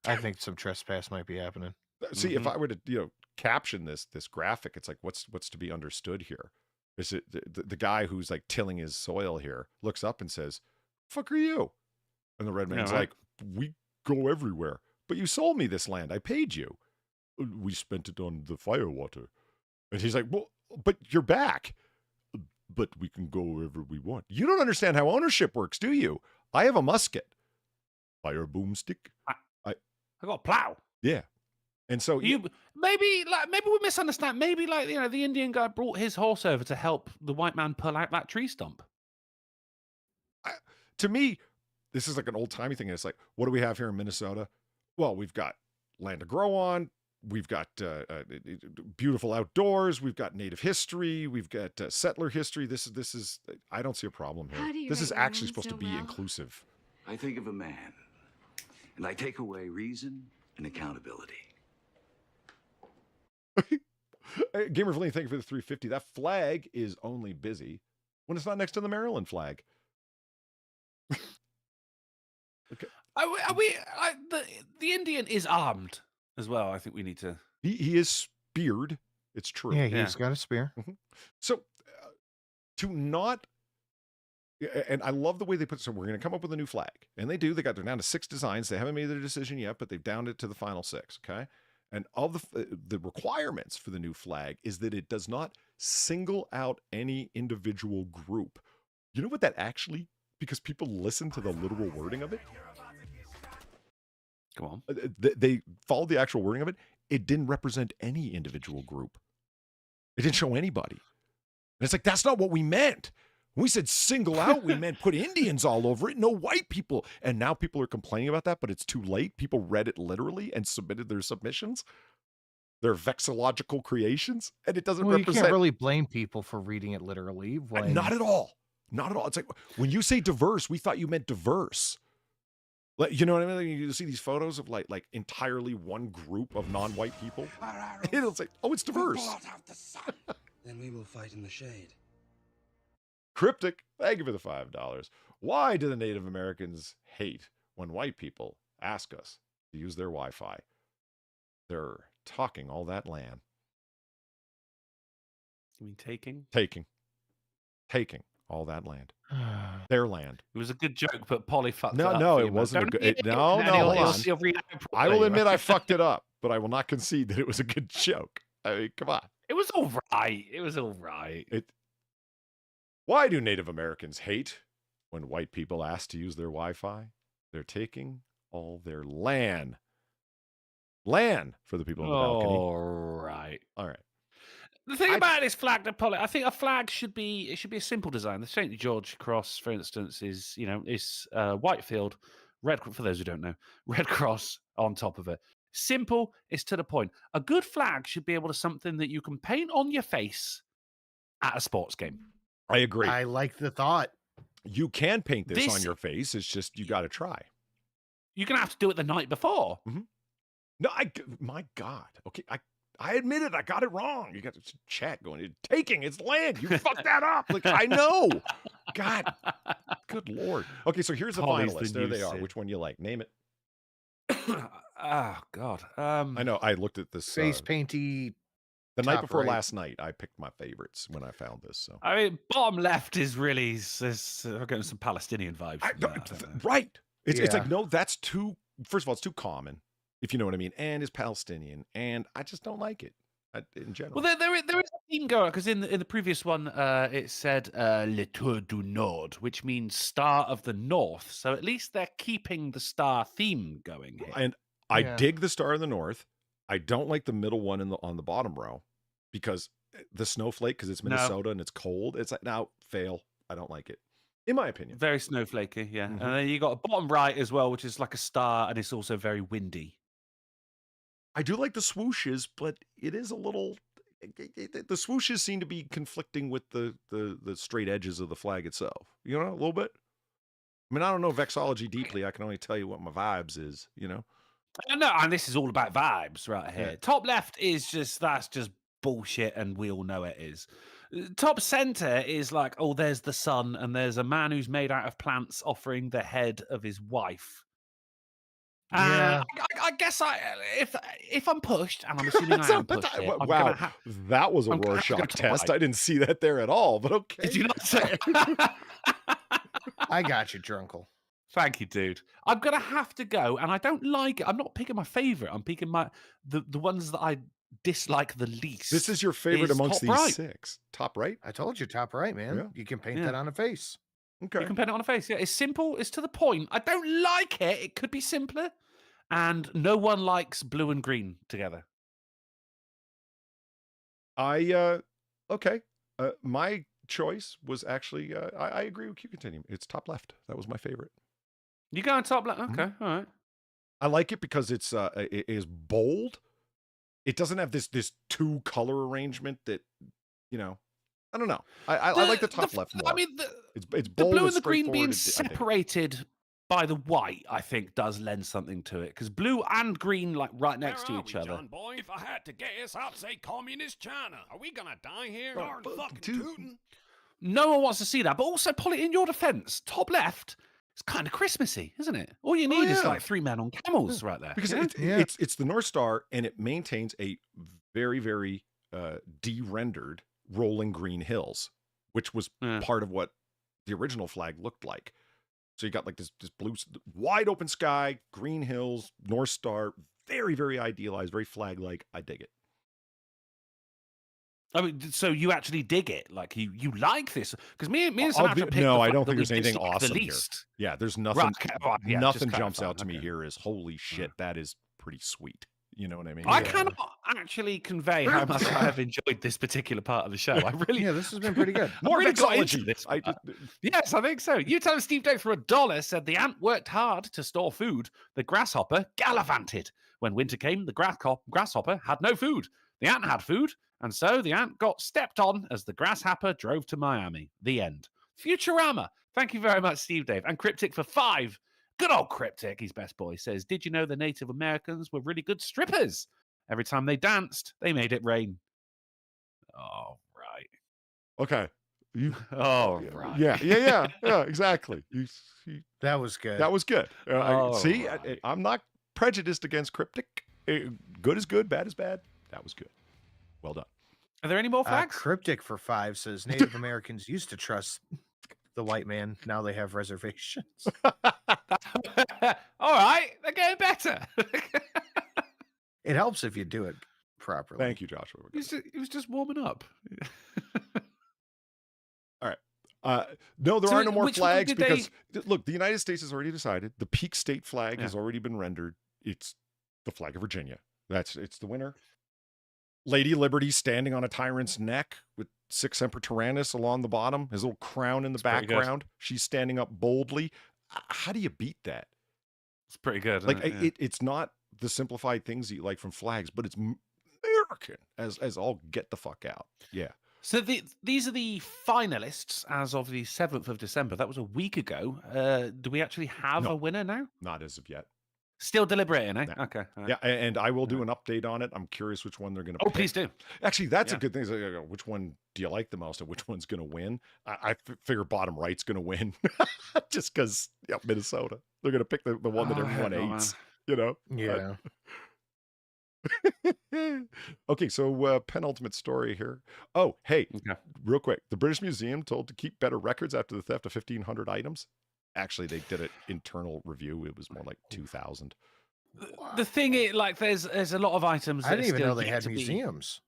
I think some trespass might be happening.
See, if I were to caption this graphic, it's like what's to be understood here. Is it the guy who's like tilling his soil here looks up and says, "Fuck are you?" And the red man's like, "We go everywhere, but you sold me this land. I paid you. We spent it on the firewater." And he's like, "Well, but you're back. But we can go wherever we want." You don't understand how ownership works, do you? I have a musket. Fire boomstick.
I got a plow.
Yeah. And so
maybe we misunderstand. Maybe the Indian guy brought his horse over to help the white man pull out that tree stump.
To me, this is like an old timey thing. It's like, what do we have here in Minnesota? Well, we've got land to grow on. We've got beautiful outdoors. We've got native history. We've got settler history. This is. I don't see a problem here. This is actually supposed to be inclusive.
I think of a man, and I take away reason and accountability.
Gamer Feline, thank you for the 350. That flag is only busy when it's not next to the Maryland flag. Okay.
The Indian is armed as well. I think we need to.
He is speared. It's true.
Yeah, he's got a spear.
Mm-hmm. So to not. And I love the way they put it. So we're going to come up with a new flag. And they do. They're down to 6 designs. They haven't made their decision yet, but they've downed it to the final 6. Okay. And all the requirements for the new flag is that it does not single out any individual group. You know what that actually, because people listen to the literal wording of it.
Come on.
They followed the actual wording of it. It didn't represent any individual group. It didn't show anybody. And it's like, that's not what we meant. When we said single out, we meant put Indians all over it, no white people. And now people are complaining about that, but it's too late. People read it literally and submitted their submissions, their vexillological creations, and it doesn't represent.
You can't really blame people for reading it literally.
Not at all. Not at all. It's like, when you say diverse, we thought you meant diverse. You know what I mean? You see these photos of like entirely one group of non-white people. It's like, oh, it's diverse.
Blot out the sun. Then we will fight in the shade.
Cryptic, thank you for the $5. Why do the Native Americans hate when white people ask us to use their Wi-Fi? They're talking all that land.
You mean taking?
Taking all that land. Their land.
It was a good joke, but Polly fucked it
No,
up.
no, it wasn't a good. No, hold on. I will admit I fucked it up, but I will not concede that it was a good joke. I mean, come on.
It was all right. It was all right.
Why do Native Americans hate when white people ask to use their Wi-Fi? They're taking all their land. Land for the people in the balcony. All right.
The thing about this flag, Polly, I think a flag should be a simple design. The St. George Cross, for instance, is white field, red. For those who don't know, red cross on top of it. Simple. It's to the point. A good flag should be able to something that you can paint on your face at a sports game.
I agree.
I like the thought.
You can paint this on your face. It's just you got to try.
You're gonna have to do it the night before.
Mm-hmm. No, my God. Okay, I admit it. I got it wrong. You got to chat going. Taking it's land. You fucked that up. Like I know. God. Good Lord. Okay, so here's the finalists. There they are. Which one you like? Name it.
Oh God.
I know. I looked at this
face painty.
The night before last night, I picked my favorites when I found this. So
I mean, bottom left is really I'm getting some Palestinian vibes.
Right. It's like, no, that's too. First of all, it's too common, if you know what I mean, and it's Palestinian, and I just don't like it. in general.
Well, there is a theme going because in the previous one, it said Le Tour du Nord, which means Star of the North. So at least they're keeping the star theme going here.
And I dig the Star of the North. I don't like the middle one on the bottom row because the snowflake, because it's Minnesota and it's cold. It's like, now fail. I don't like it, in my opinion.
Very snowflakey, yeah. And then you got a bottom right as well, which is like a star, and it's also very windy.
I do like the swooshes, but it is a little. The swooshes seem to be conflicting with the straight edges of the flag itself. You know, a little bit. I mean, I don't know vexology deeply. I can only tell you what my vibes is. You know.
No, and this is all about vibes right here.
Yeah.
Top left is that's just bullshit, and we all know it is. Top center is like, oh, there's the sun, and there's a man who's made out of plants offering the head of his wife. I guess if I'm pushed, and I'm assuming I am pushed here,
wow, that was a Rorschach test. I didn't see that there at all, but okay.
Did you not say?
I got you, Drunkle.
Thank you, dude. I'm gonna have to go, and I don't like it. I'm not picking my favorite. I'm picking the ones that I dislike the least.
This is your favorite amongst these 6. Top right?
I told you, top right, man.
Yeah.
You can paint that on a face.
Okay.
You can paint it on a face. Yeah, it's simple. It's to the point. I don't like it. It could be simpler. And no one likes blue and green together.
Okay. My choice was actually I agree with Q-Continuum. It's top left. That was my favorite.
You go on top left? Okay, all right.
I like it because it is bold. It doesn't have this 2-color arrangement that, you know, I don't know. I like the top left more.
I mean,
it's
the
bold,
blue and the green being
straightforward.
separated by the white, I think, does lend something to it. Because blue and green, like, right next to each other.
John boy, if I had to guess, I'd say communist China. Are we gonna die here? Darn fucking tootin'.
No one wants to see that. But also, Polly, in your defense, top left, it's kind of Christmassy, isn't it? All you need is like 3 men on camels right there.
Because it's the North Star, and it maintains a very, very de-rendered rolling green hills, which was part of what the original flag looked like. So you got like this blue, wide open sky, green hills, North Star, very, very idealized, very flag-like. I dig it.
I mean, so you actually dig it, like you like this, because me and Sinatra picked
no,
the
I
fact
don't
that
think
we
there's anything
dislike the
awesome here.
least.
Yeah, there's nothing.
Right, okay, well, yeah,
nothing
just
jumps
clarifying,
out to me
okay.
here. Is holy shit, that is pretty sweet. You know what I mean?
I cannot actually convey how much I have enjoyed this particular part of the show. I really,
this has been pretty good.
More
really got
vexology.
into this. Yes, I think so. You tell Steve Dave for $1 said the ant worked hard to store food. The grasshopper gallivanted. When winter came, the grasshopper had no food. The ant had food, and so the ant got stepped on as the grasshopper drove to Miami. The end. Futurama. Thank you very much, Steve Dave. And Cryptic for 5. Good old Cryptic, he's best boy, says, did you know the Native Americans were really good strippers? Every time they danced, they made it rain. Oh, right.
Okay.
Right.
Yeah, exactly.
That was good.
That was good. See,
right.
I'm not prejudiced against Cryptic. Good is good, bad is bad. That was good. Well done.
Are there any more flags?
Cryptic for 5 says Native Americans used to trust the white man. Now they have reservations.
All right, they're getting better.
It helps if you do it properly.
Thank you, Joshua.
He was just warming up.
All right. No, there
So
are no more
which one
flags
did
because, look, the United States has already decided. The peak state flag has already been rendered. It's the flag of Virginia. It's the winner. Lady Liberty standing on a tyrant's neck with Sic Semper Tyrannis along the bottom, his little crown in the background. She's standing up boldly. How do you beat that?
It's pretty good.
Like
isn't it?
it's not the simplified things that you like from flags, but it's American as all get the fuck out. Yeah.
So these are the finalists as of the 7th of December. That was a week ago. Do we actually have a winner now?
Not as of yet.
Still deliberating, eh?
No.
Okay. All right.
Yeah, and I will do an update on it. I'm curious which one they're going to pick.
Oh, please do.
Actually, that's a good thing. Which one do you like the most and which one's going to win? I figure bottom right's going to win just because, Minnesota. They're going to pick the one that everyone hates, you know?
Yeah.
Okay, so penultimate story here. Oh, hey, real quick. The British Museum told to keep better records after the theft of 1,500 items. Actually, they did an internal review. It was more like 2,000.
The thing is, like, there's a lot of items.
I didn't even know they had museums.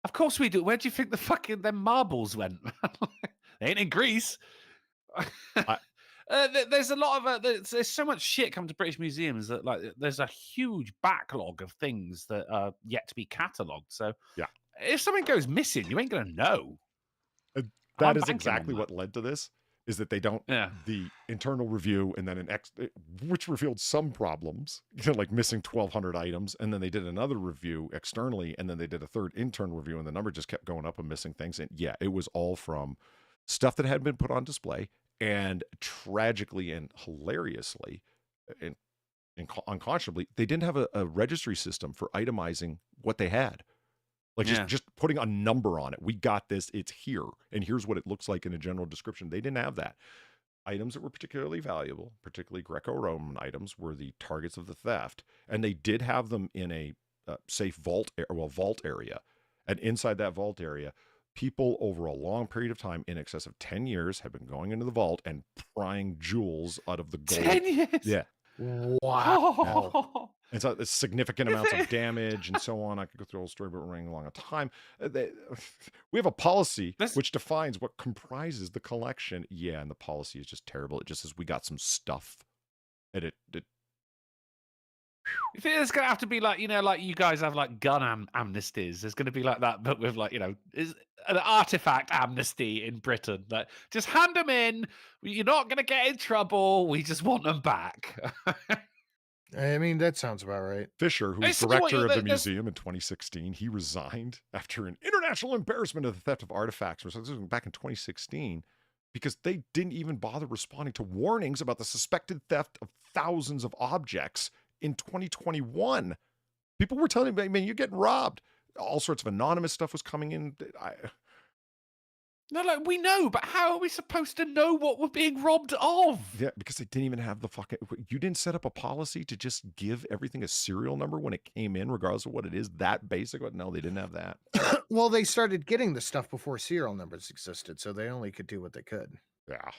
Of course we do. Where do you think the fucking them marbles went? They ain't in Greece. There's a lot of there's so much shit coming to British museums that like there's a huge backlog of things that are yet to be catalogued. So
yeah,
if something goes missing, you ain't gonna know.
That is exactly what led to this. Is that they don't the internal review and then which revealed some problems, like missing 1,200 items, and then they did another review externally, and then they did a third internal review, and the number just kept going up and missing things. And yeah, it was all from stuff that had been put on display, and tragically and hilariously and unconscionably, they didn't have a registry system for itemizing what they had. Like just putting a number on it. We got this, it's here, and here's what it looks like in a general description. They didn't have that. Items that were particularly valuable, particularly Greco-Roman items, were the targets of the theft, and they did have them in a safe vault area. And inside that vault area, people over a long period of time, in excess of 10 years, have been going into the vault and prying jewels out of the gold.
10 years?
Yeah.
Wow.
And so it's significant amounts of damage and so on. I could go through the whole story, but we're running along a time. We have a policy which defines what comprises the collection. Yeah, and the policy is just terrible. It just says we got some stuff. And it
you think there's gonna have to be like, you know, like you guys have like gun amnesties. There's gonna be like that, but with like, you know, is an artifact amnesty in Britain. Like, just hand them in. You're not gonna get in trouble. We just want them back.
I mean, that sounds about right.
Fisher, who was director of the museum in 2016, he resigned after an international embarrassment of the theft of artifacts. This was back in 2016, because they didn't even bother responding to warnings about the suspected theft of thousands of objects in 2021. People were telling me, man, you're getting robbed. All sorts of anonymous stuff was coming in.
No, like we know, but how are we supposed to know what we're being robbed of?
Yeah, because they didn't even have the fucking. You didn't set up a policy to just give everything a serial number when it came in, regardless of what it is. That basic. No, they didn't have that.
Well, they started getting the stuff before serial numbers existed, so they only could do what they could.
Yeah.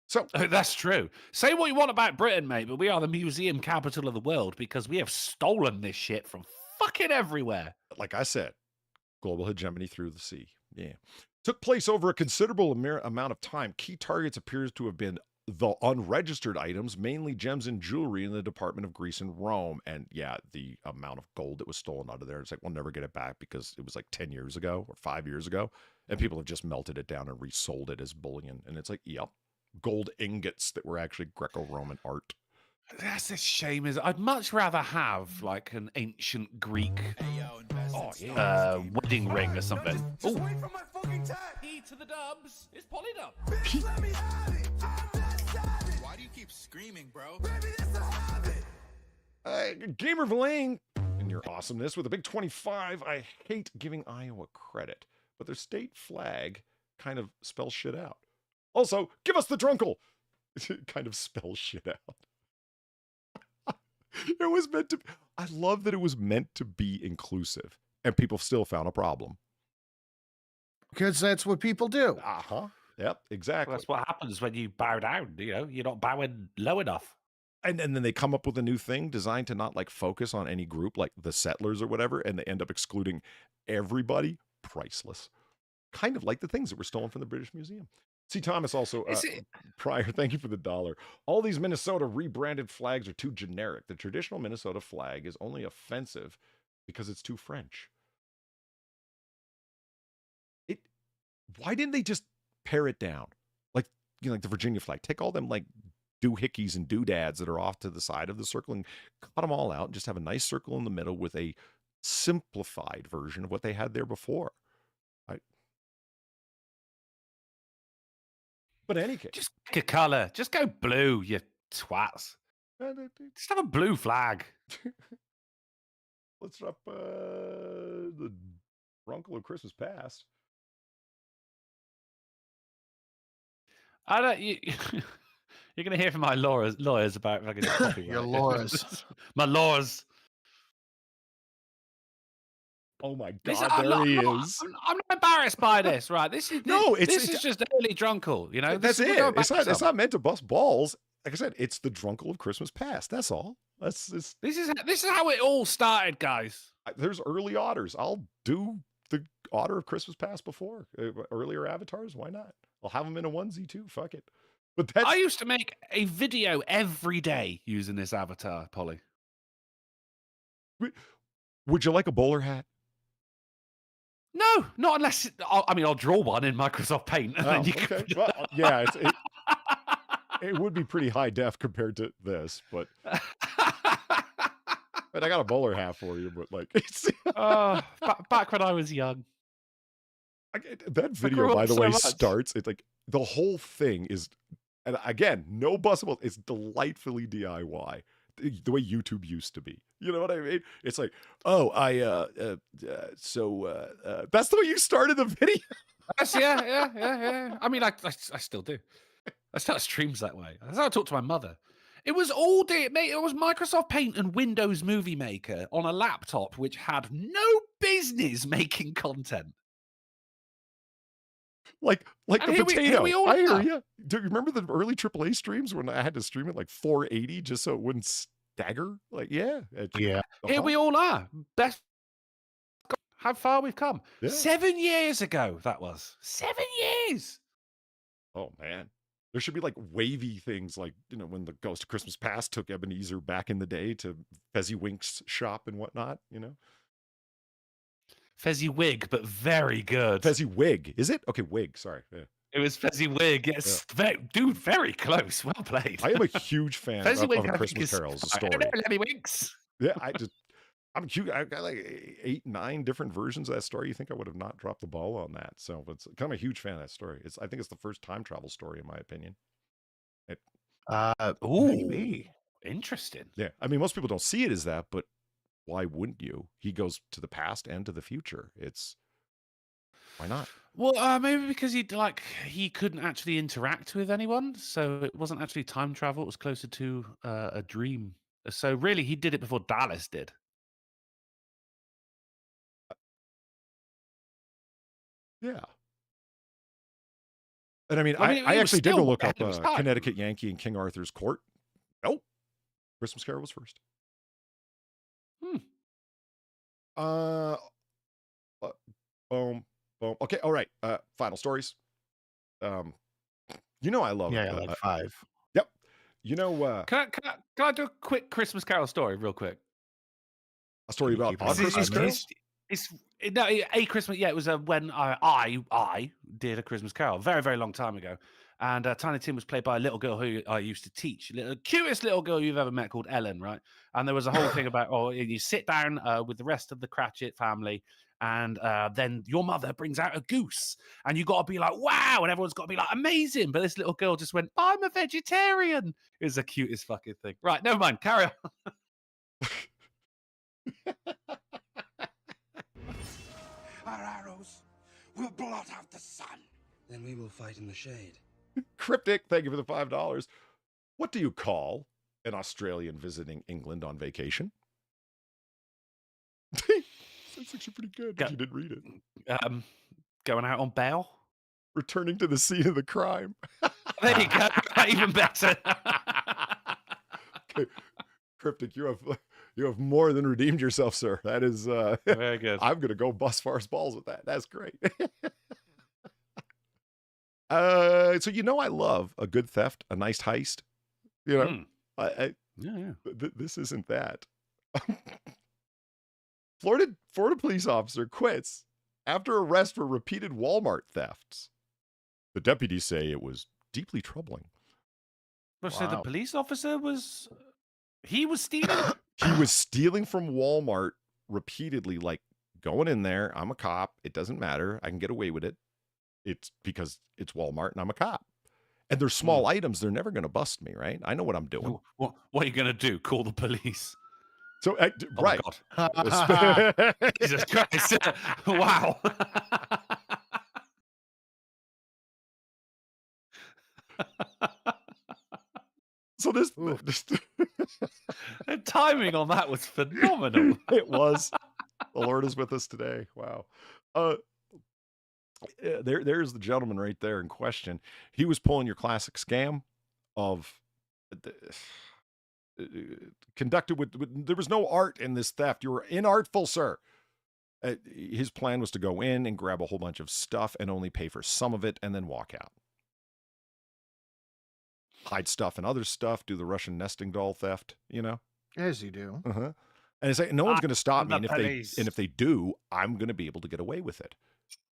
So
that's true. Say what you want about Britain, mate, but we are the museum capital of the world because we have stolen this shit from fucking everywhere.
Like I said, global hegemony through the sea. Yeah. Took place over a considerable amount of time. Key targets appears to have been the unregistered items, mainly gems and jewelry in the Department of Greece and Rome. And yeah, the amount of gold that was stolen out of there, it's like, we'll never get it back because it was like 10 years ago or 5 years ago. And people have just melted it down and resold it as bullion. And it's like, yep, gold ingots that were actually Greco-Roman art.
That's a shame. I'd much rather have like an ancient Greek wedding ring or something.
Just wait for my fucking tag.
E to the dubs. It's polydub.
Bitch, let me have it. I'm that savage.
Why do you keep screaming, bro?
Baby, it's a habit.
Gamer Villain, in your awesomeness with a big 25. I hate giving Iowa credit, but their state flag kind of spells shit out. Also, give us the drunkle. It kind of spells shit out. It was meant to. I love that it was meant to be inclusive, and people still found a problem.
Because that's what people do.
Yep, exactly.
Well, that's what happens when you bow down. You know, you're not bowing low enough.
And then they come up with a new thing designed to not like focus on any group, like the settlers or whatever, and they end up excluding everybody. Priceless. Kind of like the things that were stolen from the British Museum. C. Thomas also, prior, thank you for the $1. All these Minnesota rebranded flags are too generic. The traditional Minnesota flag is only offensive because it's too French. Why didn't they just pare it down? Like, you know, like the Virginia flag. Take all them like doohickeys and doodads that are off to the side of the circle and cut them all out and just have a nice circle in the middle with a simplified version of what they had there before. But in any case,
just pick a color. Just go blue, you twats. Just have a blue flag.
Let's drop the Drunkle of Christmas Past.
I don't. You're going to hear from my lawyers about fucking copyright.
Your lawyers.
My lawyers.
Oh my God! There he is.
I'm not embarrassed by this, right? This is just early drunkle, you know.
That's it. It's not meant to bust balls. Like I said, it's the Drunkle of Christmas Past. That's all. This is
how it all started, guys.
There's early Otters. I'll do the Otter of Christmas Past before. Earlier avatars, why not? I'll have them in a onesie too. Fuck it. But that's
I used to make a video every day using this avatar, Polly.
Would you like a bowler hat?
No, not unless I'll draw one in Microsoft Paint. And then you
okay.
can...
Well, yeah, it would be pretty high def compared to this, but but I got a bowler hat for you. But like, it's
back when I was young.
That video, by the way, starts. It's like the whole thing is, and again, no buzzable. It's delightfully DIY. The way YouTube used to be. You know what I mean? It's like, oh, that's the way you started the video.
Yes, yeah. I mean, I still do. I start streams that way. That's how I talk to my mother. It was all day, mate. It was Microsoft Paint and Windows Movie Maker on a laptop, which had no business making content.
Like
And
the
here
potato.
we all
I hear
are.
you. Do you remember the early AAA streams when I had to stream it like 480 just so it wouldn't stagger? Like, yeah.
Here we all are. Best. How far we've come.
Yeah.
7 years ago, that was. 7 years.
Oh, man. There should be like wavy things like, you know, when the Ghost of Christmas Past took Ebenezer back in the day to Fezziwink's shop and whatnot, you know?
Fezziwig, but very good.
Fezziwig, is it? Okay, wig, sorry. Yeah.
It was Fezziwig, yes. Dude, very close. Well played.
I am a huge fan of A Christmas Carol as a story.
Lemmy Winks.
Yeah, I'm cute. I've got like 8, 9 different versions of that story. You think I would have not dropped the ball on that? So it's kind of a huge fan of that story. I think it's the first time travel story, in my opinion.
Maybe.
Interesting.
Yeah, I mean, most people don't see it as that, but why wouldn't you? He goes to the past and to the future. Why not?
Well, maybe because he couldn't actually interact with anyone, so it wasn't actually time travel. It was closer to a dream. So really, he did it before Dallas did.
Yeah. And I mean,
I mean,
I
it was
actually did go
still
look up
ahead of its time.
Connecticut Yankee and King Arthur's Court. Nope. Christmas Carol was first. Boom. Okay, all right. Final stories. You know I love
like 5.
Yep. You know
Can I do a quick Christmas Carol story real quick?
a story about
keep it
on
in
Christmas
5
Carol?
minutes?
No, a Christmas. Yeah, it was when I did a Christmas Carol very, very long time ago, and Tiny Tim was played by a little girl who I used to teach, cutest little girl you've ever met called Ellen, right? And there was a whole thing about you sit down with the rest of the Cratchit family, and then your mother brings out a goose, and you got to be like, wow, and everyone's got to be like, amazing. But this little girl just went, I'm a vegetarian. It was the cutest fucking thing. Right, never mind. Carry on.
Our arrows will blot out the sun. Then we will fight in the shade.
Cryptic, thank you for the $5. What do you call an Australian visiting England on vacation? That's actually pretty good, but you didn't read it.
Going out on bail.
Returning to the scene of the crime.
There you go. Even better.
Okay. Cryptic, you have more than redeemed yourself, sir. That is
very good.
I'm gonna go bust far as balls with that. That's great. So you know I love a good theft, a nice heist. You know, this isn't that. Florida police officer quits after arrest for repeated Walmart thefts. The deputies say it was deeply troubling.
So the police officer was stealing?
He was stealing from Walmart repeatedly, like going in there. I'm a cop. It doesn't matter. I can get away with it. It's because it's Walmart and I'm a cop. And they're small items. They're never going to bust me, right? I know what I'm doing.
What are you going to do? Call the police?
So, right.
My God. Jesus Christ. Wow.
So this
the timing on that was phenomenal.
It was. The Lord is with us today. Wow. There's the gentleman right there in question. He was pulling your classic scam of conducted with there was no art in this theft. You were inartful, sir. His plan was to go in and grab a whole bunch of stuff and only pay for some of it and then walk out. Hide stuff and other stuff, do the Russian nesting doll theft, you know?
As you do.
Uh-huh. And it's like, no one's going to stop me.
the
And if they do, I'm going to be able to get away with it.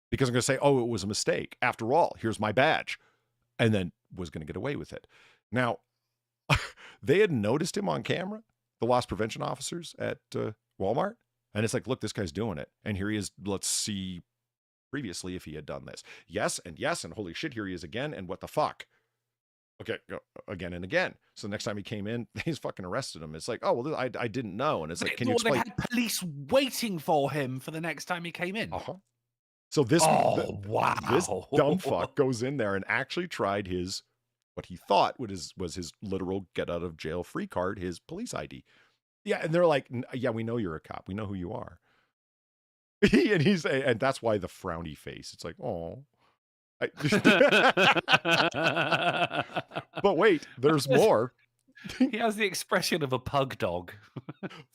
Because I'm going to say, oh, it was a mistake. After all, here's my badge. And then was going to get away with it. Now, they had noticed him on camera, the loss prevention officers at Walmart. And it's like, look, this guy's doing it. And here he is. Let's see previously if he had done this. Yes, and holy shit, here he is again. And what the fuck? Okay, go again and again. So the next time he came in, he's fucking arrested him. It's like, oh, well, I didn't know. And it's like, can you explain?
They had police waiting for him for the next time he came in.
Uh-huh. So this,
wow.
This dumb fuck goes in there and actually tried what he thought was his literal get out of jail free card, his police ID. Yeah, and they're like, yeah, we know you're a cop. We know who you are. and that's why the frowny face. It's like, oh. But wait, there's more.
He has the expression of a pug dog.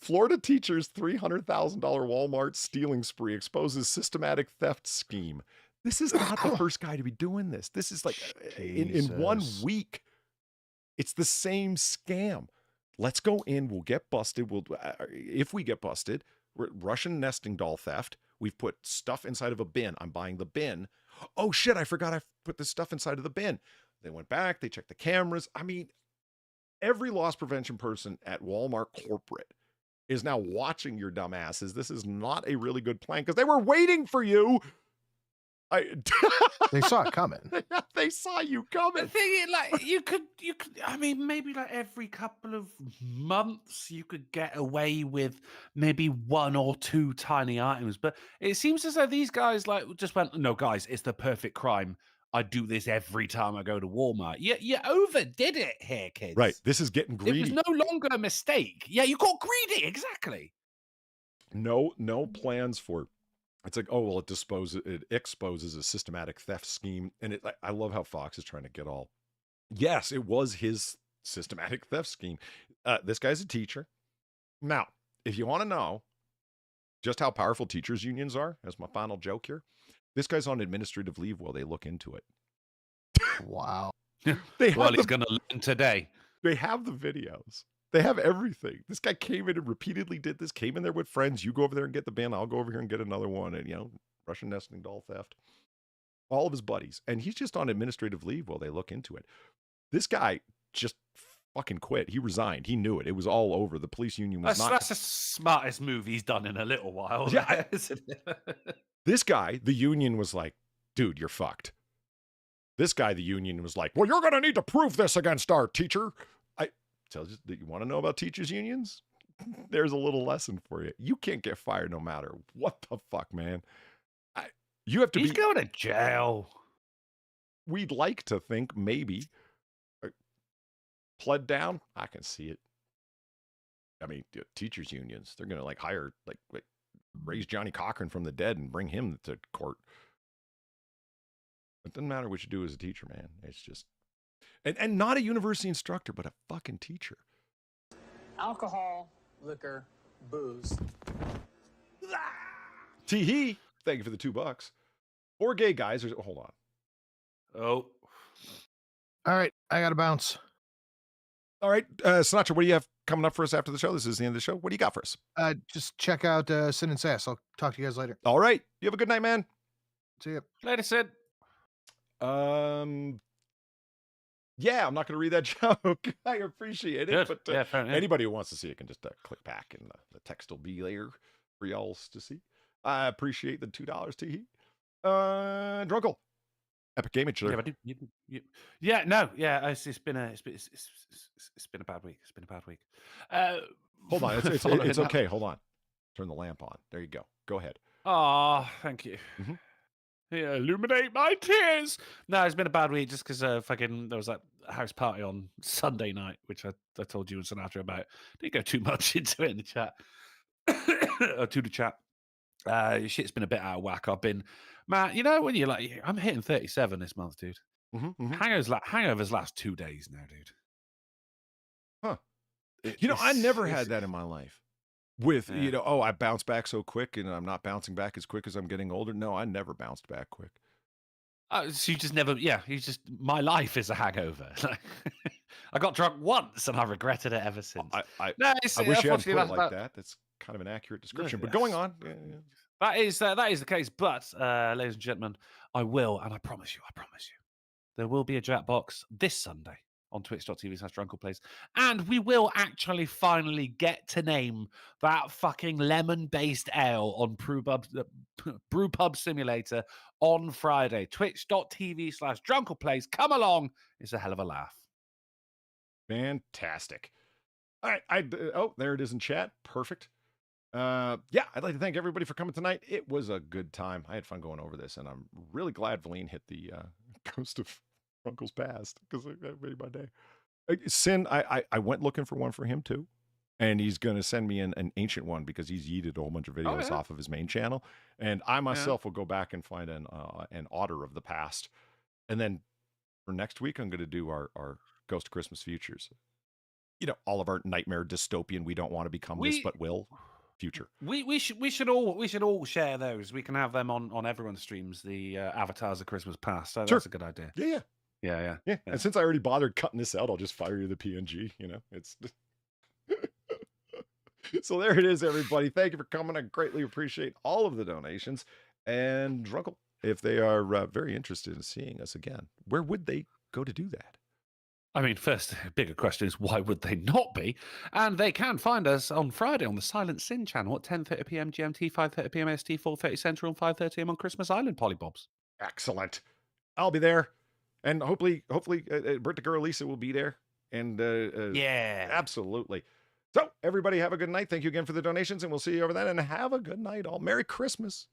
Florida teacher's $300,000 Walmart stealing spree exposes systematic theft scheme. This is not the first guy to be doing this. This is like in 1 week. It's the same scam. Let's go in. We'll get busted. If we get busted, Russian nesting doll theft. We've put stuff inside of a bin. I'm buying the bin. Oh shit, I forgot I put this stuff inside of the bin. They went back, they checked the cameras. I mean, every loss prevention person at Walmart corporate is now watching your dumb asses. This is not a really good plan because they were waiting for you.
They saw it coming.
They saw you coming.
The thing is, like, you could, I mean, maybe like every couple of months you could get away with maybe 1 or 2 tiny items. But it seems as though these guys like just went, no, guys, it's the perfect crime. I do this every time I go to Walmart. You overdid it here, kids.
Right. This is getting greedy.
It was no longer a mistake. Yeah, you got greedy. Exactly.
No plans for. It's like, oh, well, it exposes a systematic theft scheme. And I love how Fox is trying to get all, yes, it was his systematic theft scheme. This guy's a teacher. Now, if you want to know just how powerful teachers unions are, as my final joke here, this guy's on administrative leave while they look into it.
Wow.
Well, he's going to learn today.
They have the videos. They have everything. This guy came in and repeatedly did this, came in there with friends. You go over there and get the bin. I'll go over here and get another one. And, Russian nesting doll theft. All of his buddies. And he's just on administrative leave while they look into it. This guy just fucking quit. He resigned. He knew it. It was all over. The police union was not.
That's the smartest move he's done in a little while.
Yeah. This guy, the union was like, dude, you're fucked. This guy, the union was like, well, you're going to need to prove this against our teacher. So you want to know about teachers' unions? There's a little lesson for you. You can't get fired no matter what the fuck, man. You have to
He's going to jail.
We'd like to think maybe. Pled down? I can see it. I mean, teachers' unions, they're going to hire, raise Johnny Cochran from the dead and bring him to court. It doesn't matter what you do as a teacher, man. It's just... And not a university instructor, but a fucking teacher.
Alcohol, liquor, booze.
Tee-hee. Thank you for the $2. 4 gay guys. Hold on.
Oh.
All right. I got to bounce.
All right. Sinatra, what do you have coming up for us after the show? This is the end of the show. What do you got for us?
Just check out Sin and Sass. I'll talk to you guys later.
All right. You have a good night, man.
See you.
Later, Sid.
Yeah, I'm not going to read that joke. I appreciate it.
Good.
But
Fair enough.
anybody who wants to see it can just click back and the text will be there for y'all to see. I appreciate the $2, Tee. Drunkle. Epic Game Each Other.
It's been a bad week. It's been a bad week.
Hold on. It's okay. Hold on. Turn the lamp on. There you go. Go ahead.
Oh, thank you.
Mm-hmm.
Yeah, illuminate my tears. No, it's been a bad week just because there was that house party on Sunday night, which I told you and Sinatra about. Didn't go too much into it in the chat. Or to the chat. Shit's been a bit out of whack. I've been, man, when you're like, I'm hitting 37 this month, dude.
Mm-hmm.
Hangovers last 2 days now, dude.
Huh. I never had that in my life. with,
Yeah.
oh, I bounce back so quick and I'm not bouncing back as quick as I'm getting older. No, I never bounced back quick.
So you just never, my life is a hangover. I got drunk once and I regretted it ever since.
I
it's,
wish you hadn't
unfortunately,
put it
that's
like
about-
that. That's kind of an accurate description. But going on. Yeah.
That is the case. But, ladies and gentlemen, I will, and I promise you, there will be a Jackbox this Sunday on twitch.tv/drunkleplays. And we will actually finally get to name that fucking lemon-based ale on Brewpub Simulator on Friday. Twitch.tv/drunkleplays. Come along. It's a hell of a laugh.
Fantastic. All right. There it is in chat. Perfect. I'd like to thank everybody for coming tonight. It was a good time. I had fun going over this, and I'm really glad Valine hit the Ghost of Uncle's Past because that made my day. Sin, I went looking for one for him too, and he's going to send me an ancient one because he's yeeted a whole bunch of videos off of his main channel, and I myself will go back and find an Otter of the past, and then for next week I'm going to do our Ghost of Christmas Futures. All of our nightmare dystopian. We don't want to become this, but will. Future.
We should all share those. We can have them on everyone's streams. The avatars of Christmas Past. So
Sure.
That's a good idea.
Yeah. And since I already bothered cutting this out, I'll just fire you the PNG. It's. So there it is, everybody. Thank you for coming. I greatly appreciate all of the donations. And Drunkle, if they are very interested in seeing us again, where would they go to do that?
I mean, first, the bigger question is why would they not be? And they can find us on Friday on the Silent Sin channel at 10:30 p.m. GMT, 5:30 p.m. ST, 4:30 Central, and 5:30 a.m. on Christmas Island, Pollybobs.
Excellent. I'll be there. And hopefully, Britta Girl Lisa will be there. And
yeah.
Absolutely. So, everybody have a good night. Thank you again for the donations, and we'll see you over then. And have a good night all. Merry Christmas.